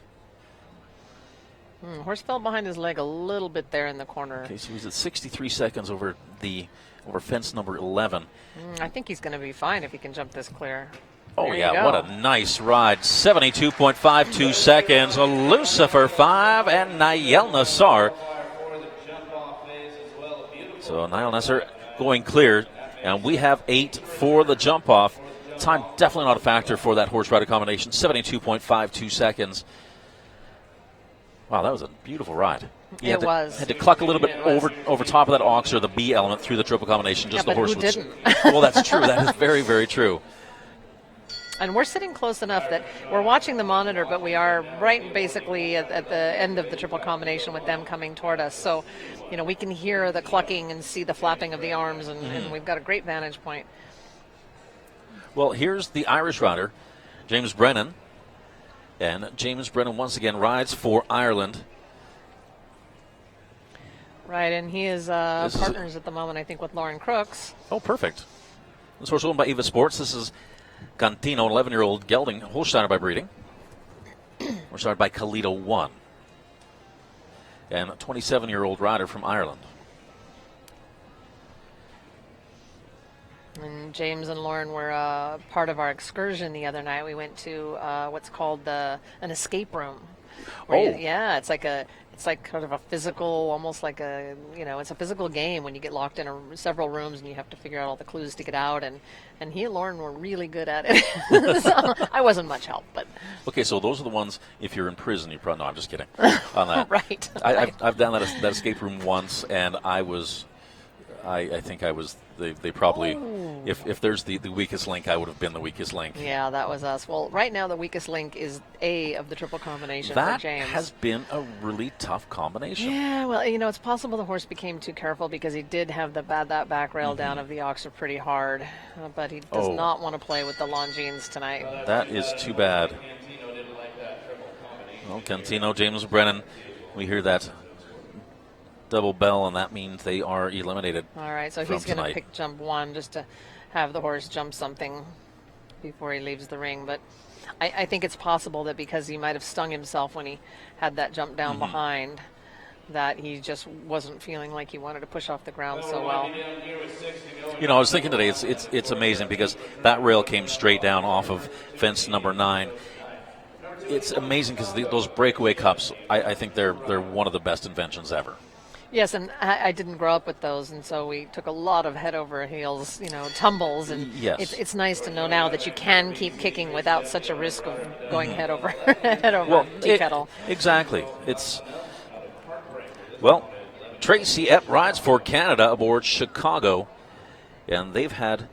Horse fell behind his leg a little bit there in the corner. Okay, so he's at 63 seconds over fence number 11. I think he's going to be fine if he can jump this clear. Oh, there yeah, what a nice ride. 72.52 seconds. Lucifer 5 and Niall Nassar. So Niall Nassar going clear, and we have 8 for the jump off. Time definitely not a factor for that horse rider combination. 72.52 seconds. Wow, that was a beautiful ride. It was. Had to cluck a little bit over top of that ox or the B element through the triple combination. Just yeah, the horse who didn't? Well, that's true. That is very, very true. And we're sitting close enough that we're watching the monitor, but we are right basically at the end of the triple combination with them coming toward us. So, we can hear the clucking and see the flapping of the arms, and we've got a great vantage point. Well, here's the Irish rider, James Brennan. And James Brennan once again rides for Ireland. Right, and he is partners at the moment, I think, with Lauren Crooks. Oh, perfect. This horse owned by Eva Sports. This is Cantino, an 11-year-old gelding, Holsteiner by breeding. We're started by Kalito 1. And a 27-year-old rider from Ireland. And James and Lauren were part of our excursion the other night. We went to what's called an escape room. Yeah, it's like kind of a physical, almost like it's a physical game when you get locked in several rooms and you have to figure out all the clues to get out. And he and Lauren were really good at it. So I wasn't much help, but. Okay, so those are the ones, if you're in prison, you probably, no, I'm just kidding. On that. Right. I've done that escape room once, and I think I was, they probably, if there's the weakest link, I would have been the weakest link. Yeah, that was us. Well, right now the weakest link is A of the triple combination for James. That has been a really tough combination. Yeah, well, it's possible the horse became too careful because he did have that back rail down of the oxer pretty hard, but he does not want to play with the Longines tonight. That is too bad. Well, Cantino, James Brennan, we hear that double bell, and that means they are eliminated. All right, so he's going to pick jump 1 just to have the horse jump something before he leaves the ring. But I think it's possible that because he might have stung himself when he had that jump down behind, that he just wasn't feeling like he wanted to push off the ground so well. I was thinking today, it's amazing because that rail came straight down off of fence number 9. It's amazing because those breakaway cups, I think they're one of the best inventions ever. Yes, and I didn't grow up with those, and so we took a lot of head over heels, tumbles, and yes. It's nice to know now that you can keep kicking without such a risk of going head over tea kettle. Exactly. Tracy Epp rides for Canada aboard Chicago, and they've had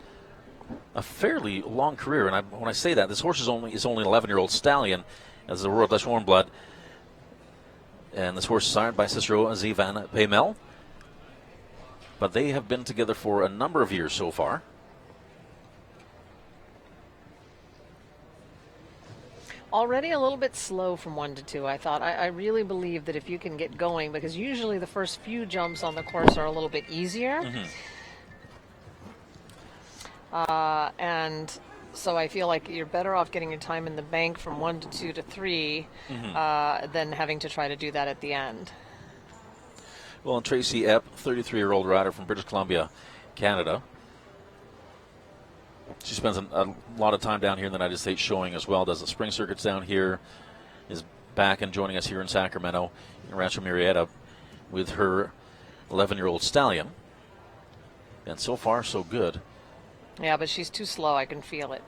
a fairly long career. And when I say that, this horse is only an 11-year-old stallion, as the Royal Dutch Warm Blood. And this horse is sired by Cicero Aziz van Peemel. But they have been together for a number of years so far. Already a little bit slow from 1 to 2, I thought. I really believe that if you can get going, because usually the first few jumps on the course are a little bit easier. And so I feel like you're better off getting your time in the bank from 1 to 2 to 3 than having to try to do that at the end. Well, and Tracy Epp, 33-year-old rider from British Columbia, Canada. She spends a lot of time down here in the United States showing as well. Does the spring circuits down here. Is back and joining us here in Sacramento in Rancho Murrieta with her 11-year-old stallion. And so far, so good. Yeah, but she's too slow. I can feel it.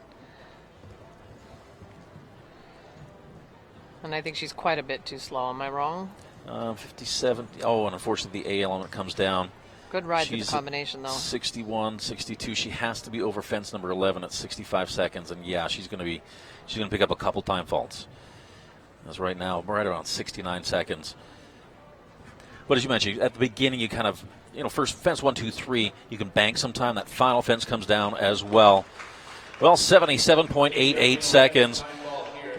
And I think she's quite a bit too slow. Am I wrong? 57. Oh, and unfortunately the A element comes down. Good ride through She's the combination, though. 61, 62. She has to be over fence number 11 at 65 seconds, and yeah, she's going to pick up a couple time faults. That's right now, right around 69 seconds. But as you mentioned, at the beginning, you kind of, first fence 1, 2, 3, you can bank some time. That final fence comes down as well. Well, 77.88 seconds,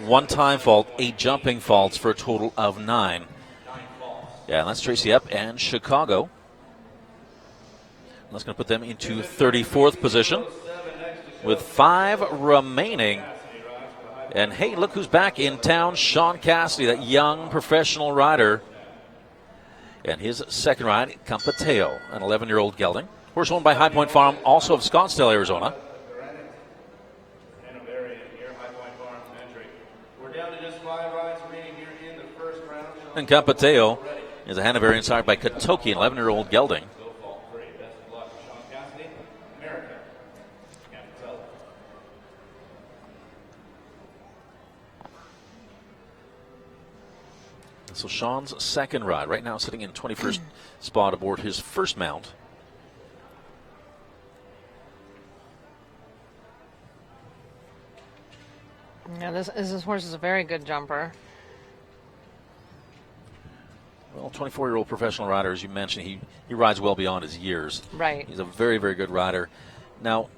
1 time fault, 8 jumping faults for a total of 9. Yeah, and that's Tracy Epp and Chicago. That's going to put them into 34th position with 5 remaining. And hey, look who's back in town, Sean Cassidy, that young professional rider. And his second ride, Kapau, an 11-year-old gelding. Horse owned by High Point Farm, also of Scottsdale, Arizona. And Kapau is a Hanoverian sired by Kotoki, an 11-year-old gelding. So Sean's second ride, right now sitting in 21st spot aboard his first mount. Yeah, this horse is a very good jumper. Well, 24-year-old professional rider, as you mentioned, he rides well beyond his years. Right. He's a very, very good rider. Now,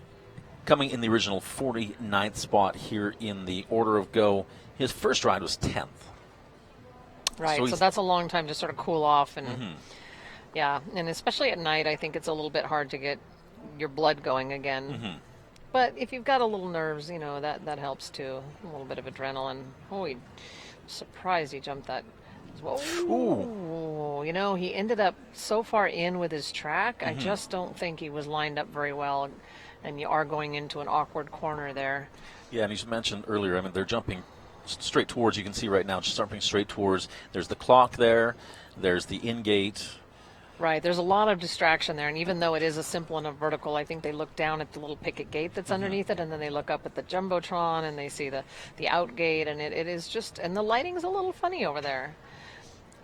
coming in the original 49th spot here in the order of go, his first ride was 10th. Right, so that's a long time to sort of cool off. And yeah, and especially at night, I think it's a little bit hard to get your blood going again. But if you've got a little nerves, that helps too. A little bit of adrenaline. Oh, surprised he jumped that as well. Ooh. He ended up so far in with his track. I just don't think he was lined up very well. And you are going into an awkward corner there. Yeah, and you mentioned earlier, they're jumping straight towards, you can see right now, just jumping straight towards. There's the clock there. There's the in-gate. Right. There's a lot of distraction there. And even though it is a simple and a vertical, I think they look down at the little picket gate that's underneath it, and then they look up at the Jumbotron, and they see the out gate, and it is just, and the lighting's a little funny over there.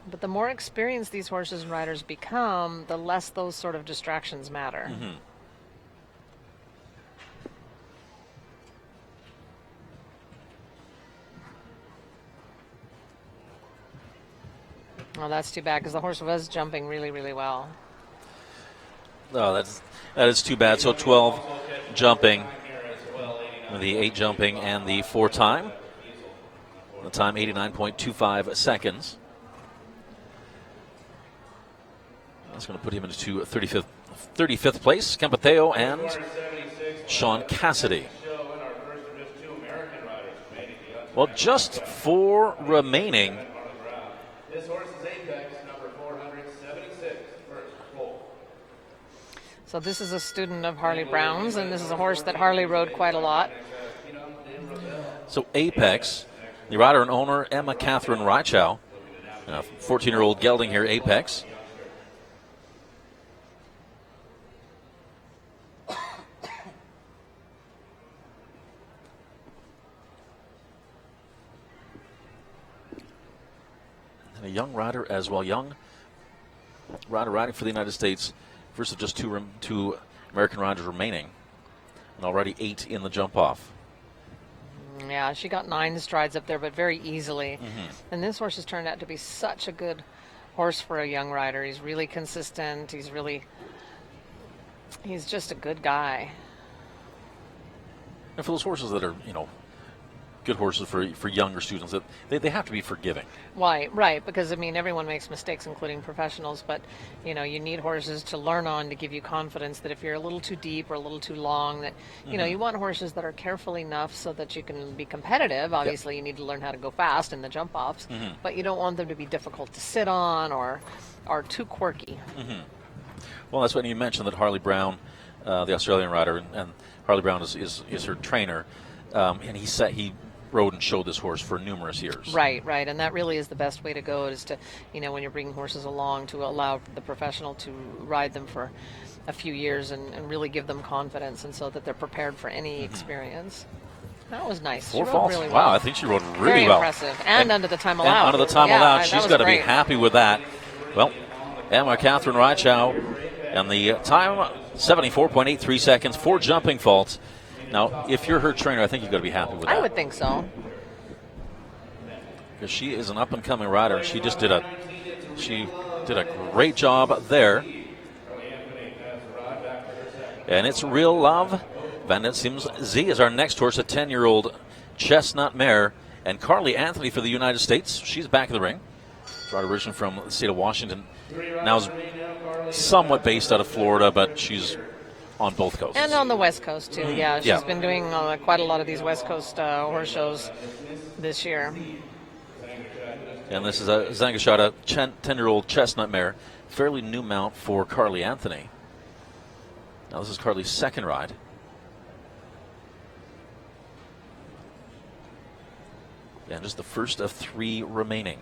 But the more experienced these horses and riders become, the less those sort of distractions matter. Oh, that's too bad, because the horse was jumping really, really well. Oh, that is too bad. So 12 jumping, the 8 jumping, and the 4 time. The time 89.25 seconds. That's going to put him into 35th place. Kapau and Sean Cassidy. Well, just 4 remaining. This horse is Apex, number 476, first full. So this is a student of Harley Brown's, and this is a horse that Harley rode quite a lot. So Apex, the rider and owner, Emma Katherine Reichow, 14-year-old gelding here, Apex. And a young rider as well, young rider riding for the United States, first of just two American riders remaining, and already 8 in the jump-off. Yeah, she got 9 strides up there, but very easily. And this horse has turned out to be such a good horse for a young rider. He's really consistent. He's just a good guy. And for those horses that are, good horses for younger students, that they have to be forgiving. Right, because everyone makes mistakes, including professionals, but you need horses to learn on, to give you confidence that if you're a little too deep or a little too long, that you want horses that are careful enough so that you can be competitive. Obviously, you need to learn how to go fast in the jump offs, but you don't want them to be difficult to sit on or too quirky. Well, that's when you mentioned that Harley Brown, the Australian rider, and Harley Brown is her trainer, and he rode and showed this horse for numerous years. Right, and that really is the best way to go, is to, when you're bringing horses along, to allow the professional to ride them for a few years and really give them confidence, and so that they're prepared for any experience. That was nice. Four She rode faults. really Wow, well. I think she rode really Very well. impressive. And under the time allowed. And under the time Yeah, allowed. that She's was got to be great. happy with that. Well, Emma Katherine Reichow, and the time 74.83 seconds, 4 jumping faults. Now, if you're her trainer, I think you've got to be happy with that. I would think so. Because she is an up-and-coming rider, and she did a great job there. And it's Real Love. Van Den Sims Z is our next horse, a 10-year-old chestnut mare. And Carly Anthony for the United States. She's back in the ring. Brought originally from the state of Washington. Now is somewhat based out of Florida, but she's on both coasts. And on the West Coast, too. Yeah, she's been doing quite a lot of these West Coast horse shows this year. And this is a Zangashata 10-year-old chestnut mare. Fairly new mount for Carly Anthony. Now this is Carly's second ride. And just the first of 3 remaining.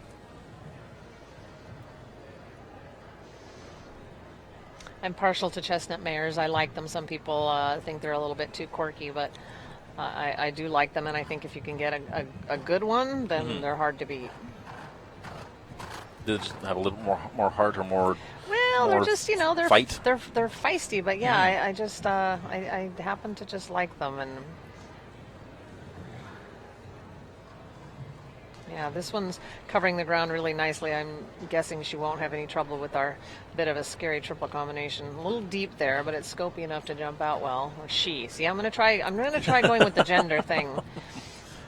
I'm partial to chestnut mares. I like them. Some people think they're a little bit too quirky, but I do like them. And I think if you can get a good one, then they're hard to beat. They just have a little more heart or more. Well, more they're just they're fight. they're feisty, but yeah, I just I happen to just like them. And yeah, this one's covering the ground really nicely. I'm guessing she won't have any trouble with our bit of a scary triple combination. A little deep there, but it's scopy enough to jump out well. Or she. See, I'm gonna try going with the gender thing.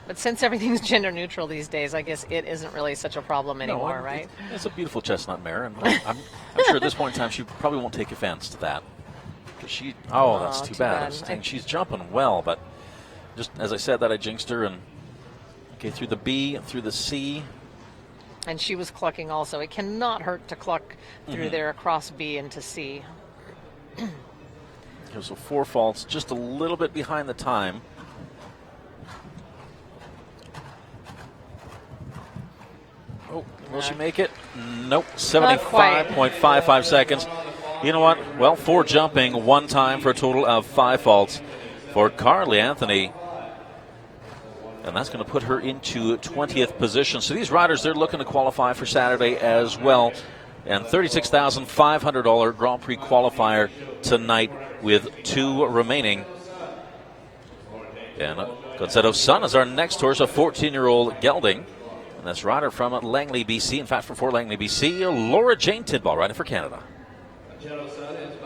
But since everything's gender neutral these days, I guess it isn't really such a problem anymore, right? It's a beautiful chestnut mare, and I'm sure at this point in time she probably won't take offense to that. Because that's too bad. She's jumping well, but just as I said that, I jinxed her, and okay, through the B, through the C. And she was clucking also. It cannot hurt to cluck through there across B into C. So 4 faults, just a little bit behind the time. Oh, will she make it? Nope, 75.55 seconds. You know what? Well, 4 jumping, 1 time for a total of 5 faults for Carly Anthony. And that's going to put her into 20th position. So these riders, they're looking to qualify for Saturday as well. And $36,500 Grand Prix qualifier tonight with 2 remaining. And Gonzalo's son is our next horse, a 14-year-old gelding. And that's rider from Langley, BC. In fact, from Fort Langley, BC, Laura Jane Tidball, riding for Canada.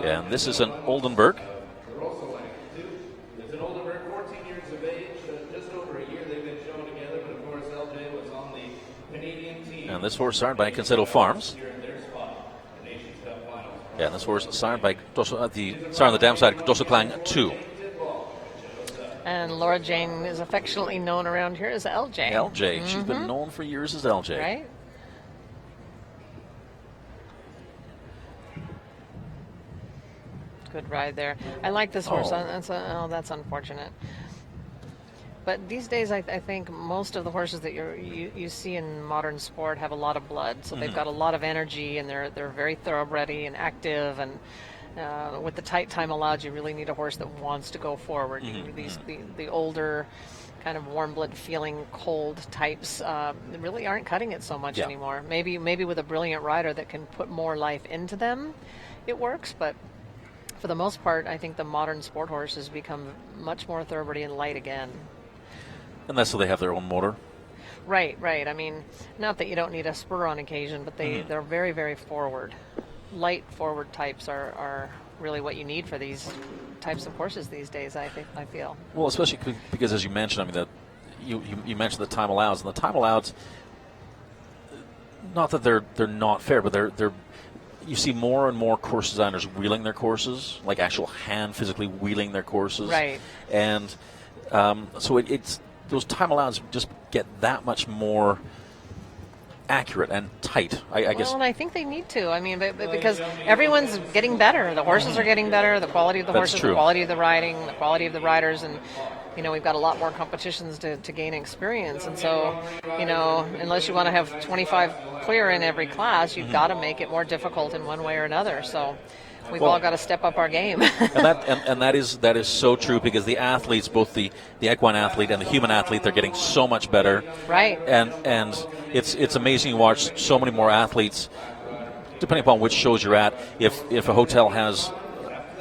And this is an Oldenburg. It's an Oldenburg, 14 years of age, just over a year they've been shown together, but of course LJ was on the Canadian team. And this horse signed by Concedo Farms. Yeah, and this horse signed by on the dam side, Dosso Klang 2. And Laura Jane is affectionately known around here as LJ. LJ. She's been known for years as LJ. Right? Good ride there. I like this horse. That's unfortunate. But these days, I think most of the horses that you see in modern sport have a lot of blood. So they've got a lot of energy, and they're very thoroughbredy and active. And with the tight time allowed, you really need a horse that wants to go forward. The older, kind of warm blood feeling cold types really aren't cutting it so much anymore. Maybe with a brilliant rider that can put more life into them, it works. But for the most part, I think the modern sport horses become much more thoroughbredy and light again. And that's so they have their own motor. Right. I mean, not that you don't need a spur on occasion, but they're very, very forward. Light forward types are really what you need for these types of horses these days, I feel. Well, especially because, as you mentioned, I mean, that you mentioned the time allows, and the time allows, not that they're not fair, but they're you see more and more course designers wheeling their courses, like actual hand physically wheeling their courses. Right. And so it's those time allows just get that much more accurate and tight, I guess. Well, and I think they need to. I mean, because everyone's getting better. The horses are getting better. The quality of the horses, the quality of the riding, the quality of the riders, and we've got a lot more competitions to gain experience. And so, unless you want to have 25 clear in every class, you've got to make it more difficult in one way or another. So We've all got to step up our game. and that is so true, because the athletes, both the equine athlete and the human athlete, they're getting so much better. Right. And it's amazing to watch so many more athletes, depending upon which shows you're at. If a hotel has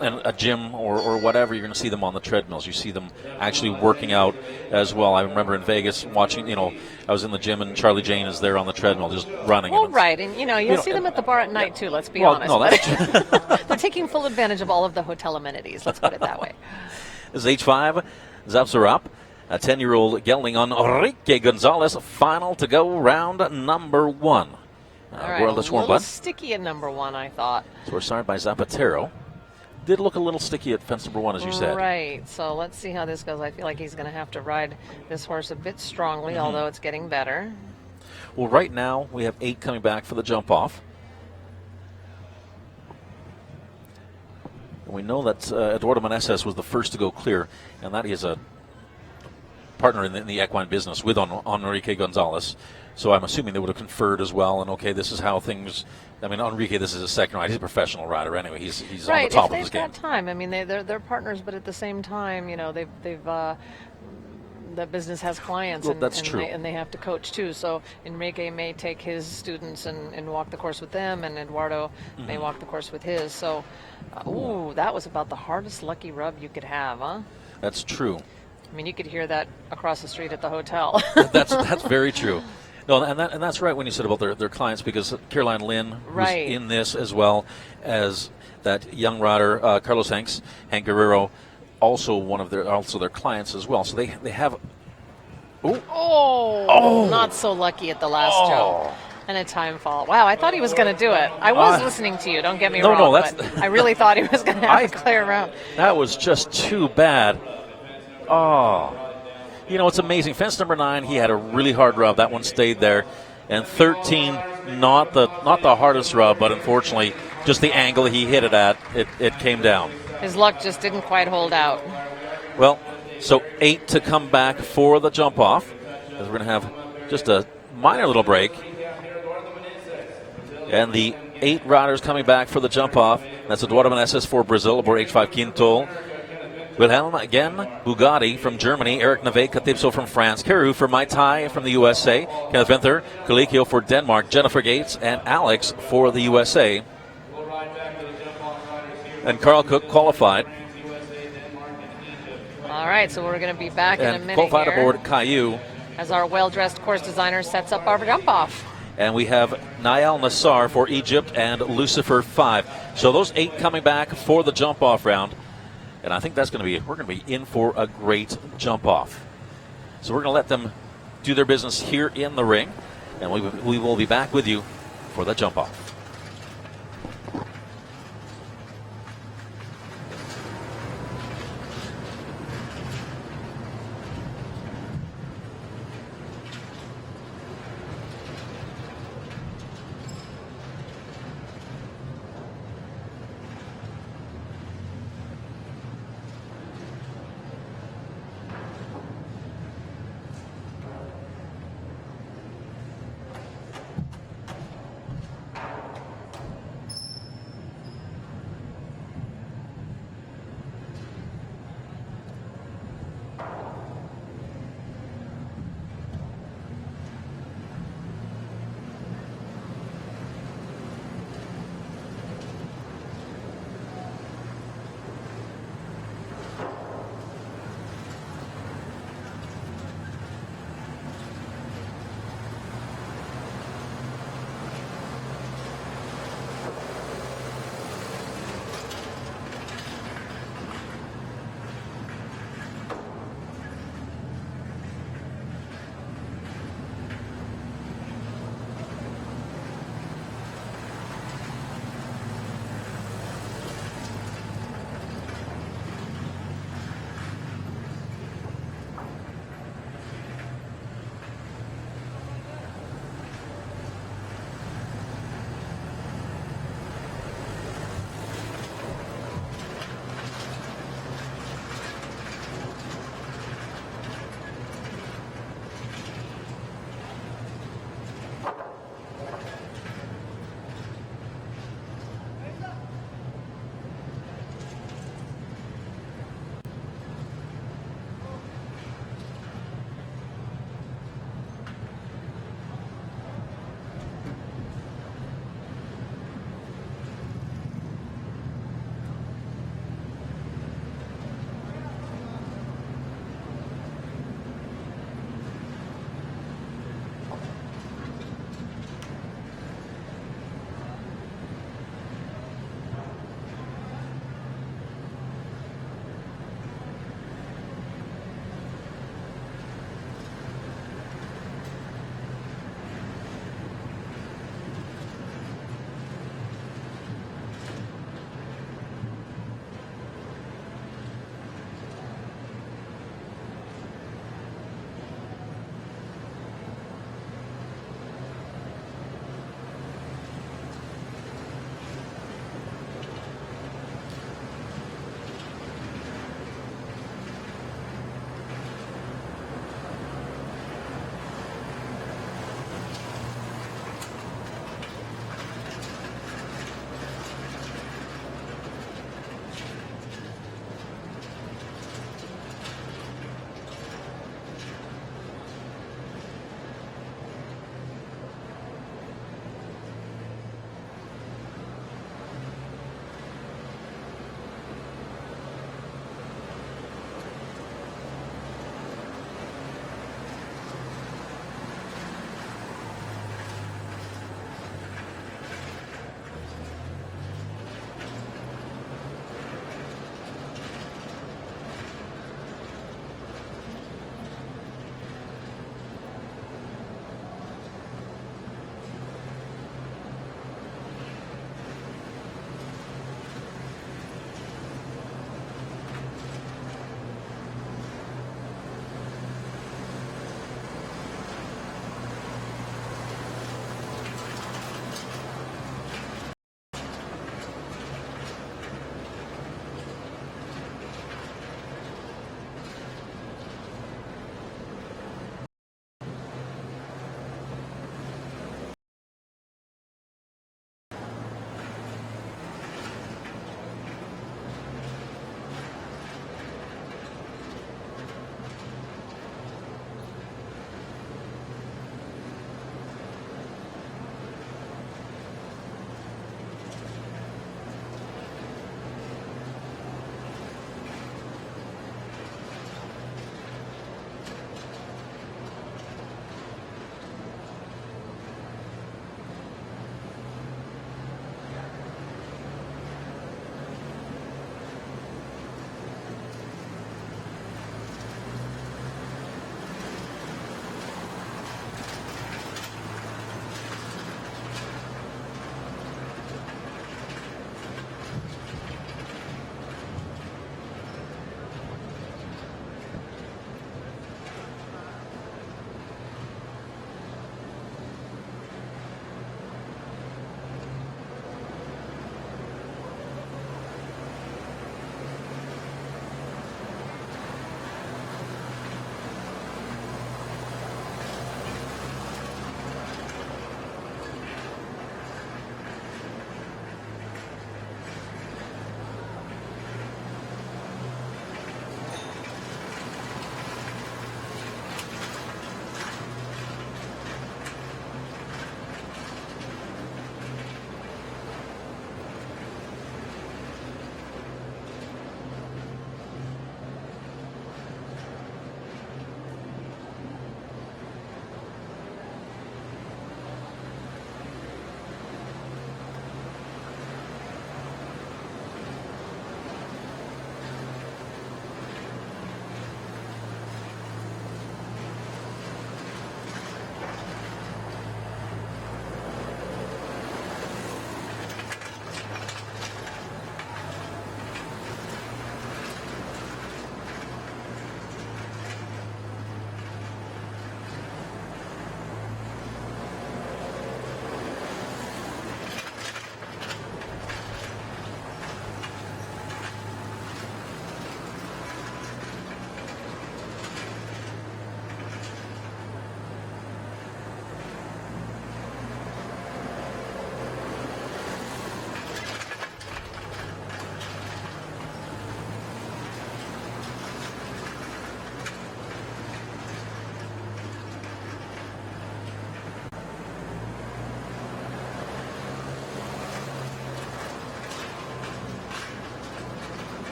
a gym or whatever, you're going to see them on the treadmills. You see them actually working out as well. I remember in Vegas watching, I was in the gym and Charlie Jane is there on the treadmill just running. Well, right, and you'll see them at the bar at night too, let's be honest. No, that's they're taking full advantage of all of the hotel amenities, let's put it that way. This is H5, Zaps are up. A 10-year-old gelding on Enrique Gonzalez, final to go, round number 1. All right, World a is warm, little bud. sticky at number 1, I thought. So we're started by Zapatero. Did look a little sticky at fence number 1, as you said. Right, so let's see how this goes. I feel like he's going to have to ride this horse a bit strongly, although it's getting better. Well, right now we have 8 coming back for the jump off. And we know that Eduardo Meneses was the first to go clear, and that is a partner in the equine business with Enrique Gonzalez. So I'm assuming they would have conferred as well, and okay, this is how things. I mean, Enrique, this is his second ride. He's a professional rider anyway. He's right, on the top of they've his game. got time. I mean, they're partners, but at the same time, they've the business has clients, Well, that's true. And they have to coach too. So Enrique may take his students and walk the course with them, and Eduardo may walk the course with his. So, that was about the hardest lucky rub you could have, huh? That's true. I mean, you could hear that across the street at the hotel. That's very true. No, and that's right when you said about their clients, because Caroline Lynn was in this, as well as that young rider Carlos Hank Guerrero, also their clients as well. So they have. Not so lucky at the last jump. And a time fall. Wow, I thought he was going to do it. I was listening to you, don't get me wrong. No, but I really thought he was going to have a clear round. That was just too bad. Oh. It's amazing. Fence number 9, he had a really hard rub. That one stayed there. And 13, not the hardest rub, but unfortunately, just the angle he hit it at, it came down. His luck just didn't quite hold out. Well, so 8 to come back for the jump off, as we're going to have just a minor little break. And the 8 riders coming back for the jump off. That's Eduardo Meneses for Brazil aboard H5 Quintol. Wilhelm again, Bugatti from Germany, Eric Nave Katipso from France, Carew for Mai Tai from the USA, Kenneth Vinther, Colicchio for Denmark, Jennifer Gates, and Alex for the USA. And Carl Cooke qualified. All right, so we're going to be back in a minute qualified here aboard Caillou. As our well-dressed course designer sets up our jump-off. And we have Nael Nassar for Egypt and Lucifer 5. So those 8 coming back for the jump-off round. And I think we're going to be in for a great jump off. So we're going to let them do their business here in the ring, and we will be back with you for the jump off.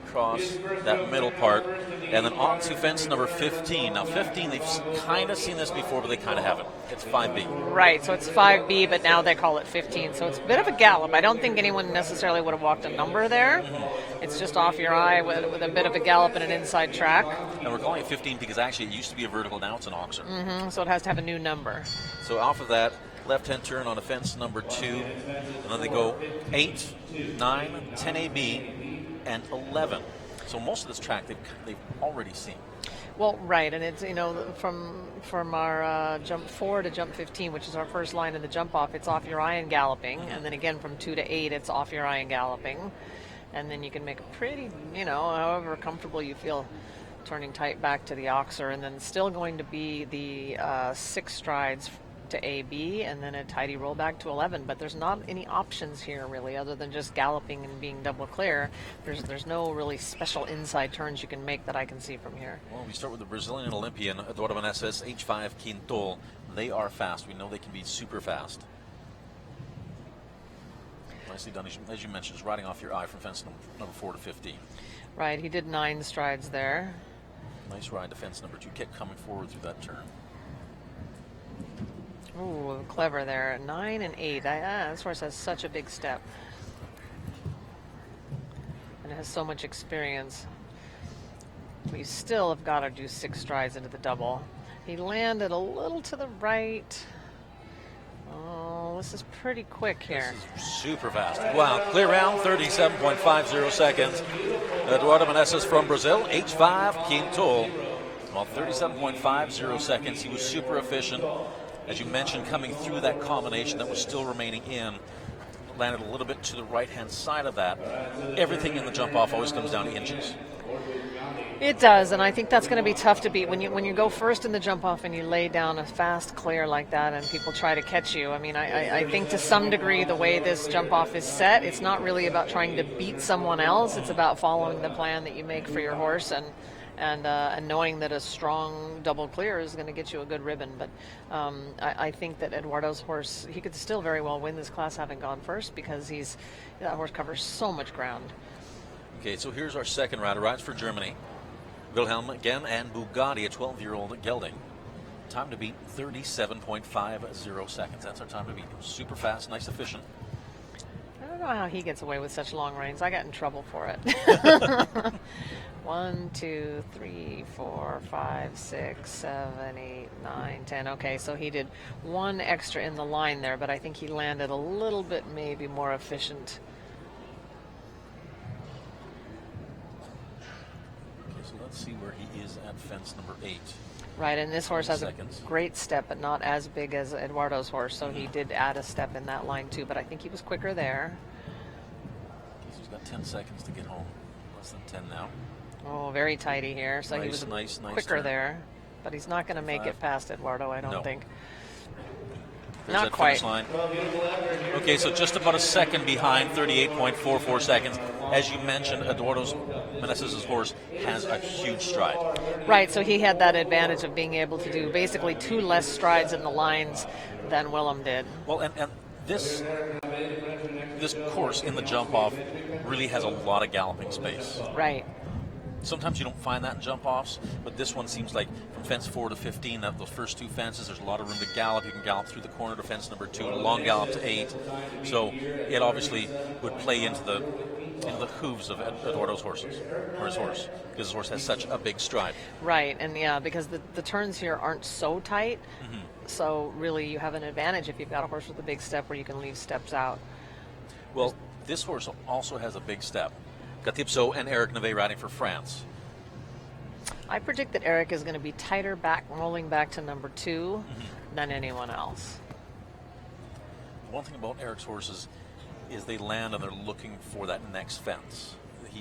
across that middle part, and then on to fence number 15. Now 15, they've kind of seen this before, but they kind of haven't. It's 5B. Right, so it's 5B, but now they call it 15. So it's a bit of a gallop. I don't think anyone necessarily would have walked a number there. It's just off your eye with a bit of a gallop and an inside track. And we're calling it 15 because actually it used to be a vertical, now it's an oxer. So it has to have a new number. So off of that, left-hand turn on fence number 2, and then they go 8, 9, 10AB, and 11. So most of this track they've already seen. Well, right, and it's, from our jump 4 to jump 15, which is our first line of the jump off, it's off your eye and galloping, and then again from 2 to 8, it's off your eye and galloping, and then you can make a pretty, however comfortable you feel, turning tight back to the oxer, and then still going to be the 6 strides to AB, and then a tidy roll back to 11. But there's not any options here really, other than just galloping and being double clear. There's no really special inside turns you can make that I can see from here. Well, we start with the Brazilian Olympian Eduardo Meneses, H5 Quintol. They are fast. We know they can be super fast. Nicely done, as you mentioned, is riding off your eye from fence number 4 to 15. Right, he did 9 strides there. Nice ride to fence number 2. Kept coming forward through that turn. Ooh, clever there. 9 and 8. This horse has such a big step. And it has so much experience. We still have got to do 6 strides into the double. He landed a little to the right. Oh, this is pretty quick here. This is super fast. Wow, clear round, 37.50 seconds. Eduardo Meneses from Brazil, H5 Quintol. Well, 37.50 seconds. He was super efficient. As you mentioned, coming through that combination that was still remaining in, landed a little bit to the right-hand side of that. Everything in the jump-off always comes down to inches. It does, and I think that's going to be tough to beat. When you go first in the jump-off and you lay down a fast clear like that and people try to catch you, I mean, I think to some degree the way this jump-off is set, it's not really about trying to beat someone else. It's about following the plan that you make for your horse and knowing that a strong double clear is going to get you a good ribbon. But I think that Eduardo's horse, he could still very well win this class having gone first, because that horse covers so much ground. Okay, so here's our second rider. Rides for Germany. Wilhelm again and Bugatti, a 12-year-old gelding. Time to beat 37.50 seconds. That's our time to beat. Super fast, nice, efficient. I don't know how he gets away with such long reins. I got in trouble for it. 1, 2, 3, 4, 5, 6, 7, 8, 9, 10. Okay, so he did 1 extra in the line there, but I think he landed a little bit maybe more efficient. Okay, so let's see where he is at fence number 8. Right, and this horse has seconds. a great step, but not as big as Eduardo's horse, so he did add a step in that line too, but I think he was quicker there. So he's got 10 seconds to get home. Less than 10 now. Oh, very tidy here. So Nice, he was nice quicker turn. there, but he's not going to make it past Eduardo, I don't No. think. There's Not that quite. finish line. Okay, so just about a second behind, 38.44 seconds. As you mentioned, Eduardo Meneses' horse has a huge stride. Right, so he had that advantage of being able to do basically 2 less strides in the lines than Willem did. Well, and this course in the jump-off really has a lot of galloping space. Right. Sometimes you don't find that in jump-offs, but this one seems like from fence 4 to 15, those first 2 fences, there's a lot of room to gallop. You can gallop through the corner to fence number 2, a long gallop to 8. So it obviously would play into the hooves of Eduardo's horses, or his horse, because his horse has such a big stride. Right, and yeah, because the turns here aren't so tight, so really you have an advantage if you've got a horse with a big step where you can leave steps out. Well, this horse also has a big step. Gatipso and Eric Neve riding for France. I predict that Eric is going to be tighter back, rolling back to number 2 than anyone else. One thing about Eric's horses is they land and they're looking for that next fence.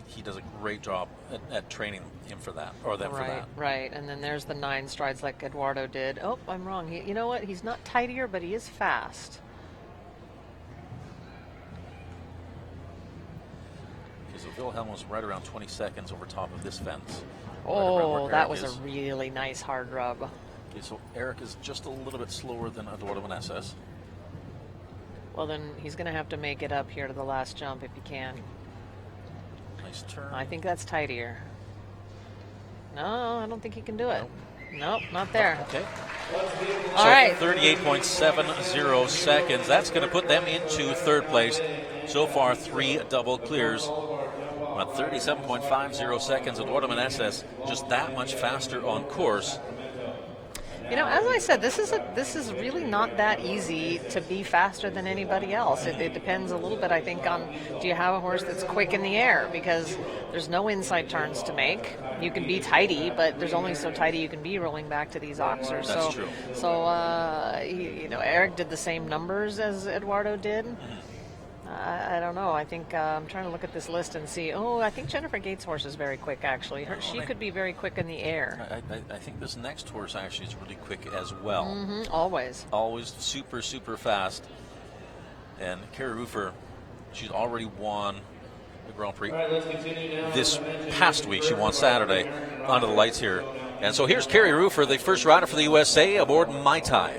He does a great job at training him for that, or them for that. Right, and then there's the 9 strides like Eduardo did. Oh, I'm wrong. You know what? He's not tidier, but he is fast. So Wilhelm was right around 20 seconds over top of this fence. Oh, that was a really nice hard rub. Okay, so Eric is just a little bit slower than Eduardo Meneses. Well, then he's going to have to make it up here to the last jump if he can. Nice turn. I think that's tidier. No, I don't think he can do it. Nope, not there. Okay. All so right. 38.70 seconds. That's going to put them into third place. So far, 3 double clears. But 37.50 seconds. Eduardo Meneses just that much faster on course. You know, as I said, this is really not that easy to be faster than anybody else. It depends a little bit, I think, on do you have a horse that's quick in the air, because there's no inside turns to make. You can be tidy, but there's only so tidy you can be rolling back to these oxers. That's true. So, Eric did the same numbers as Eduardo did. I don't know. I think I'm trying to look at this list and see. Oh, I think Jennifer Gates' horse is very quick, actually. She could be very quick in the air. I think this next horse actually is really quick as well. Always. Always super, super fast. And Carrie Rufer, she's already won the Grand Prix this past week. She won Saturday. Onto the lights here. And so here's Carrie Rufer, the first rider for the USA aboard Mai Tai.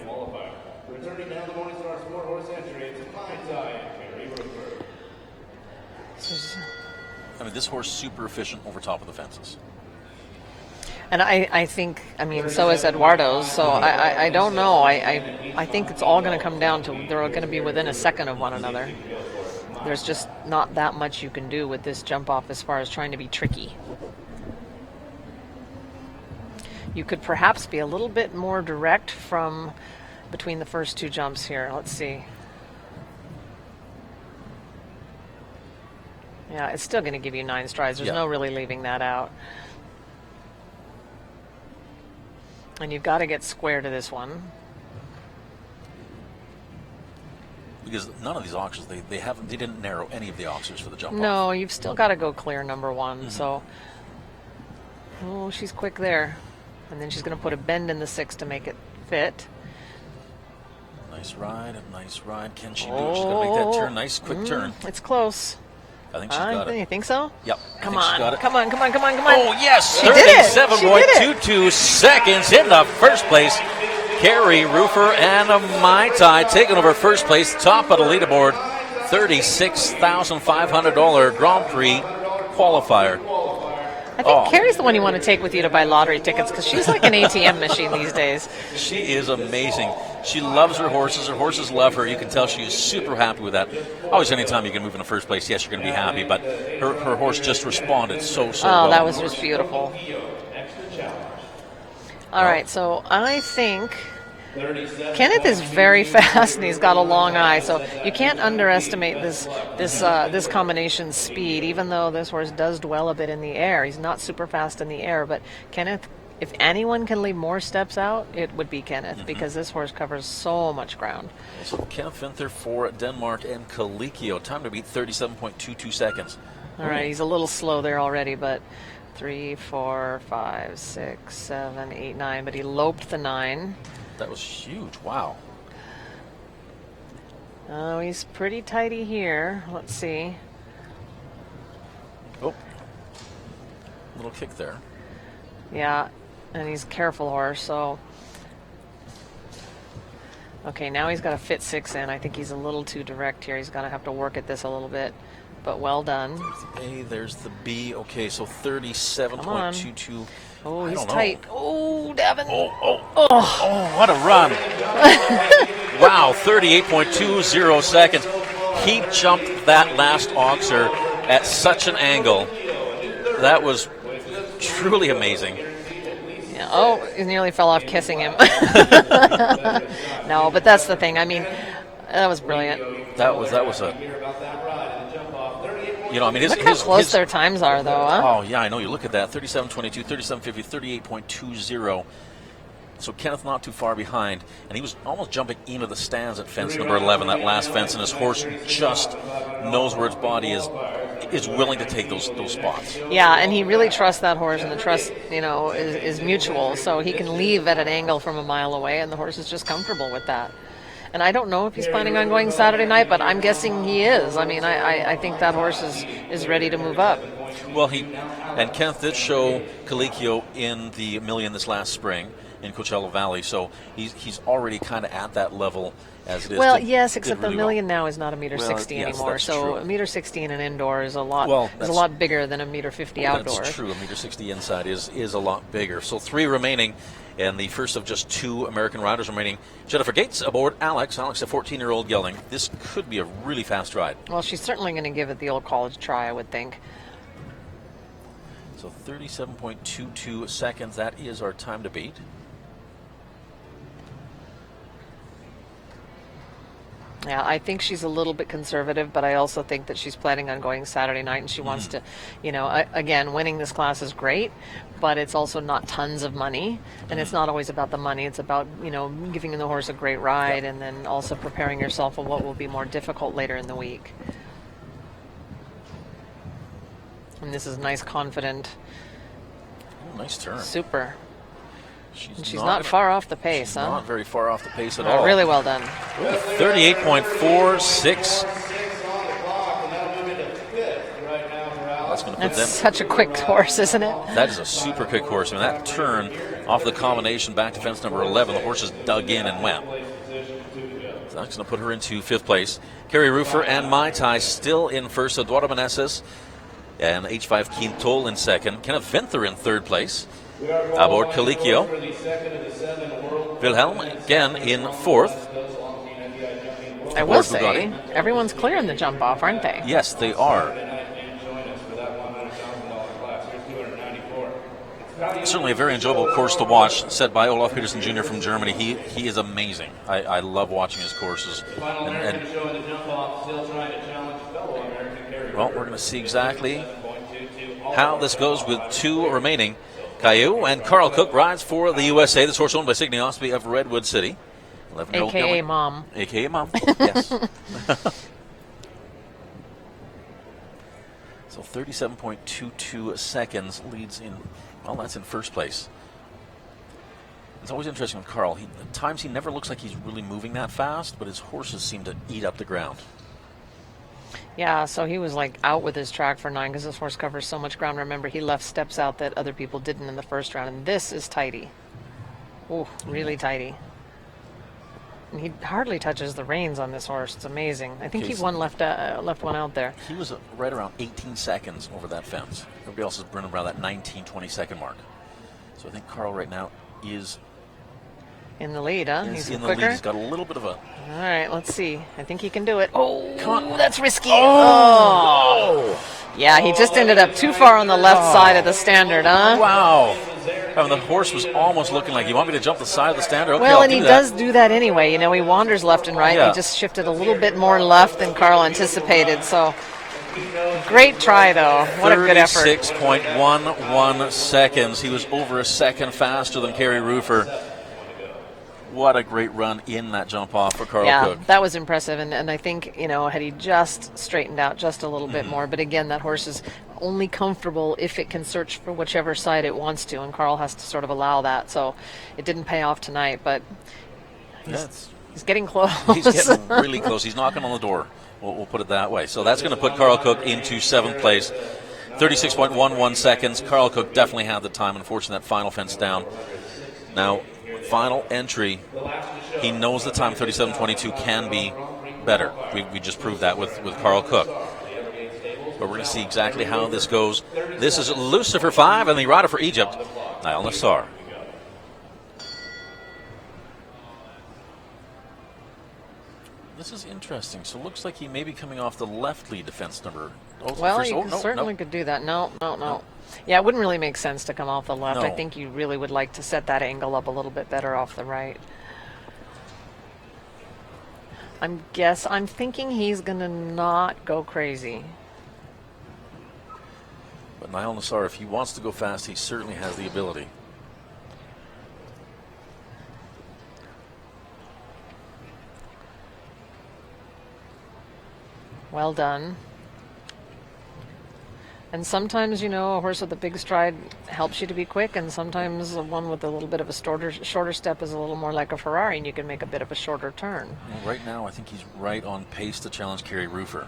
I mean, this horse super efficient over top of the fences. And I think, I mean, so is Eduardo's. So I don't know. I think it's all going to come down to they're going to be within a second of one another. There's just not that much you can do with this jump off as far as trying to be tricky. You could perhaps be a little bit more direct from between the first two jumps here. Let's see. Yeah, it's still going to give you 9 strides. There's no really leaving that out. And you've got to get square to this one. Because none of these auctions, they didn't narrow any of the auctions for the jump off. No, you've still got to go clear number 1. So, oh, she's quick there. And then she's going to put a bend in the 6 to make it fit. Nice ride, Nice ride. Can she do it? She's going to make that turn. Nice quick turn. It's close. I think she's got it. You think so? Yep. Come on. Come on. Oh, yes. She did it. 37.22 seconds in the first place. Carrie Rufer and a Mai Tai taking over first place, top of the leaderboard. $36,500 Grand Prix qualifier. I think Carrie's the one you want to take with you to buy lottery tickets, because she's like an ATM machine these days. She is amazing. She loves her horses. Her horses love her. You can tell she is super happy with that. Always, anytime you can move in the first place, yes, you're going to be happy, but her horse just responded so well. Oh, that was just beautiful. All right, so I think Kenneth is very fast and he's got a long eye, so you can't underestimate this combination's speed, even though this horse does dwell a bit in the air. He's not super fast in the air, but Kenneth, if anyone can leave more steps out, it would be Kenneth, because this horse covers so much ground. So Kenneth Vinther for Denmark and Colicchio. Time to beat 37.22 seconds. All right, he's a little slow there already, but 3, 4, 5, 6, 7, 8, 9, but he loped the 9. That was huge. Wow. Oh, he's pretty tidy here. Let's see. Oh. Little kick there. Yeah, and he's a careful horse, so. Okay, now he's got to fit 6 in. I think he's a little too direct here. He's going to have to work at this a little bit, but well done. A, there's the B. Okay, so 37.22. Oh, he's tight. Oh, Devin. Oh, what a run. Wow, 38.20 seconds. He jumped that last oxer at such an angle. That was truly amazing. Yeah, oh, he nearly fell off kissing him. No, but that's the thing. I mean, that was brilliant. That was a... You know, I mean, look how close their times are, though, huh? Oh, yeah, I know. You look at that. 37.22, 37.50, 38.20. So Kenneth not too far behind. And he was almost jumping into the stands at fence number 11, that last fence. And his horse just knows where its body is willing to take those spots. Yeah, and he really trusts that horse. And the trust, is mutual. So he can leave at an angle from a mile away. And the horse is just comfortable with that. And I don't know if he's planning on going Saturday night, but I'm guessing he is. I mean, I think that horse is ready to move up. Well, Kenneth did show Colicchio in the million this last spring, in Coachella Valley. So he's already kind of at that level as it is. Well, yes, except the million now is not a meter 60 yes, anymore. that's So true. a meter 60 in an indoor is a lot bigger than a meter 50 outdoor. That's true. A meter 60 inside is a lot bigger. So 3 remaining, and the first of just 2 American riders remaining. Jennifer Gates aboard Alex. Alex, a 14-year-old gelding. This could be a really fast ride. Well, she's certainly going to give it the old college try, I would think. So 37.22 seconds. That is our time to beat. Yeah, I think she's a little bit conservative, but I also think that she's planning on going Saturday night, and she wants to, again, winning this class is great, but it's also not tons of money, and it's not always about the money. It's about, giving the horse a great ride, and then also preparing yourself for what will be more difficult later in the week. And this is nice, confident. Oh, nice turn. Super. She's not not far off the pace, she's huh? Not very far off the pace at all. Really well done. 38.46. That's going to put That's them. such a quick horse, isn't it? That is a super quick horse. I mean, that turn off the combination back to fence number 11, the horse just dug in and went. So that's going to put her into 5th place. Carrie Rufer and Mai Tai still in first. Eduardo Meneses and H5 Quintol in second. Kenneth Vinther in 3rd place. Aboard Calicchio. Wilhelm again in 4th. I will say, everyone's clearing the jump off, aren't they? Yes, they are. Certainly a very enjoyable course to watch, set by Olaf Peterson Jr. from Germany. He is amazing. I love watching his courses. Well, we're going to see exactly how this goes with 2 remaining. Caillou and Carl Cooke rides for the USA. This horse owned by Signe Osby of Redwood City. 11-year-old AKA Mom. AKA Mom, yes. So 37.22 seconds leads in, well, that's in 1st place. It's always interesting with Carl. At times he never looks like he's really moving that fast, but his horses seem to eat up the ground. Yeah, so he was out with his track for 9 because this horse covers so much ground. Remember, he left steps out that other people didn't in the first round, and this is tighty. Ooh, really tighty. And he hardly touches the reins on this horse. It's amazing. I think he left one out there. He was right around 18 seconds over that fence. Everybody else is running around that 19, 20 second mark. So I think Carl right now is in the lead, huh? He's in the quicker. lead. He's got a little bit of a... All right, let's see. I think he can do it. Oh, Come on. that's risky. Oh. Yeah, he just ended up too far on the left side of the standard, huh? Wow. I mean, the horse was almost looking like, you want me to jump the side of the standard? Okay, well, I'll and do he that. does do that anyway. He wanders left and right. Yeah. He just shifted a little bit more left than Carl anticipated. So, great try, though. What a good effort. 36.11 seconds. He was over a second faster than Carrie Rufer. What a great run in that jump off for Carl Cooke. Yeah, that was impressive. And I think, had he just straightened out just a little bit more. But again, that horse is only comfortable if it can search for whichever side it wants to. And Carl has to sort of allow that. So it didn't pay off tonight, but he's getting close. He's getting really close. He's knocking on the door. We'll put it that way. So that's going to put Carl Cooke into 7th place. 36.11 seconds. Carl Cooke definitely had the time. Unfortunately, that final fence down. Now, final entry, he knows the time 37.22 can be better. We just proved that with Carl Cooke. But we're going to see exactly how this goes. This is Lucifer 5 and the rider for Egypt, Niall Nassar. This is interesting. So it looks like he may be coming off the left lead defense number. Well, you certainly could do that. No. Yeah, it wouldn't really make sense to come off the left. No. I think you really would like to set that angle up a little bit better off the right. I'm thinking he's going to not go crazy. But Niall Nassar, if he wants to go fast, he certainly has the ability. Well done. And sometimes, a horse with a big stride helps you to be quick, and sometimes one with a little bit of a shorter step is a little more like a Ferrari, and you can make a bit of a shorter turn. Well, right now, I think he's right on pace to challenge Carrie Rufer.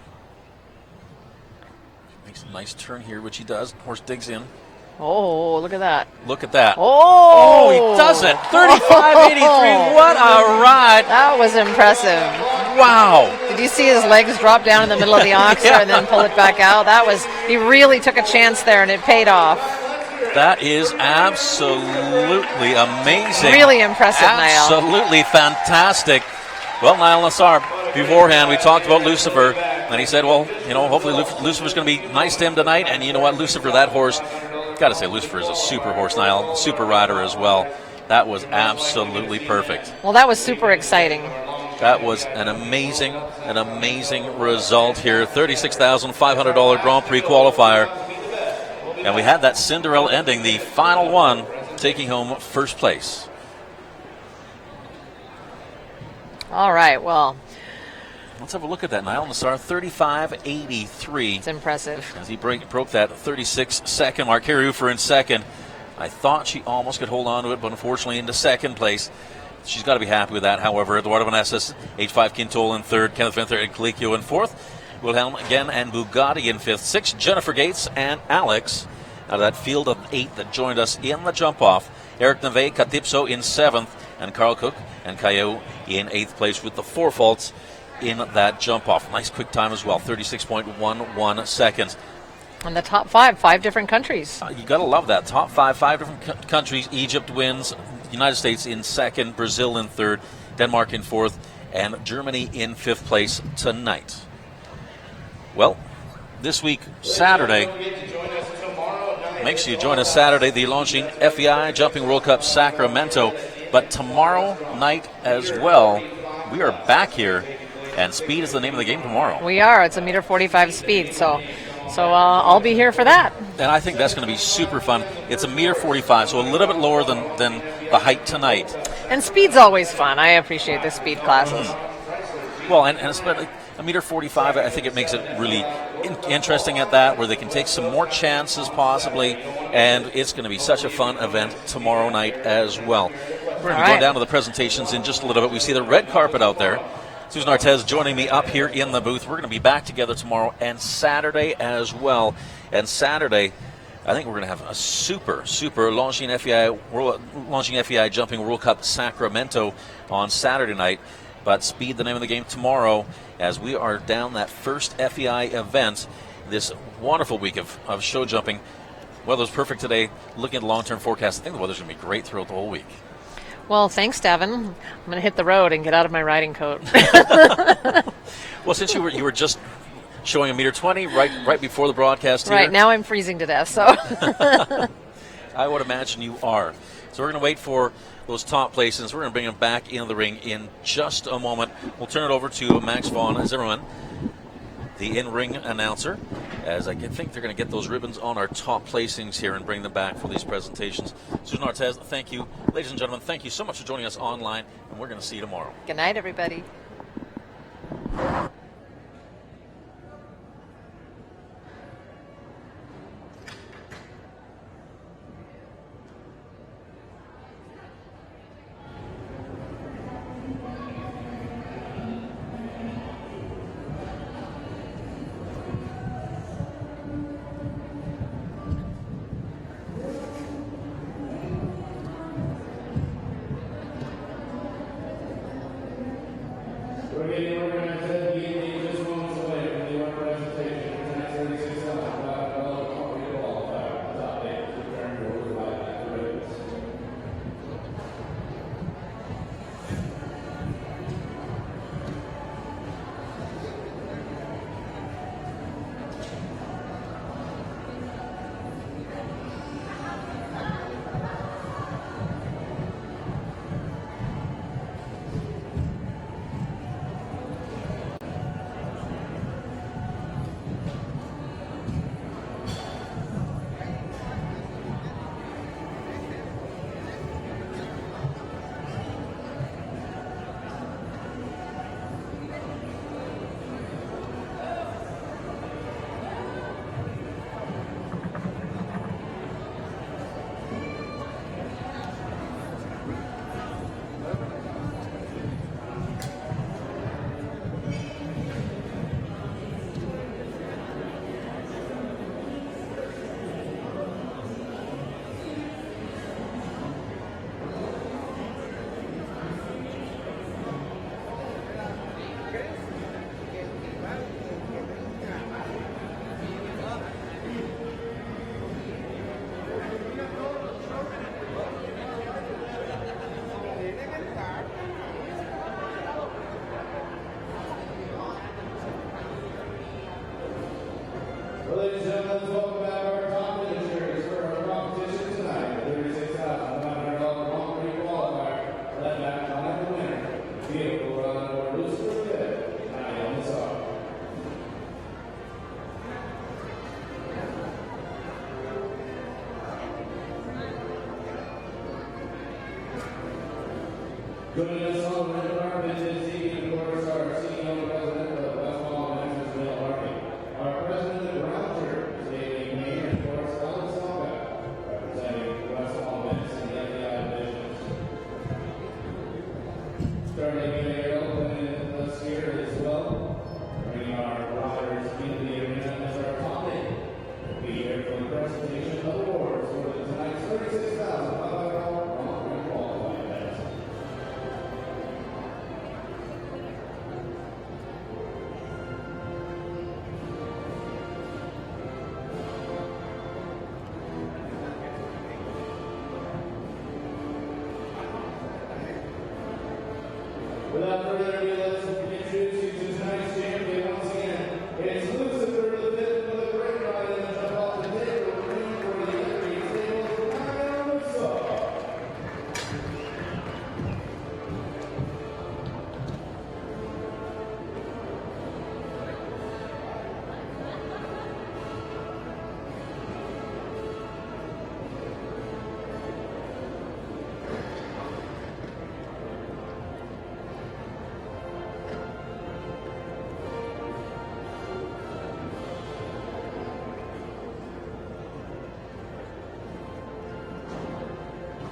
Makes a nice turn here, which he does. Horse digs in. Oh, look at that. Look at that. Oh, he does it. 35.83. What a ride. That was impressive. Wow. Did you see his legs drop down in the middle of the oxer and then pull it back out? He really took a chance there, and it paid off. That is absolutely amazing. Really impressive, Niall. Absolutely fantastic. Well, Niall Nassar, beforehand, we talked about Lucifer, and he said, well, hopefully Lucifer's going to be nice to him tonight. And you know what? Lucifer, that horse, got to say, Lucifer is a super horse, Niall, super rider as well. That was absolutely perfect. Well, that was super exciting. That was an amazing result here. $36,500 Grand Prix qualifier. And we had that Cinderella ending, the final one, taking home first place. All right, well. Let's have a look at that. Niall Nassar, 35.83. It's impressive. As he broke that 36-second mark. Carrie Ufer in second. I thought she almost could hold on to it, but unfortunately into second place. She's got to be happy with that. However, Eduardo Vanessas, H5 Quintol in third, Kenneth Vinther and Colicchio in fourth, Wilhelm again and Bugatti in fifth, sixth, Jennifer Gates and Alex out of that field of 8 that joined us in the jump-off. Eric Neve, Katipso in seventh, and Carl Cooke and Caillou in eighth place with the 4 faults in that jump-off. Nice quick time as well, 36.11 seconds. And the top 5 different countries. You got to love that. Top 5 different countries. Egypt wins, United States in second, Brazil in third, Denmark in fourth, and Germany in fifth place tonight. Well, this week, Saturday, make sure you join us Saturday, the Longines FEI Jumping World Cup Sacramento. But tomorrow night as well, we are back here, and speed is the name of the game tomorrow. We are. It's a 1.45 speed, so I'll be here for that. And I think that's going to be super fun. It's a 1.45, so a little bit lower than the height tonight. And speed's always fun. I appreciate the speed classes. Well, and especially a 1.45, I think it makes it really interesting at that, where they can take some more chances possibly, and it's going to be such a fun event tomorrow night as well. We're going to be going down to the presentations in just a little bit. We see the red carpet out there. Susan Artez joining me up here in the booth. We're going to be back together tomorrow and Saturday as well. And Saturday, I think we're going to have a super Longines FEI Jumping World Cup Sacramento on Saturday night. But speed, the name of the game tomorrow, as we are down that first FEI event this wonderful week of show jumping. Weather's perfect today. Looking at the long-term forecast, I think the weather's going to be great throughout the whole week. Well, thanks, Davin. I'm going to hit the road and get out of my riding coat. Well, since you were just showing 1.20 right before the broadcast here. Right, now I'm freezing to death, so. I would imagine you are. So we're going to wait for those top places. We're going to bring them back into the ring in just a moment. We'll turn it over to Max von Zimmerman, the in-ring announcer, as I think they're going to get those ribbons on our top placings here and bring them back for these presentations. Susan Artez, thank you. Ladies and gentlemen, thank you so much for joining us online, and we're going to see you tomorrow. Good night, everybody. Joining us on the red carpet this evening, of course, our CEO and president of Westfall and Evansville Harley, our president of Roger, Daily Mayor, and of course, Alex Salka, representing Westfall and the FEI divisions. Starting to open us here as well, bringing our riders into the arena as our top eight. Be here for the presentation of awards for tonight's $36,500 Grand Prix qualifying event. Without further ado, let's introduce you to tonight's champion once again. It's Lucifer the Fifth with a great ride in the jump off the table, ring for the entry table, Marino USA.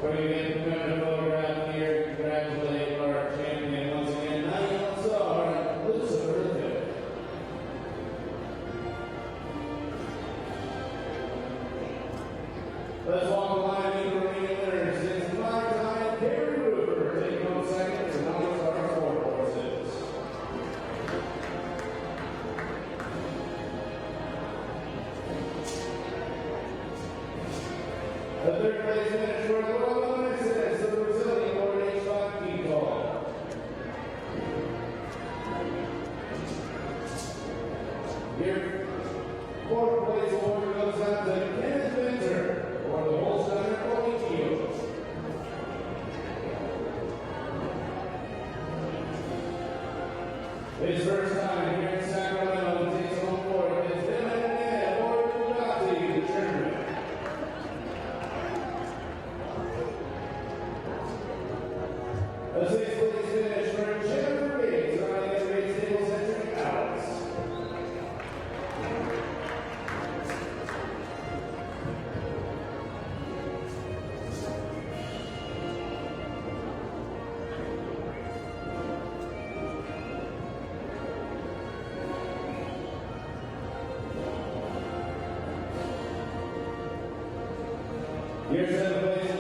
We're going to get the photograph here. Congratulate our champion once again, Marino USA and Lucifer the Fifth. Let's walk the line in the arena winners. It's my time, Katherine Brewer taking home second for non-star sport horses. The third place finish for the Longines, the Brazilian 4H5 Keto. Your fourth place award goes out to Kenneth Winter for the Holsteiner 40 kilos. His first time here in Sacramento takes home fourth is Tiffany Sullivan the German. A sixth place finish for Jennifer Riggs, riding the race table centric Alex. Your seventh place